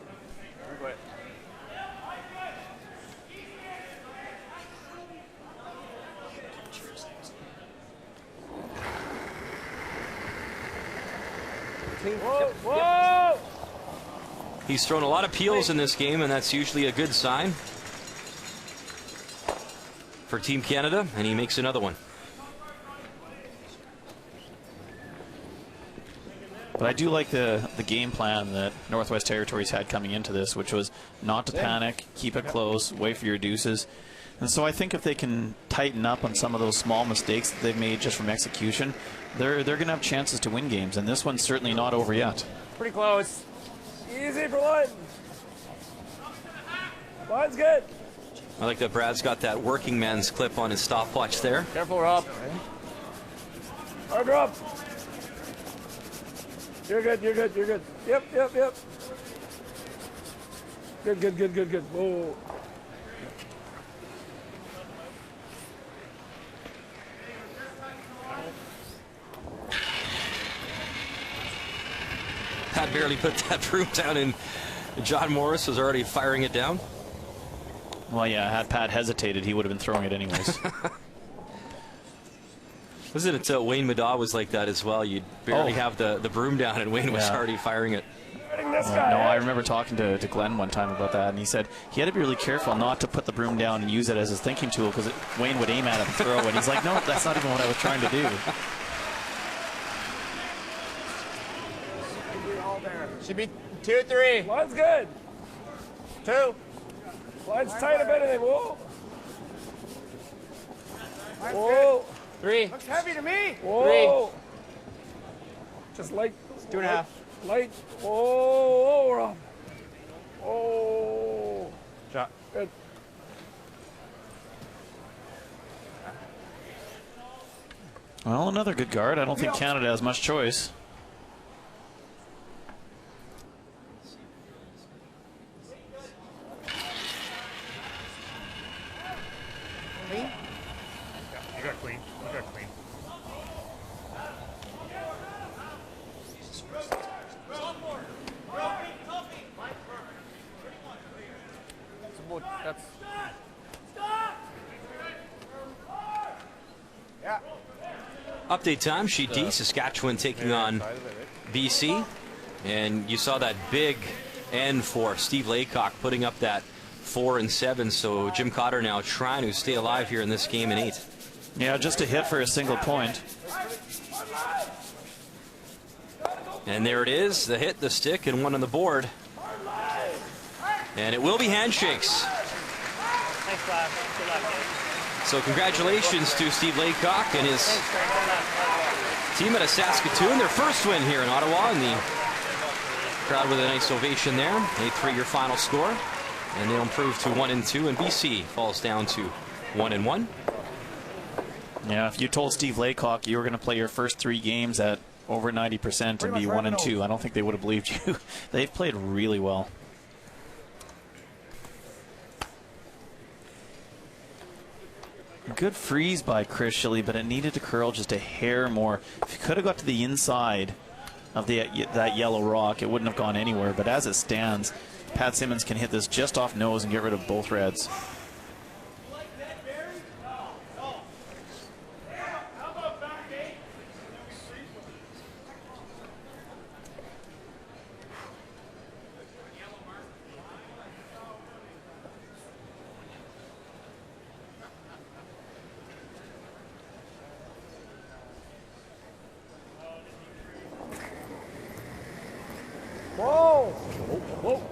Whoa! He's thrown a lot of peels in this game, and that's usually a good sign for Team Canada, and he makes another one. But I do like the game plan that Northwest Territories had coming into this, which was not to panic, keep it close, wait for your deuces. And so I think if they can tighten up on some of those small mistakes that they've made just from execution, they're going to have chances to win games. And this one's certainly not over yet. Pretty close. Easy for line. Line's good. I like that Brad's got that working man's clip on his stopwatch there. Careful, Rob. Hard drop. You're good. Yep. Good. Whoa. Pat barely put that broom down, and John Morris was already firing it down. Well, yeah, had Pat hesitated, he would have been throwing it anyways. Wasn't it Wayne Madaw was like that as well? You'd barely have the broom down, and Wayne was already firing it. No, I remember talking to Glenn one time about that, and he said he had to be really careful not to put the broom down and use it as his thinking tool, because Wayne would aim at it and throw, and he's like, no, that's not even what I was trying to do. Should be 2, 3. Line's good. 2. Line's tight, if anything. Whoa. Whoa. 3. Looks heavy to me. Whoa. 3. Just light. 2.5. Light. Whoa, Rob. Oh. Shot. Good. Well, another good guard. I don't think Canada has much choice. You got clean. That's. Update time, sheet D, Saskatchewan taking on BC. And you saw that big end for Steve Laycock putting up that 4 and 7. So Jim Cotter now trying to stay alive here in this game in 8. Yeah, just a hit for a single point. And there it is, the hit, the stick, and one on the board. And it will be handshakes. Thanks, Bob. Good luck, guys. So congratulations to Steve Laycock and his team out of Saskatoon. Their first win here in Ottawa, and the crowd with a nice ovation there. A 3-year final score. And they'll improve to 1-2, and BC falls down to 1-1. Yeah, if you told Steve Laycock you were going to play your first 3 games at over 90% and be 1-2, I don't think they would have believed you. They've played really well. Good freeze by Chris Shilly, but it needed to curl just a hair more. If you could have got to the inside of that yellow rock, it wouldn't have gone anywhere. But as it stands, Pat Simmons can hit this just off nose and get rid of both reds. Whoa! Whoa!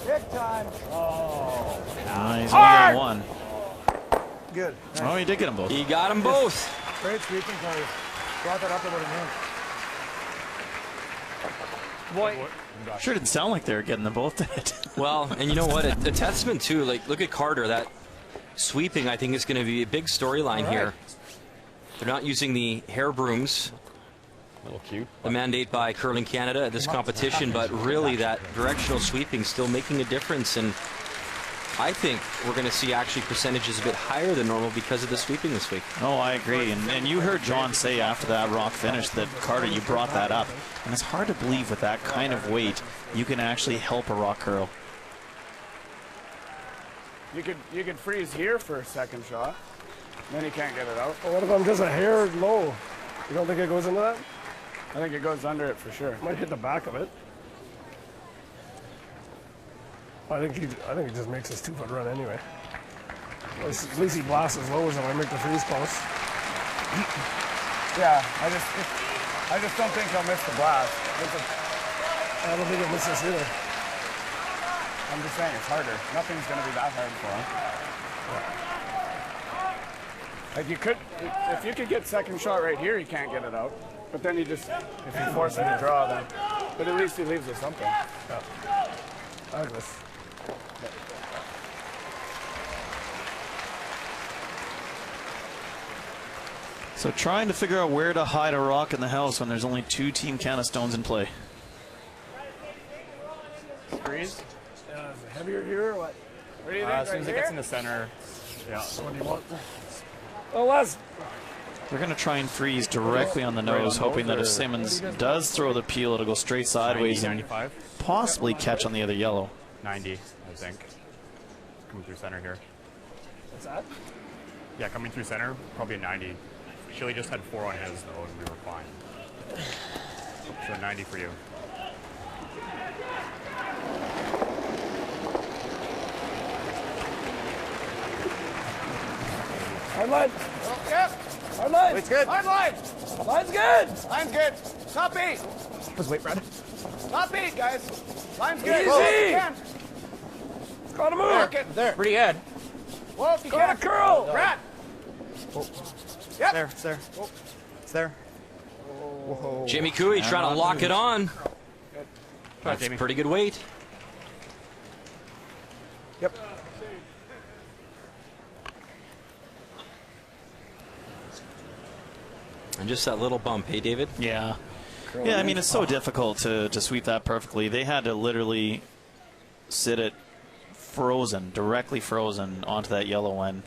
Big time. Oh. He's only got one. Good. Nice. Oh, he did get them both. He got them both. Great sweeping play. Brought that up about a minute. Boy. Sure didn't sound like they were getting them both dead. Well, and you know what? A testament too. Like, look at Carter. That sweeping, I think, is going to be a big storyline here. They're not using the hair brooms. A little cute. The mandate by Curling Canada at this competition, but really that directional sweeping still making a difference. And I think we're going to see actually percentages a bit higher than normal because of the sweeping this week. Oh, I agree. And you heard John say after that rock finish that, Carter, you brought that up. And it's hard to believe with that kind of weight, you can actually help a rock curl. You could freeze here for a second shot, then you can't get it out. Well, what if I'm just a hair low? You don't think it goes into that? I think it goes under it for sure. Might hit the back of it. I think he just makes his 2-foot run anyway. At least he blasts as low as if I make the freeze post. Yeah, I just don't think he'll miss the blast. I don't think he'll miss this either. I'm just saying it's harder. Nothing's going to be that hard for him. Like, you could, if you could get second shot right here, you can't get it out. But then you just, if you force him to draw, then. But at least he leaves us something. Yeah. I like this. So trying to figure out where to hide a rock in the house when there's only 2 Team Canada stones in play. Freeze? Is it heavier here or what? What do you think? As soon as it gets in the center. Yeah. So what do you want? Oh, Les. They're going to try and freeze directly on the nose, hoping that if Simmons does throw the peel, it'll go straight sideways 90, and 95. possibly catch on the other yellow. 90, I think. Coming through center here. What's that? Yeah, coming through center, probably a 90. Shilly just had 4 on his, though, and we were fine. So 90 for you. Hard line. Oh, yep. Hard line. It's good. Hard line. Line's good. Line's good. Top 8. Let's wait, Brad. Top 8, guys. Line's good. Easy. It's got to move. There. Pretty good. Whoa, if you Got can. to curl. Brad. Oh. Yep. There. It's there. Oh. It's there. Whoa. Jimmy Cooey trying to lock it on. That's Jamie. pretty good weight. Yep. And just that little bump, hey, David? Yeah. Yeah, I mean, it's so difficult to sweep that perfectly. They had to literally sit it frozen, directly frozen onto that yellow one.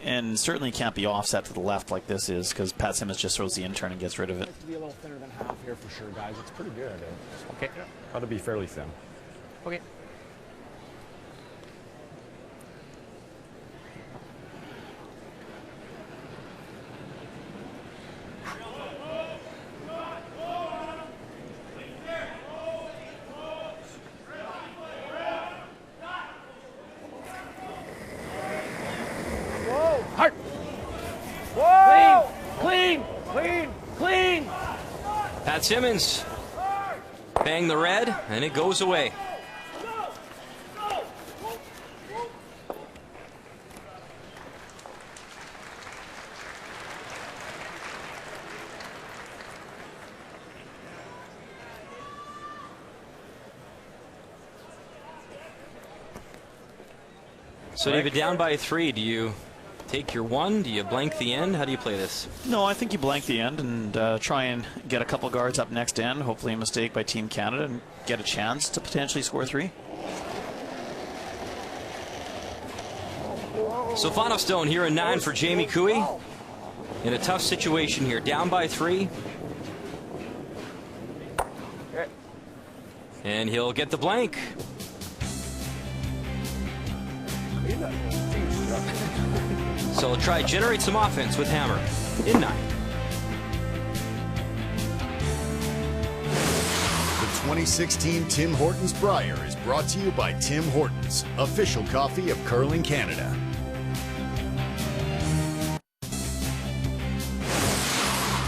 And certainly can't be offset to the left like this is, because Pat Simmons just throws the in-turn and gets rid of it. To be a little thinner than half here for sure, guys. It's pretty good. Okay. Got to be fairly thin. Okay. Hard. Whoa. Clean. Clean. Clean. Clean. Pat Simmons. Bang the red, and it goes away. So David, down by 3, do you take your 1? Do you blank the end? How do you play this? No, I think you blank the end and try and get a couple guards up next end. Hopefully a mistake by Team Canada and get a chance to potentially score 3. So final stone here in 9 for Jamie Cooey. In a tough situation here, down by 3. And he'll get the blank. So try generate some offense with Hammer in 9. The 2016 Tim Hortons Brier is brought to you by Tim Hortons, official coffee of curling Canada.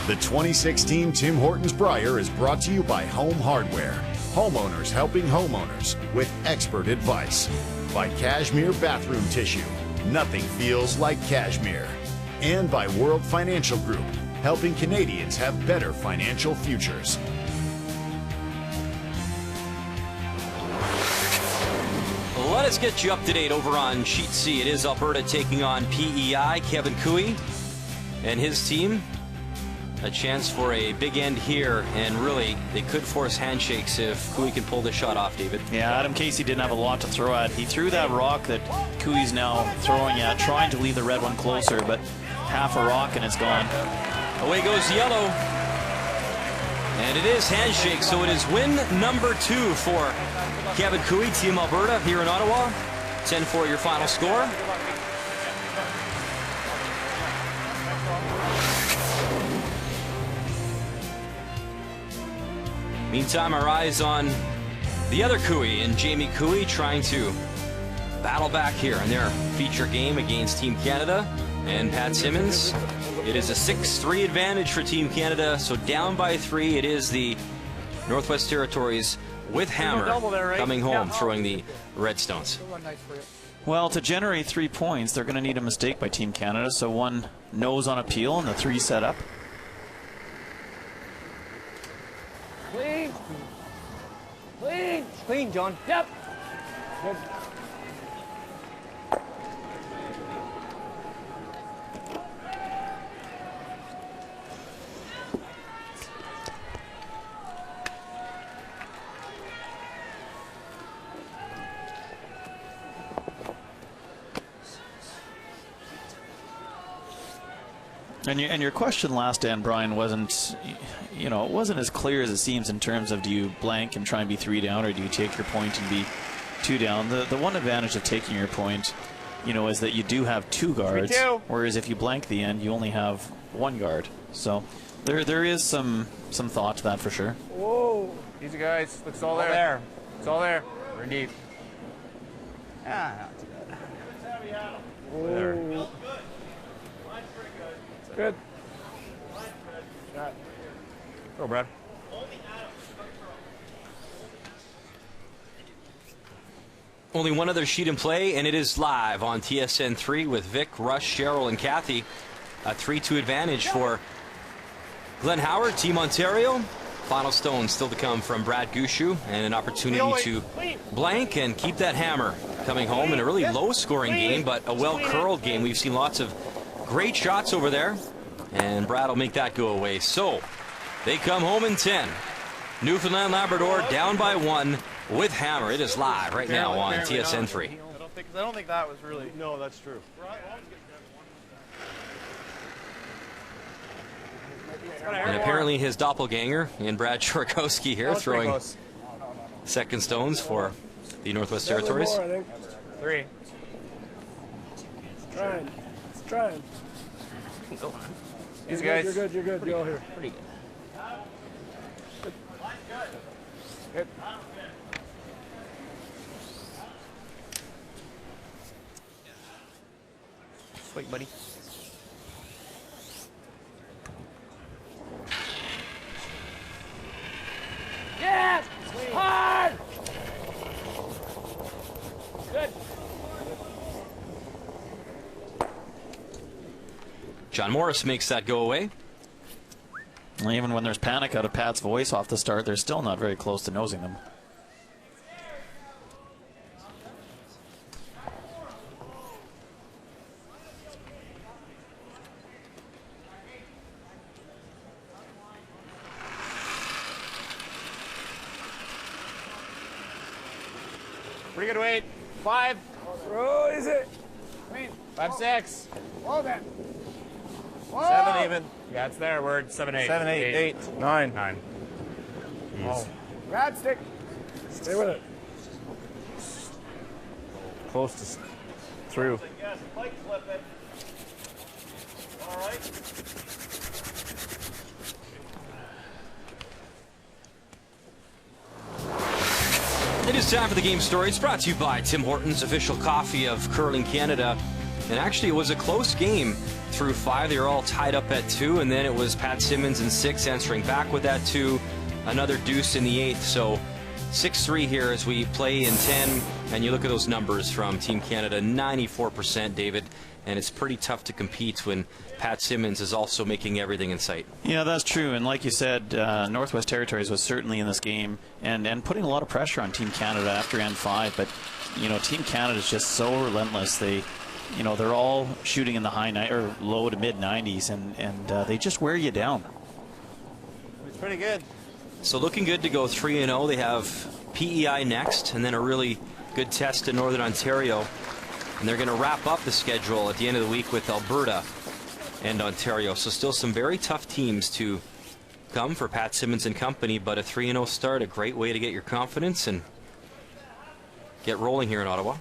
The 2016 Tim Hortons Brier is brought to you by Home Hardware, homeowners helping homeowners with expert advice. By Cashmere Bathroom Tissue, nothing feels like cashmere. And by World Financial Group, helping Canadians have better financial futures. Let us get you up to date over on Sheet C. It is Alberta taking on PEI. Kevin Cooey and his team. A chance for a big end here, and really, they could force handshakes if Cooey can pull the shot off, David. Yeah, Adam Casey didn't have a lot to throw at. He threw that rock that Cooey's now throwing at, trying to leave the red one closer, but half a rock and it's gone. Away goes yellow. And it is handshake, so it is win number 2 for Kevin Cooey, Team Alberta here in Ottawa. 10-4 your final score. Meantime, our eyes on the other Cooey and Jamie Cooey trying to battle back here in their feature game against Team Canada and Pat Simmons. It is a 6-3 advantage for Team Canada, so down by 3. It is the Northwest Territories with Hammer coming home, throwing the Redstones. Well, to generate 3 points, they're going to need a mistake by Team Canada, so 1 nose on appeal and the 3 set up. Clean. Clean. Clean, John. Yep. Good. And your question last, Dan, Brian, wasn't, it wasn't as clear as it seems in terms of do you blank and try and be 3 down, or do you take your point and be 2 down. The one advantage of taking your point, is that you do have 2 guards, whereas if you blank the end, you only have 1 guard. So there is some thought to that for sure. Whoa. Easy, guys. It's all there. It's all there. We're deep. Ah, not too bad. There. Good. Shot. Go, Brad. Only one other sheet in play, and it is live on TSN 3 with Vic, Rush, Cheryl, and Kathy. A 3-2 advantage for Glenn Howard, Team Ontario. Final stone still to come from Brad Gushue, and an opportunity to blank and keep that hammer coming home in a really low-scoring game, but a well-curled game. We've seen lots of great shots over there, and Brad will make that go away. So they come home in 10. Newfoundland Labrador down by 1 with hammer. It is live right now on TSN 3. I don't think that was really. No, that's true. And apparently his doppelganger in Brad Chorokowski here throwing second stones for the Northwest Territories. 3. Trying. These guys. You're good. Go here. Pretty good. Good. Sweet, buddy. John Morris makes that go away. Even when there's panic out of Pat's voice off the start, they're still not very close to nosing them. Pretty good weight. 5. Oh, is it? 5, 6. Whoa, then. 7 even. Yeah, it's there. Word 7, 8. 7, 8, 8, 9. 9. Oh. Rad stick. Stay with it. Close to through. All right. It is time for the game story. It's brought to you by Tim Hortons, official coffee of Curling Canada. And actually, it was a close game through 5. They were all tied up at 2, and then it was Pat Simmons in 6 answering back with that 2. Another deuce in the 8th. So 6-3 here as we play in 10. And you look at those numbers from Team Canada, 94%, David. And it's pretty tough to compete when Pat Simmons is also making everything in sight. Yeah, that's true. And like you said, Northwest Territories was certainly in this game and putting a lot of pressure on Team Canada after end 5. But, you know, Team Canada is just so relentless. They, you know, they're all shooting in the low to mid 90s, and they just wear you down. It's pretty good. So looking good to go 3-0. They have PEI next, and then a really good test in Northern Ontario. And they're going to wrap up the schedule at the end of the week with Alberta and Ontario. So still some very tough teams to come for Pat Simmons and company, but a 3-0 start, a great way to get your confidence and get rolling here in Ottawa.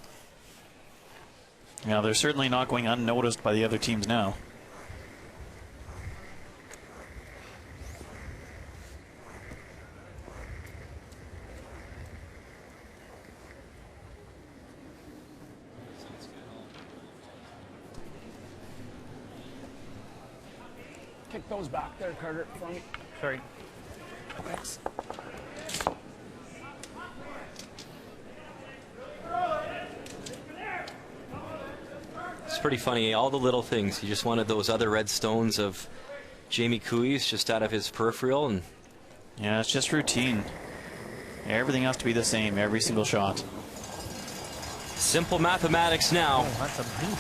Yeah, they're certainly not going unnoticed by the other teams now. Kick those back there, Carter, for me. Sorry. Thanks. It's pretty funny, all the little things. He just wanted those other red stones of Jamie Cooey's just out of his peripheral. And yeah, it's just routine. Everything has to be the same, every single shot. Simple mathematics now. Oh, that's a beat.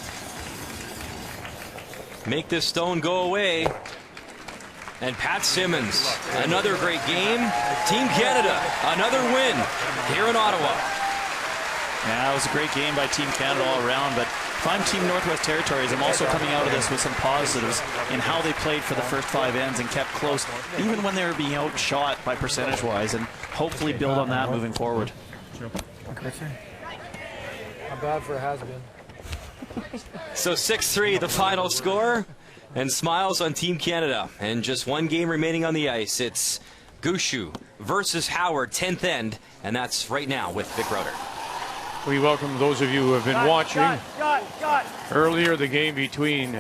Make this stone go away. And Pat Simmons, another great game. Team Canada, another win here in Ottawa. Yeah, it was a great game by Team Canada all around, but if I'm Team Northwest Territories, I'm also coming out of this with some positives in how they played for the first 5 ends and kept close, even when they were being outshot by percentage-wise, and hopefully build on that moving forward. Not bad for a has-been. So 6-3, the final score, and smiles on Team Canada. And just one game remaining on the ice. It's Gushue versus Howard, 10th end, and that's right now with Vic Roeder. We welcome those of you who have been watching. Earlier, the game between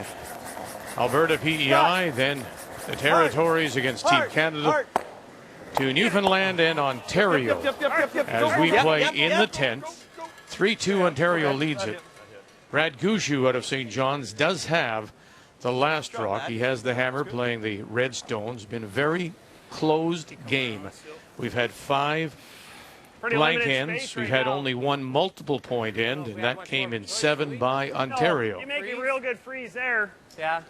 Alberta PEI, then the Territories against Team Canada, to Newfoundland and Ontario as we play in the 10th. 3-2 Ontario leads it. Brad Gushue out of St. John's does have the last rock. He has the hammer playing the Red Stones. Been a very closed game. We've had 5 blank ends. We've had only 1 multiple point end, and that came in 7 by Ontario. You make a real good freeze there. Yeah.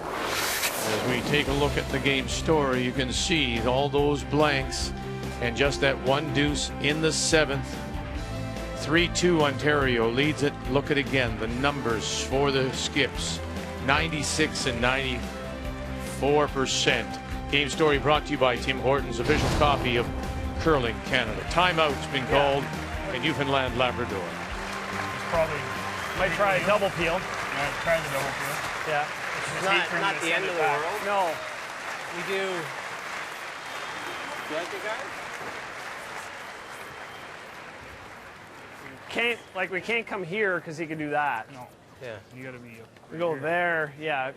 As we take a look at the game story, you can see all those blanks and just that 1 deuce in the 7th. 3-2 Ontario leads it. Look at again the numbers for the Skips. 96 and 94%. Game story brought to you by Tim Hortons, official coffee of Curling Canada. Timeout's been called in Newfoundland, Labrador. Probably might try a double peel. Try the double peel. Yeah. It's not the end of the world. No. We do. You like it, guys? We can't come here because he can do that. No. Yeah. You gotta be. We go there. Yeah.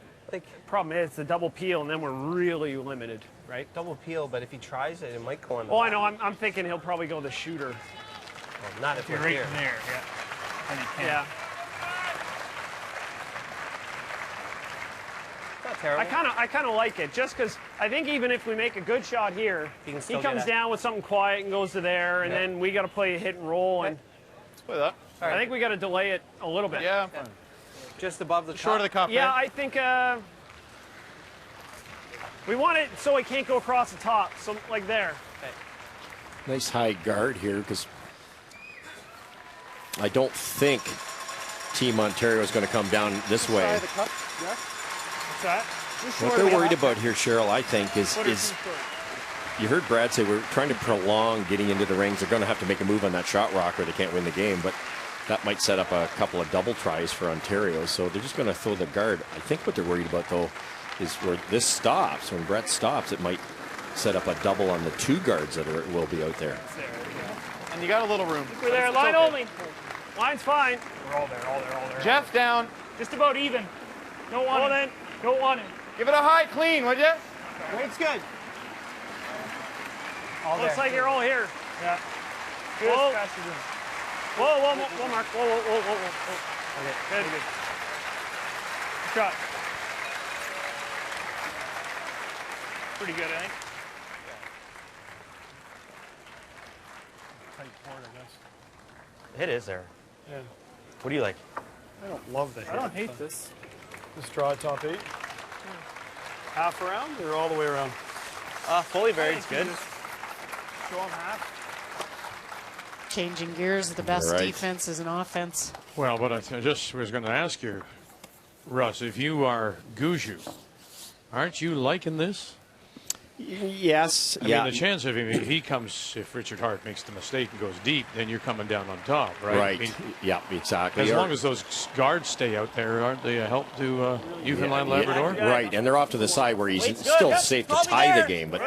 Problem is the double peel, and then we're really limited, right? Double peel, but if he tries it, it might go on the I know. I'm thinking he'll probably go the shooter. Well, not if you're we're right here. there. Yeah. And he can't. Yeah. I kind of like it, just because I think even if we make a good shot here, he comes down with something quiet and goes to there, and then we got to play a hit and roll. And let's play that. I think we got to delay it a little bit. Yeah. Just above the short of the cup. Yeah, I think we want it so it can't go across the top, so like there. Nice high guard here, because I don't think Team Ontario is going to come down this way. Side of the cup. Yeah. What's that? What they're worried about here, Cheryl, I think, is you heard Brad say we're trying to prolong getting into the rings. They're going to have to make a move on that shot rock or they can't win the game, but that might set up a couple of double tries for Ontario, so they're just going to throw the guard. I think what they're worried about, though, is where this stops. When Brett stops, it might set up a double on the two guards that will be out there. And you got a little room. We're there, line only. Line's fine. We're all there, all there, all there. Jeff down. Just about even. Don't want it. Don't want it. Give it a high clean, would you? Weight's good. Looks like you're all here. Yeah. Whoa. Whoa, Mark. Whoa. Okay, good. Good shot. Pretty good, I think. Tight port, I guess. It is there. Yeah. What do you like? I don't love the hit. I don't hate this. This draw top 8. Half around or all the way around? Fully varied's good. Show them half. Changing gears, the best Right. defense is an offense. Well, but I just was going to ask you, Russ, if you are Gushue, aren't you liking this? Yes. I mean, the chance of him, if he comes, if Richard Hart makes the mistake and goes deep, then you're coming down on top, right? Right. I mean, Yeah, exactly. as long as those guards stay out there, aren't they a help to Newfoundland Labrador? Right, and they're off to the side where he's still safe to tie the game, but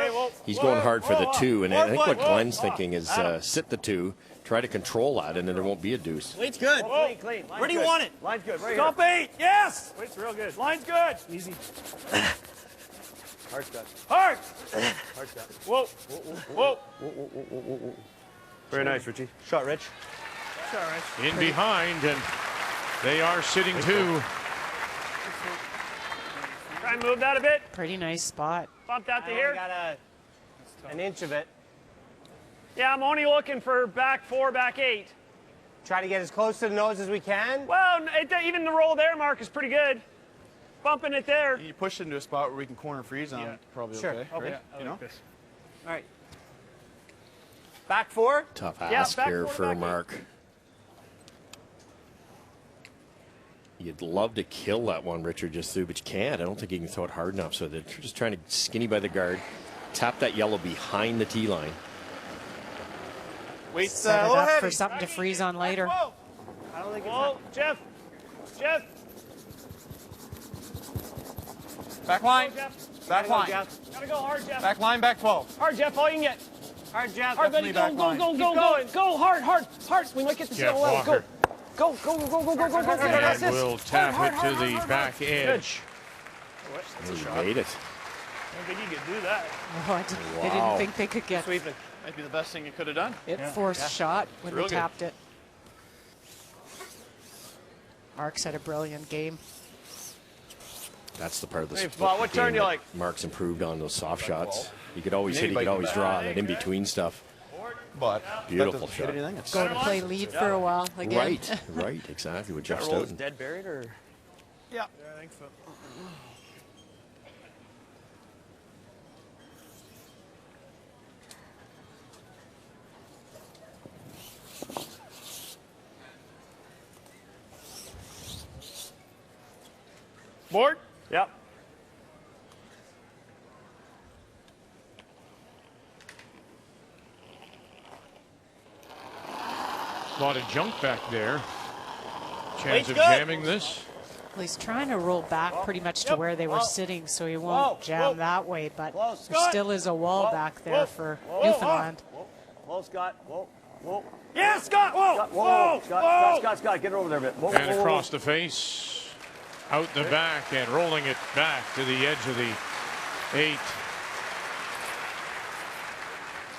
he's going hard for the 2. And I think what Glenn's thinking is sit the 2, try to control that, and then there won't be a deuce. Weight's good. Clean. Where do you want it? Line's good. Right Top 8. Yes. Weight's real good. Line's good. Easy. Hart's got. Hart. Hart's got. Whoa. Very nice, Richie. Shot, Rich. Shot, Rich. In behind, and they are sitting 2. Try and move that a bit. Pretty nice spot. Bump that to I here. only got an inch of it. Yeah, I'm only looking for back 4, back 8. Try to get as close to the nose as we can. Well, even the roll there, Mark, is pretty good. Bumping it there. You push it into a spot where we can corner freeze on it. Probably Sure. okay. Okay. Right? You know? All right. Back 4. Tough Yeah, ask back here 4 to for back 8. Mark. You'd love to kill that one Richard just threw, but you can't. I don't think you can throw it hard enough, so they're just trying to skinny by the guard. Tap that yellow behind the tee line. Wait, Set it up for something to freeze on later. Whoa. I don't think it's Whoa, Jeff. back line. Jeff. Back line. Gotta go hard, Jeff. Back line, back 12. Hard, Jeff. All you can get. hard, Jeff. Hard, buddy. Go. Go, hard. We might get the Jeff zero level. Walker. Go. And will tap it to the back edge. He made it. I don't think you could do that. They didn't think they could get Sweeping. Might be the best thing you could have done. it. Forced shot when Real they good. tapped it. Mark's had a brilliant game. That's the part of the Hey, sport what game turn you that like? Mark's improved on those soft shots. He could always hit, he Anybody could can always bat. draw that in-between stuff. But Beautiful that shot. doesn't hit anything. It's Go to play lead for a while again. Right, exactly, with Jeff That roll is Stoughton. dead buried, or? Yeah, I think so. Board? Yep. A lot of junk back there. Chance of good. jamming this. Well, he's trying to roll back pretty much to where they were sitting, so he won't jam that way. But there still is a wall back there for Newfoundland. Whoa, Scott. Whoa. Yeah, Scott. Whoa. Scott, get over there a bit. Whoa, And across the face, out the back, and rolling it back to the edge of the 8.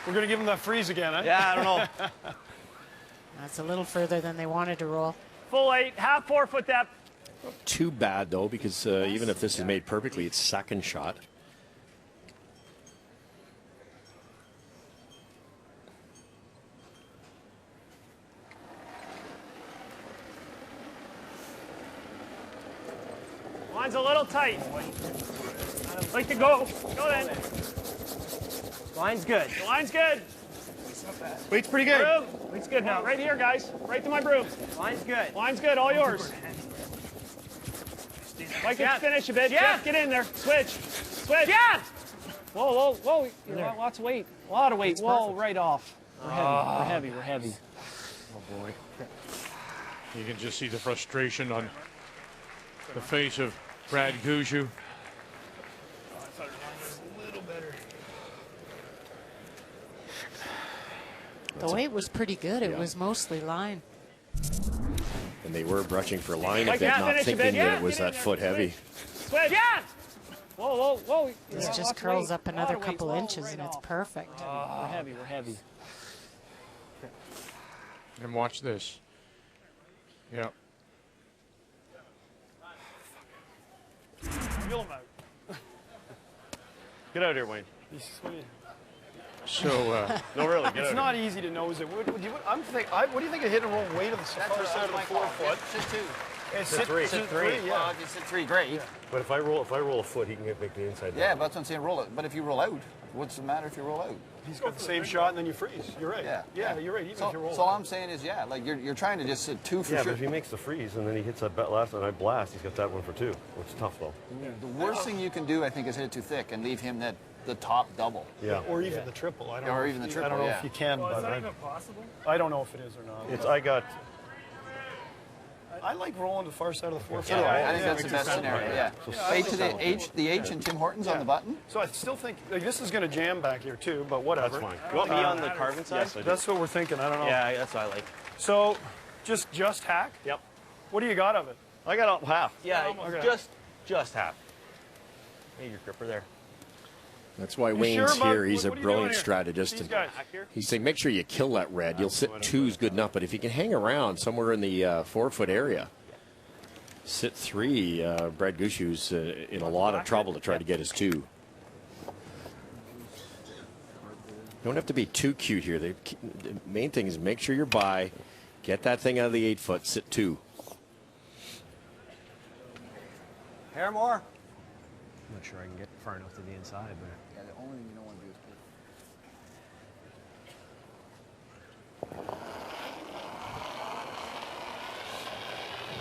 We're going to give him that freeze again, eh? Yeah, I don't know. That's a little further than they wanted to roll. Full 8, half 4 foot depth. Not too bad, though, because even if this is made perfectly, it's second shot. Line's a little tight. I'd like to go. Go then. Line's good. The line's good. Weight's pretty good. Broom. Weight's good now. Right here, guys. Right to my broom. Line's good. Line's good. All yours. Mike, let's finish a bit. Jeff, get in there. Switch. Switch. Jeff! Whoa, whoa, whoa. You got lots of weight. A lot of weight. Whoa, right off. We're heavy. We're heavy. We're heavy. Oh, boy. You can just see the frustration on the face of Brad Gushue. The weight was pretty good. It was mostly line. And they were brushing for line a bit, not thinking that it was that foot heavy. Switch. Yeah! Whoa, whoa, whoa. This just curls up another couple inches and it's perfect. We're heavy. We're heavy. And watch this. Yep. Feel him out. Get out of here, Wayne. So, no, really. It's not easy to nose it. What do you think of hitting a roll way to the far side of the 4 foot? Sit three. Sit three. Yeah. Well, if you sit three, great. Yeah. But if I roll a foot, he can make the inside. Yeah, but that's what I'm saying. Roll it. But if you roll out, what's the matter if you roll out? He's got the same shot, and then you freeze. You're right. Yeah. Yeah, you're right. Even if you roll. So all I'm saying is, yeah, like you're trying to just sit two for yeah, sure. but if he makes the freeze and then he hits that last and I blast, he's got that one for two. It's tough though. The worst thing you can do, I think, is hit it too thick and leave him the top double. Yeah. Or even the triple. I don't know. Or even the triple. I don't know if you can, Well, is but that even possible? I don't know if it is or not. I like rolling to the far side of the 4 foot. Yeah, I think that's the best scenario. Yeah. Eight to the H and Tim Hortons on the button. So I still think like, this is going to jam back here too, but whatever. That's fine. You want me on the carving side? Yes, that's what we're thinking. I don't know. Yeah, that's what I like. So, just hack. Yep. What do you got of it? I got half. Yeah, Okay. just half. Major gripper there. That's why You Wayne's sure, here. bud? He's a What are you brilliant doing here? strategist. These And guys. he's saying, make sure you kill that red. You'll sit two's good enough, but if you can hang around somewhere in the 4 foot area, sit three, Brad Gushue's in a lot of trouble to try to get his two. Don't have to be too cute here. The main thing is make sure you're by, get that thing out of the 8 foot, sit two. Hair more. I'm not sure I can get far enough to the inside, but. Yeah, the only thing you don't want to do is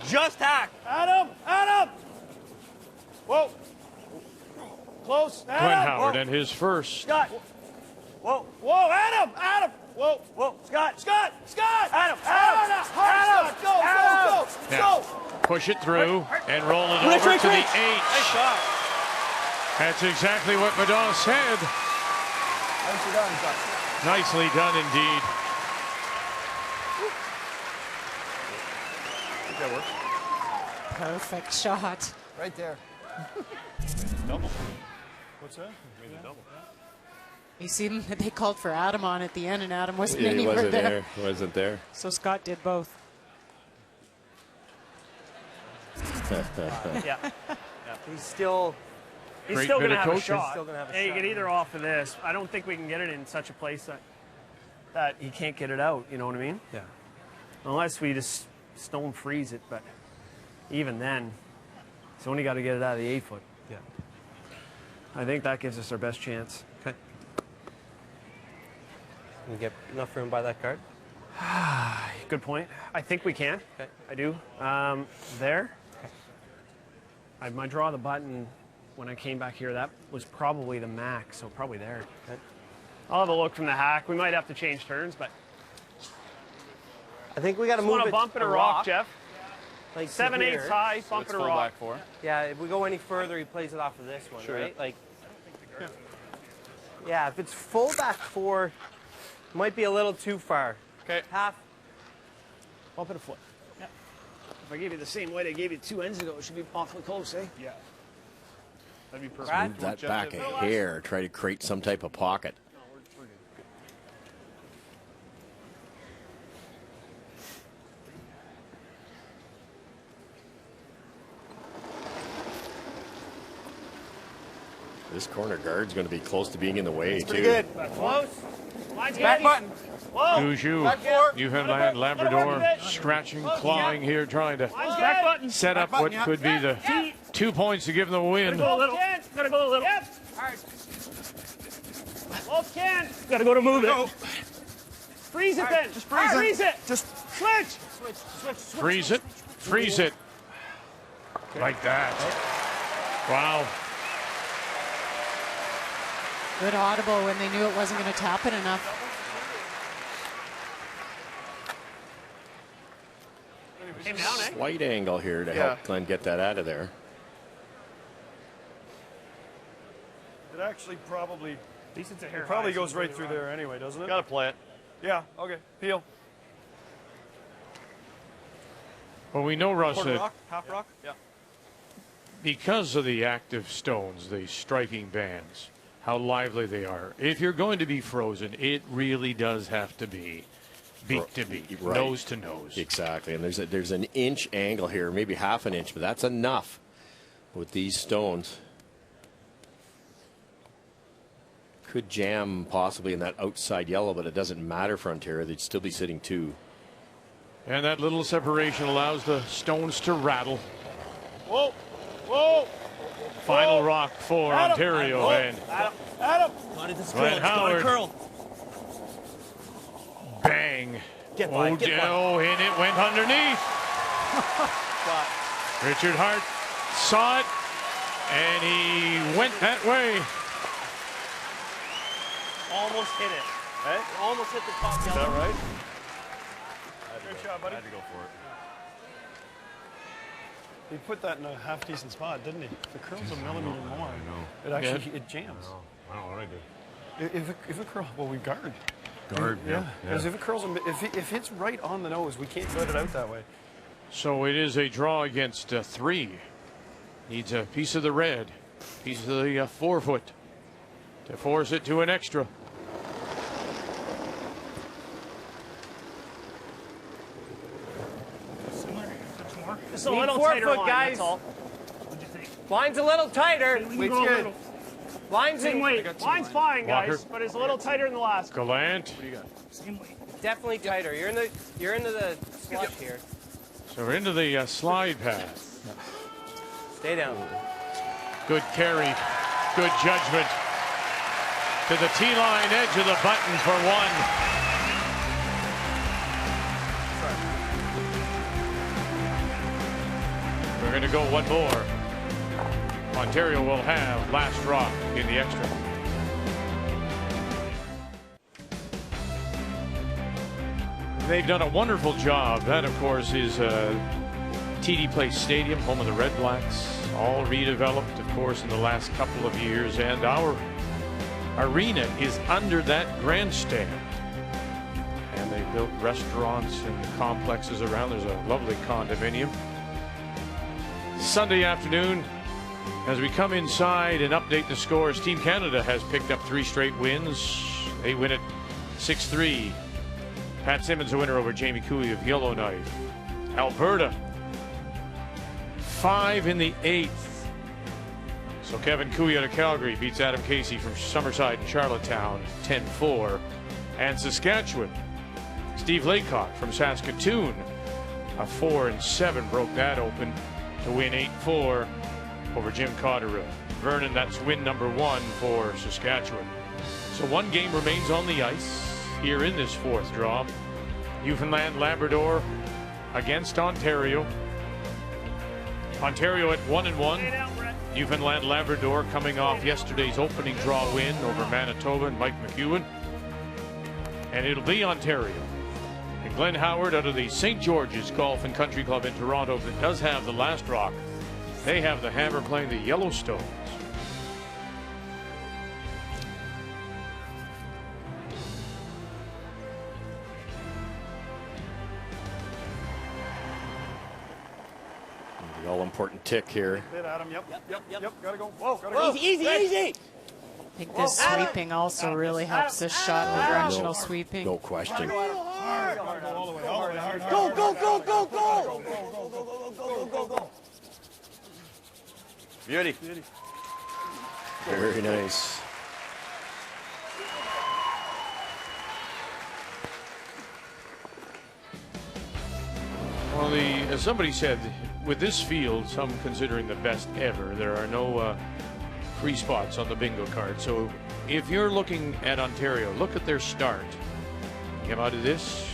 Just hack. Adam! Adam! Whoa. Close. Glenn Adam! Howard Whoa. and his first. Scott! Whoa! Whoa! Adam! Adam! Whoa! Whoa! Scott! Scott! Scott! Adam! Adam! Adam! Go! Go! Go! Now, Go! push it through and roll it over to the 8. Nice shot. That's exactly what Madonna said. Nicely done, Scott. Nicely done indeed. I think that works. Perfect shot. Right there. Double. What's that? Made a double. You see, they called for Adam on at the end, and Adam wasn't He anywhere wasn't there. there. Wasn't there. So Scott did both. Yeah. He's still. He's Great still bit going to of have a coaching. shot. Still gonna have a Hey, you shot. get either off of this. I don't think we can get it in such a place that he can't get it out. You know what I mean? Yeah. Unless we just stone freeze it, but even then, it's only got to get it out of the 8 foot. Yeah. I think that gives us our best chance. Okay. Can we get enough room by that card? Good point. I think we can. Okay. I do. There. My draw of the button when I came back here, that was probably the max, so probably there. Okay. I'll have a look from the hack. We might have to change turns, but I think we got to just move want it to bump it a or rock, Jeff. Like 7/8 high, bump it or rock. Yeah, if we go any further, he plays it off of this one, right? Like, yeah, if it's full back 4, might be a little too far. Okay. Half. Bump it a foot. Yeah. If I gave you the same weight I gave you 2 ends ago, it should be awfully close, eh? Yeah. That'd be perfect. Brad? Move that back a hair. Try to create some type of pocket. This corner guard's going to be close to being in the way, Pretty too. good. Back close. Back button. Gushue, Newfoundland, Labrador, scratching, clawing here, trying to set up what could be the 2 points to give them the win. Gotta go a little. Yep. Both can. Gotta go to move it. Freeze it then. Just freeze it. Just switch. Freeze it. Freeze it. Like that. Wow. Good audible when they knew it wasn't going to tap it enough. Slight angle here to help Glenn get that out of there. It actually probably it probably goes right through there anyway, doesn't it? Gotta play it. Yeah. Okay. Peel. Well, we know, Russ, Quarter that rock, half rock. Yeah. because of the active stones, the striking bands, how lively they are, if you're going to be frozen, it really does have to be beak to beak, right. nose to nose. Exactly, and there's an inch angle here, maybe half an inch, but that's enough with these stones. Could jam possibly in that outside yellow, but it doesn't matter for Ontario. They'd still be sitting 2. And that little separation allows the stones to rattle. Whoa. Whoa. Final rock for Ontario. And Adam. Glenn Howard. Bang. Get by, get by. Oh, and it went underneath. Richard Hart saw it, and he went that way. Almost hit it. Right? Almost hit the top yellow. Is that right? Good shot, buddy. I had to go for it. He put that in a half decent spot, didn't he? If it curls a millimeter more, I it actually it jams. I don't know what I do. If it curls, well, we guard. Guard, Yeah. Because if it curls, if it's right on the nose, we can't let it out that way. So it is a draw against 3. Needs a piece of the red, piece of the 4-foot to force it to an extra. Just a little tighter line, guys. that's all. What'd you think? Line's a little tighter. Weight's good. Line's Same weight. Line's fine, guys, Walker. but it's a little tighter than the last. Gallant. What do you got? Same weight. Definitely tighter. You're into the slush here. So we're into the slide path. Stay down. Good carry, good judgment. To the T-line edge of the button for 1. We're going to go one more. Ontario will have last rock in the extra. They've done a wonderful job. That, of course, is TD Place Stadium, home of the Red Blacks, all redeveloped, of course, in the last couple of years. And our arena is under that grandstand. And they built restaurants and complexes around. There's a lovely condominium. Sunday afternoon, as we come inside and update the scores, Team Canada has picked up 3 straight wins. They win it 6-3. Pat Simmons, a winner over Jamie Cooey of Yellowknife. Alberta, 5 in the 8th. So Kevin Cooey out of Calgary beats Adam Casey from Summerside and Charlottetown 10-4. And Saskatchewan, Steve Laycock from Saskatoon, a 4-7 broke that open to win 8-4 over Jim Cotterill. Vernon, that's win number 1 for Saskatchewan. So 1 game remains on the ice here in this 4th draw. Newfoundland Labrador against Ontario. Ontario at 1-1. Newfoundland Labrador coming off yesterday's opening draw win over Manitoba and Mike McEwen. And it'll be Ontario. And Glenn Howard out of the St. George's Golf and Country Club in Toronto that does have the last rock. They have the Hammer playing the Yellowstones. The all-important tick here. Bit, Adam. Yep. Gotta go. Whoa. Gotta go. Easy. I think this sweeping also really helps this shot in the directional sweeping. No question. Go. Beauty. Very nice. Well, as somebody said, with this field, some considering the best ever, there are no free spots on the bingo card. So if you're looking at Ontario, look at their start. You come out of this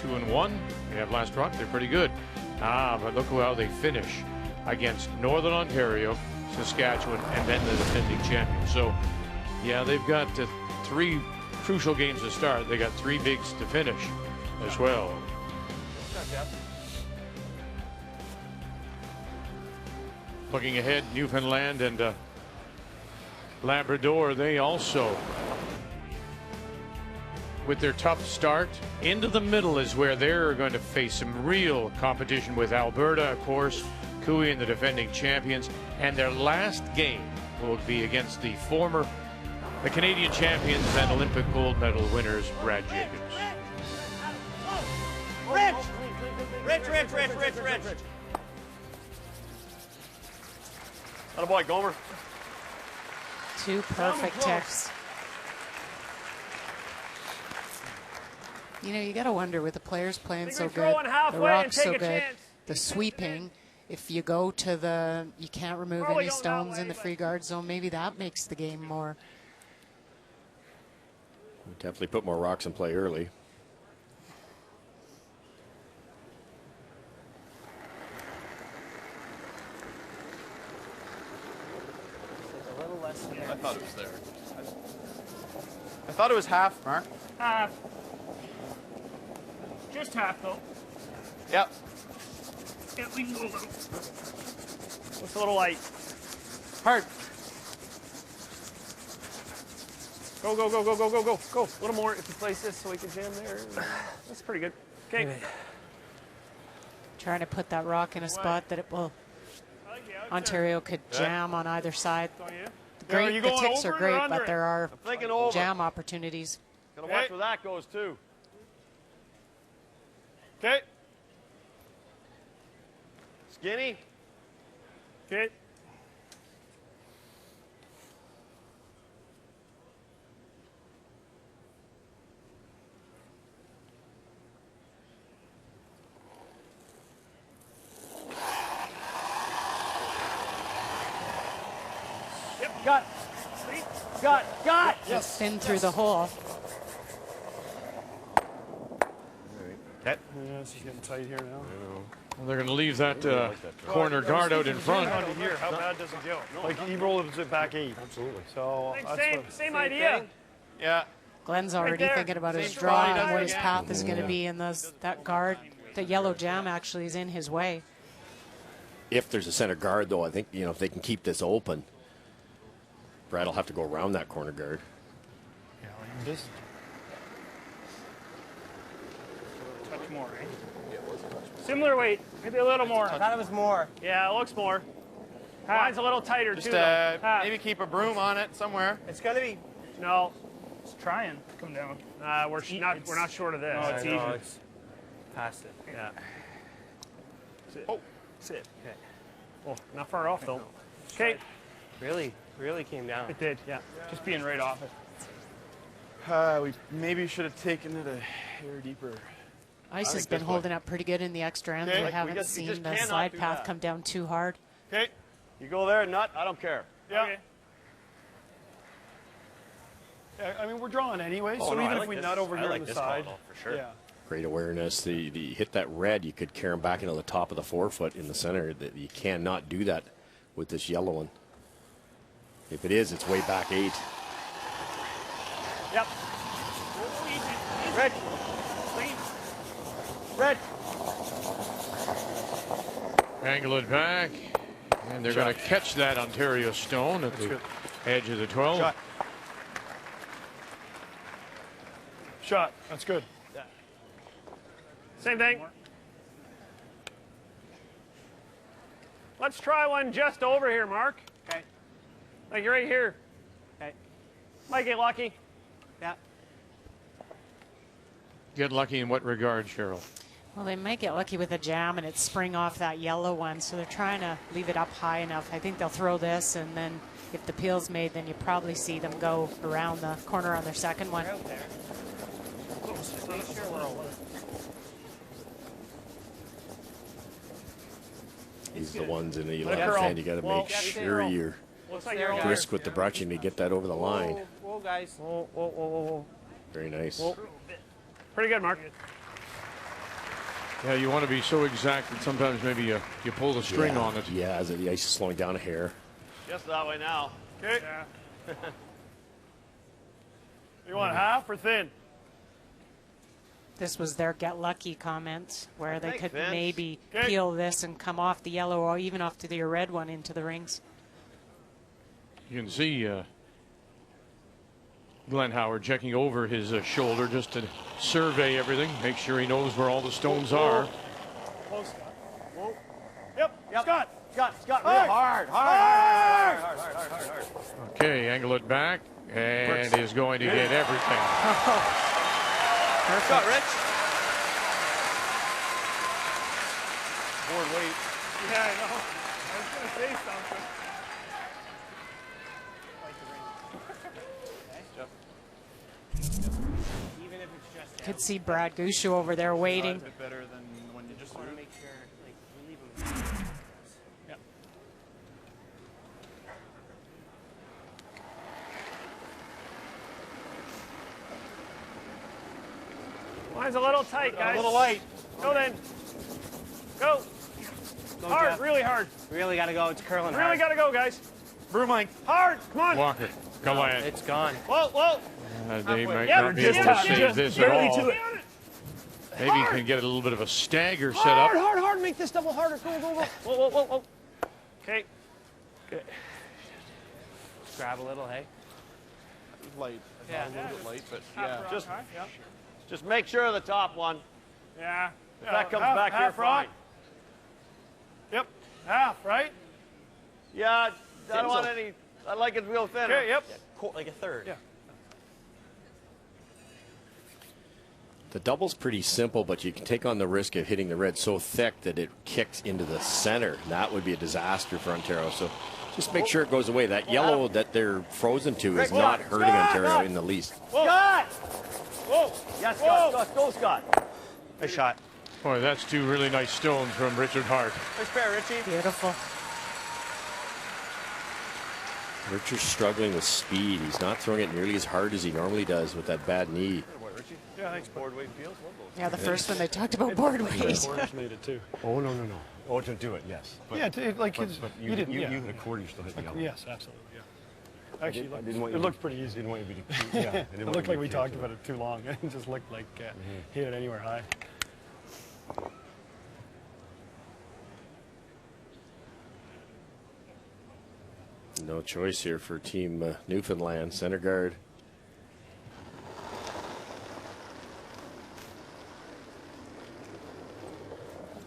2-1. They have last rock. They're pretty good. But look how they finish against Northern Ontario, Saskatchewan, and then the defending champions. So, yeah, they've got 3 crucial games to start. They got 3 bigs to finish as well. Looking ahead, Newfoundland and Labrador, they also, with their tough start, into the middle is where they're going to face some real competition with Alberta, of course, Gushue and the defending champions, and their last game will be against the Canadian champions and Olympic gold medal winners, Brad Jacobs. Rich. Attaboy, Gomer. 2 perfect ticks. You know, you got to wonder with the players playing so good, the rock's so good, the sweeping. If you go to you can't remove any stones in the free guard zone, maybe that makes the game more. Definitely put more rocks in play early. I thought it was there. I thought it was half, Mark. Half. Just half, though. Yep. Yeah, we can go though. It's a little light. Hard. Go. A little more if you place this so we can jam there. That's pretty good. Okay. Trying to put that rock in a spot that it will. Ontario could jam on either side. The ticks are great, but there are jam opportunities. Gotta watch where that goes too. Okay. Skinny. Okay. Yep, got it. Got. Yes. Spin through the hole. Yeah, this is getting tight here now. Well, they're going to leave that corner guard out in front. Here, how bad does it go? Like he rolled it back 8. Absolutely. So Same idea. Yeah. Glenn's already thinking about his draw and what his path is going to be in that guard. The yellow jam actually is in his way. If there's a center guard, though, I think, if they can keep this open, Brad will have to go around that corner guard. Yeah, like this. Touch more, right? Similar weight, maybe a little more. I thought it was more. Yeah, it looks more. Mine's a little tighter Just too. maybe keep a broom on it somewhere. It's gonna be. No, it's trying to come down. We're not short of this. No, it's even. even. It's past it. Yeah. Sit. Oh, sit. Okay. Well, not far off though. Okay. Really came down. It did. Yeah. Just being right off it. We maybe should have taken it a hair deeper. Ice has been holding up pretty good in the extra end. Okay. We haven't seen the slide path come down too hard. Okay. You go there, nut. I don't care. Yeah. Okay. Yeah, I mean, we're drawing anyway, so even if we nut over here on the side. For sure. Yeah. Great awareness. The hit that red, you could carry him back into the top of the forefoot in the center. That you cannot do that with this yellow one. If it is, it's way back 8. Yep. Red. Red. Angle it back, and they're going to catch that Ontario stone at the edge of the 12. Shot. That's good. Yeah. Same thing. Let's try one just over here, Mark. Okay. Like you're right here. Okay. Might get lucky. Yeah. Get lucky in what regard, Cheryl? Well, they might get lucky with a jam and it spring off that yellow one, so they're trying to leave it up high enough. I think they'll throw this, and then if the peel's made, then you probably see them go around the corner on their second one. These are the ones in the left hand. You got to make sure you're brisk with the brushing to get that over the line. Whoa, guys. Whoa, whoa, whoa, whoa, whoa. Very nice. Whoa. Pretty good, Mark. Yeah, you want to be so exact that sometimes maybe you pull the string on it. Yeah, as the ice is slowing down a hair. Just that way now. Okay. You want half or thin? This was their get lucky comment, where they could Vince. maybe peel this and come off the yellow or even off to the red one into the rings. You can see Glenn Howard checking over his shoulder just to survey everything, make sure he knows where all the stones are. Whoa, Scott. Whoa. Yep. Scott, real hard. Okay, angle it back, and is going to get everything. Perfect. Scott, Rich. Board weight. Yeah, I know. I was going to say something. Even if it's just Could see Brad Gushue over there waiting. A bit better than when you just want to make sure like we leave them. Yep. Line's a little tight, guys. A little light. Go then. Go. Go, Hard, Jeff. really hard. Really got to go. It's curling Really hard. got to go, guys. Broom length. Hard. Come on. Walker, come on. It's gone. Whoa. They might Yep, not be able to just save this at barely all. to it. Maybe you can get a little bit of a stagger set up. Hard. Make this double harder. Go. Whoa. Okay. Good. Grab a little, hey? light. Yeah. A little bit light, but Half yeah. rock, yep. Just make sure of the top one. Yeah. If that comes half, back here, half rock. fine. Yep. Half, right? Yeah, I don't want any. I like it to go thinner. Okay, yep. Like a third. Yeah. The double's pretty simple, but you can take on the risk of hitting the red so thick that it kicks into the center. That would be a disaster for Ontario. So just make sure it goes away. That yellow that they're frozen to is not hurting Ontario in the least. Scott! Whoa! Yes, Scott. Go, Scott. Nice shot. Boy, that's two really nice stones from Richard Hart. Nice pair, Richie. Beautiful. Richard's struggling with speed. He's not throwing it nearly as hard as he normally does with that bad knee. Yeah, thanks. Board weight feels. Yeah, the first one they talked about board weight. Hortons made it too. Oh, no. Oh, to do it, yes. But, Yeah, like but, it's- but you you didn't- yeah. hit a quarter, you still hit the yellow. Yes, absolutely. Yeah. Actually, I didn't want you it to- looked pretty easy. Didn't want you to be, yeah. I didn't It want looked you like to we be talked too- about it too long. It just looked like hit it anywhere high. No choice here for Team Newfoundland. Center guard.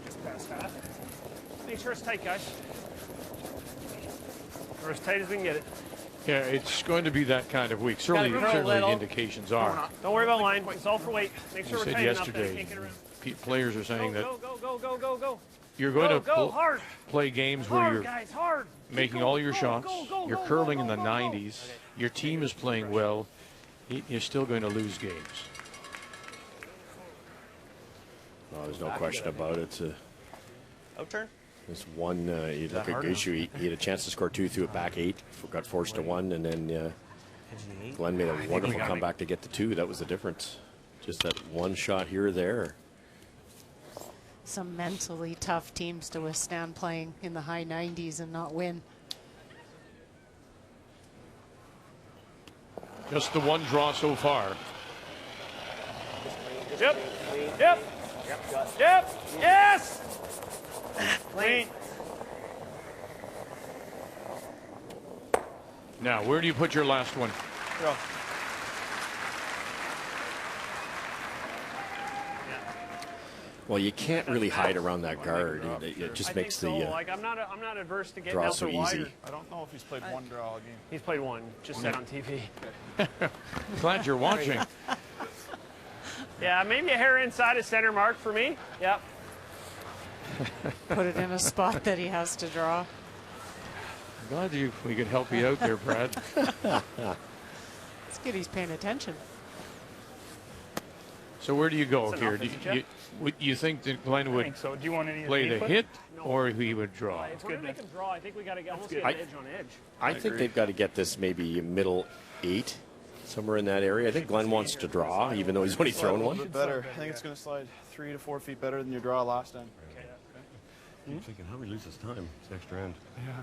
Just past half. Make sure it's tight, guys. Or as tight as we can get it. Yeah, it's going to be that kind of week. Certainly the little. indications are. Don't worry about line. It's all for weight. Make You sure we're said tight enough that we yesterday, can't get around. players are saying that Go. you're going to Go hard. play games where Hard, you're guys, hard. making all your shots, you're curling in the 90s, your team is playing well, you're still going to lose games. Oh, there's no question about it. Outturn? This one, you look at Gushue, he had a chance to score two, threw it back 8, got forced to 1, and then Glenn made a wonderful comeback to get to 2. That was the difference. Just that one shot here or there. Some mentally tough teams to withstand playing in the high 90s and not win. Just the one draw so far. Yep. Yes. Clean. Now, where do you put your last one? Go. Well, you can't really hide around that guard. It just makes so. the Like I'm not adverse to getting draw out so there wider. easy. I don't know if he's played one draw game. He's played one. Just said on TV. Glad you're watching. Yeah, maybe a hair inside of center mark for me. Yep. Put it in a spot that he has to draw. Glad we could help you out there, Brad. It's good he's paying attention. So where do you go here? Do you think that Glenn would so. Do you want any play the hit, or he would draw? It's good to make him draw. I think we got to almost get edge on edge. I think they've got to get this maybe middle 8, somewhere in that area. I think Glenn wants to draw, even though he's only thrown one. A little bit better. I think it's going to slide 3 to 4 feet better than your draw last time. Okay. I'm thinking, how do we lose this time? It's extra end. Yeah.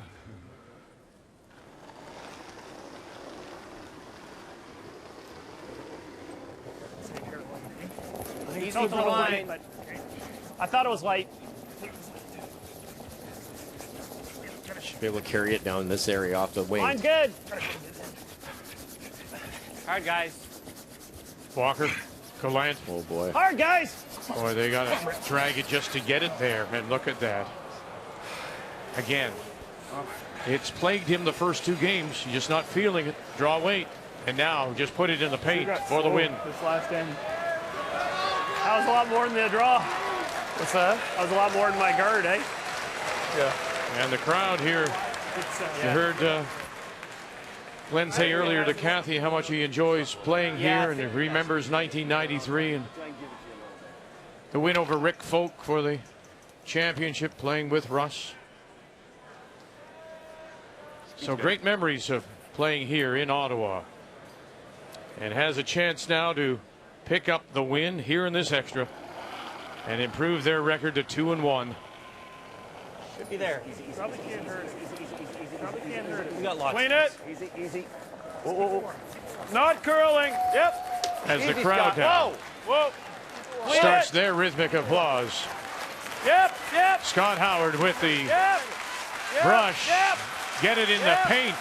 He's on the line. I thought it was light. Should be able to carry it down this area off the wing. Line's good. Hard, guys. Walker, Gallant. Oh, boy. Hard, guys. Boy, they got to drag it just to get it there. And look at that. Again, it's plagued him the first 2 games. You're just not feeling it. Draw weight. And now just put it in the paint for the win. This last end. That was a lot more than the draw. What's that? That was a lot more than my guard, eh? Yeah. And the crowd here, you heard Glenn say earlier to Kathy how much he enjoys playing here and remembers 1993 and the win over Rick Folk for the championship playing with Russ. So great memories of playing here in Ottawa, and has a chance now to pick up the win here in this extra and improve their record to 2-1. Should be there. Probably can't hurt. Probably can't hurt. We got lots. Clean it. Easy, easy. Whoa, whoa, whoa. Not curling. Yep. As easy, the crowd Scott. Whoa, whoa. starts their rhythmic applause. Yep, yep. Scott Howard with the yep. brush. Yep. Get it in the paint.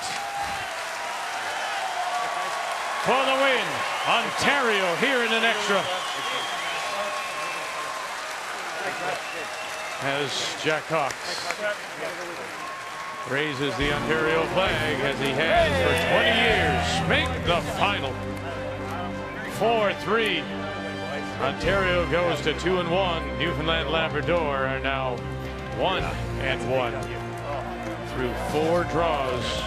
For the win. Ontario here in an extra. As Jack Cox raises the Ontario flag, as he has for 20 years. Make the final. 4-3. Ontario goes to 2-1. Newfoundland Labrador are now 1-1 through 4 draws.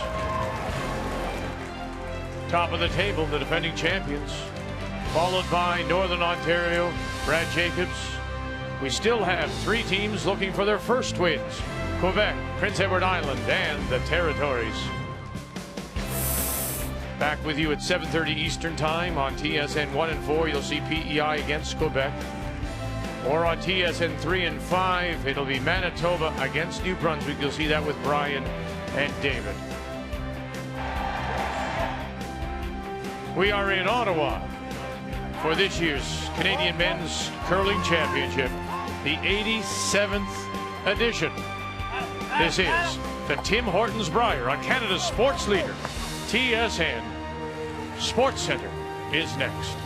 Top of the table, the defending champions, followed by Northern Ontario, Brad Jacobs. We still have 3 teams looking for their first wins: Quebec, Prince Edward Island, and the Territories. Back with you at 7:30 Eastern Time on TSN 1 and 4. You'll see PEI against Quebec. Or on TSN 3 and 5, it'll be Manitoba against New Brunswick. You'll see that with Brian and David. We are in Ottawa for this year's Canadian Men's Curling Championship, the 87th edition. This is the Tim Hortons Brier on Canada's sports leader. TSN Sports Center is next.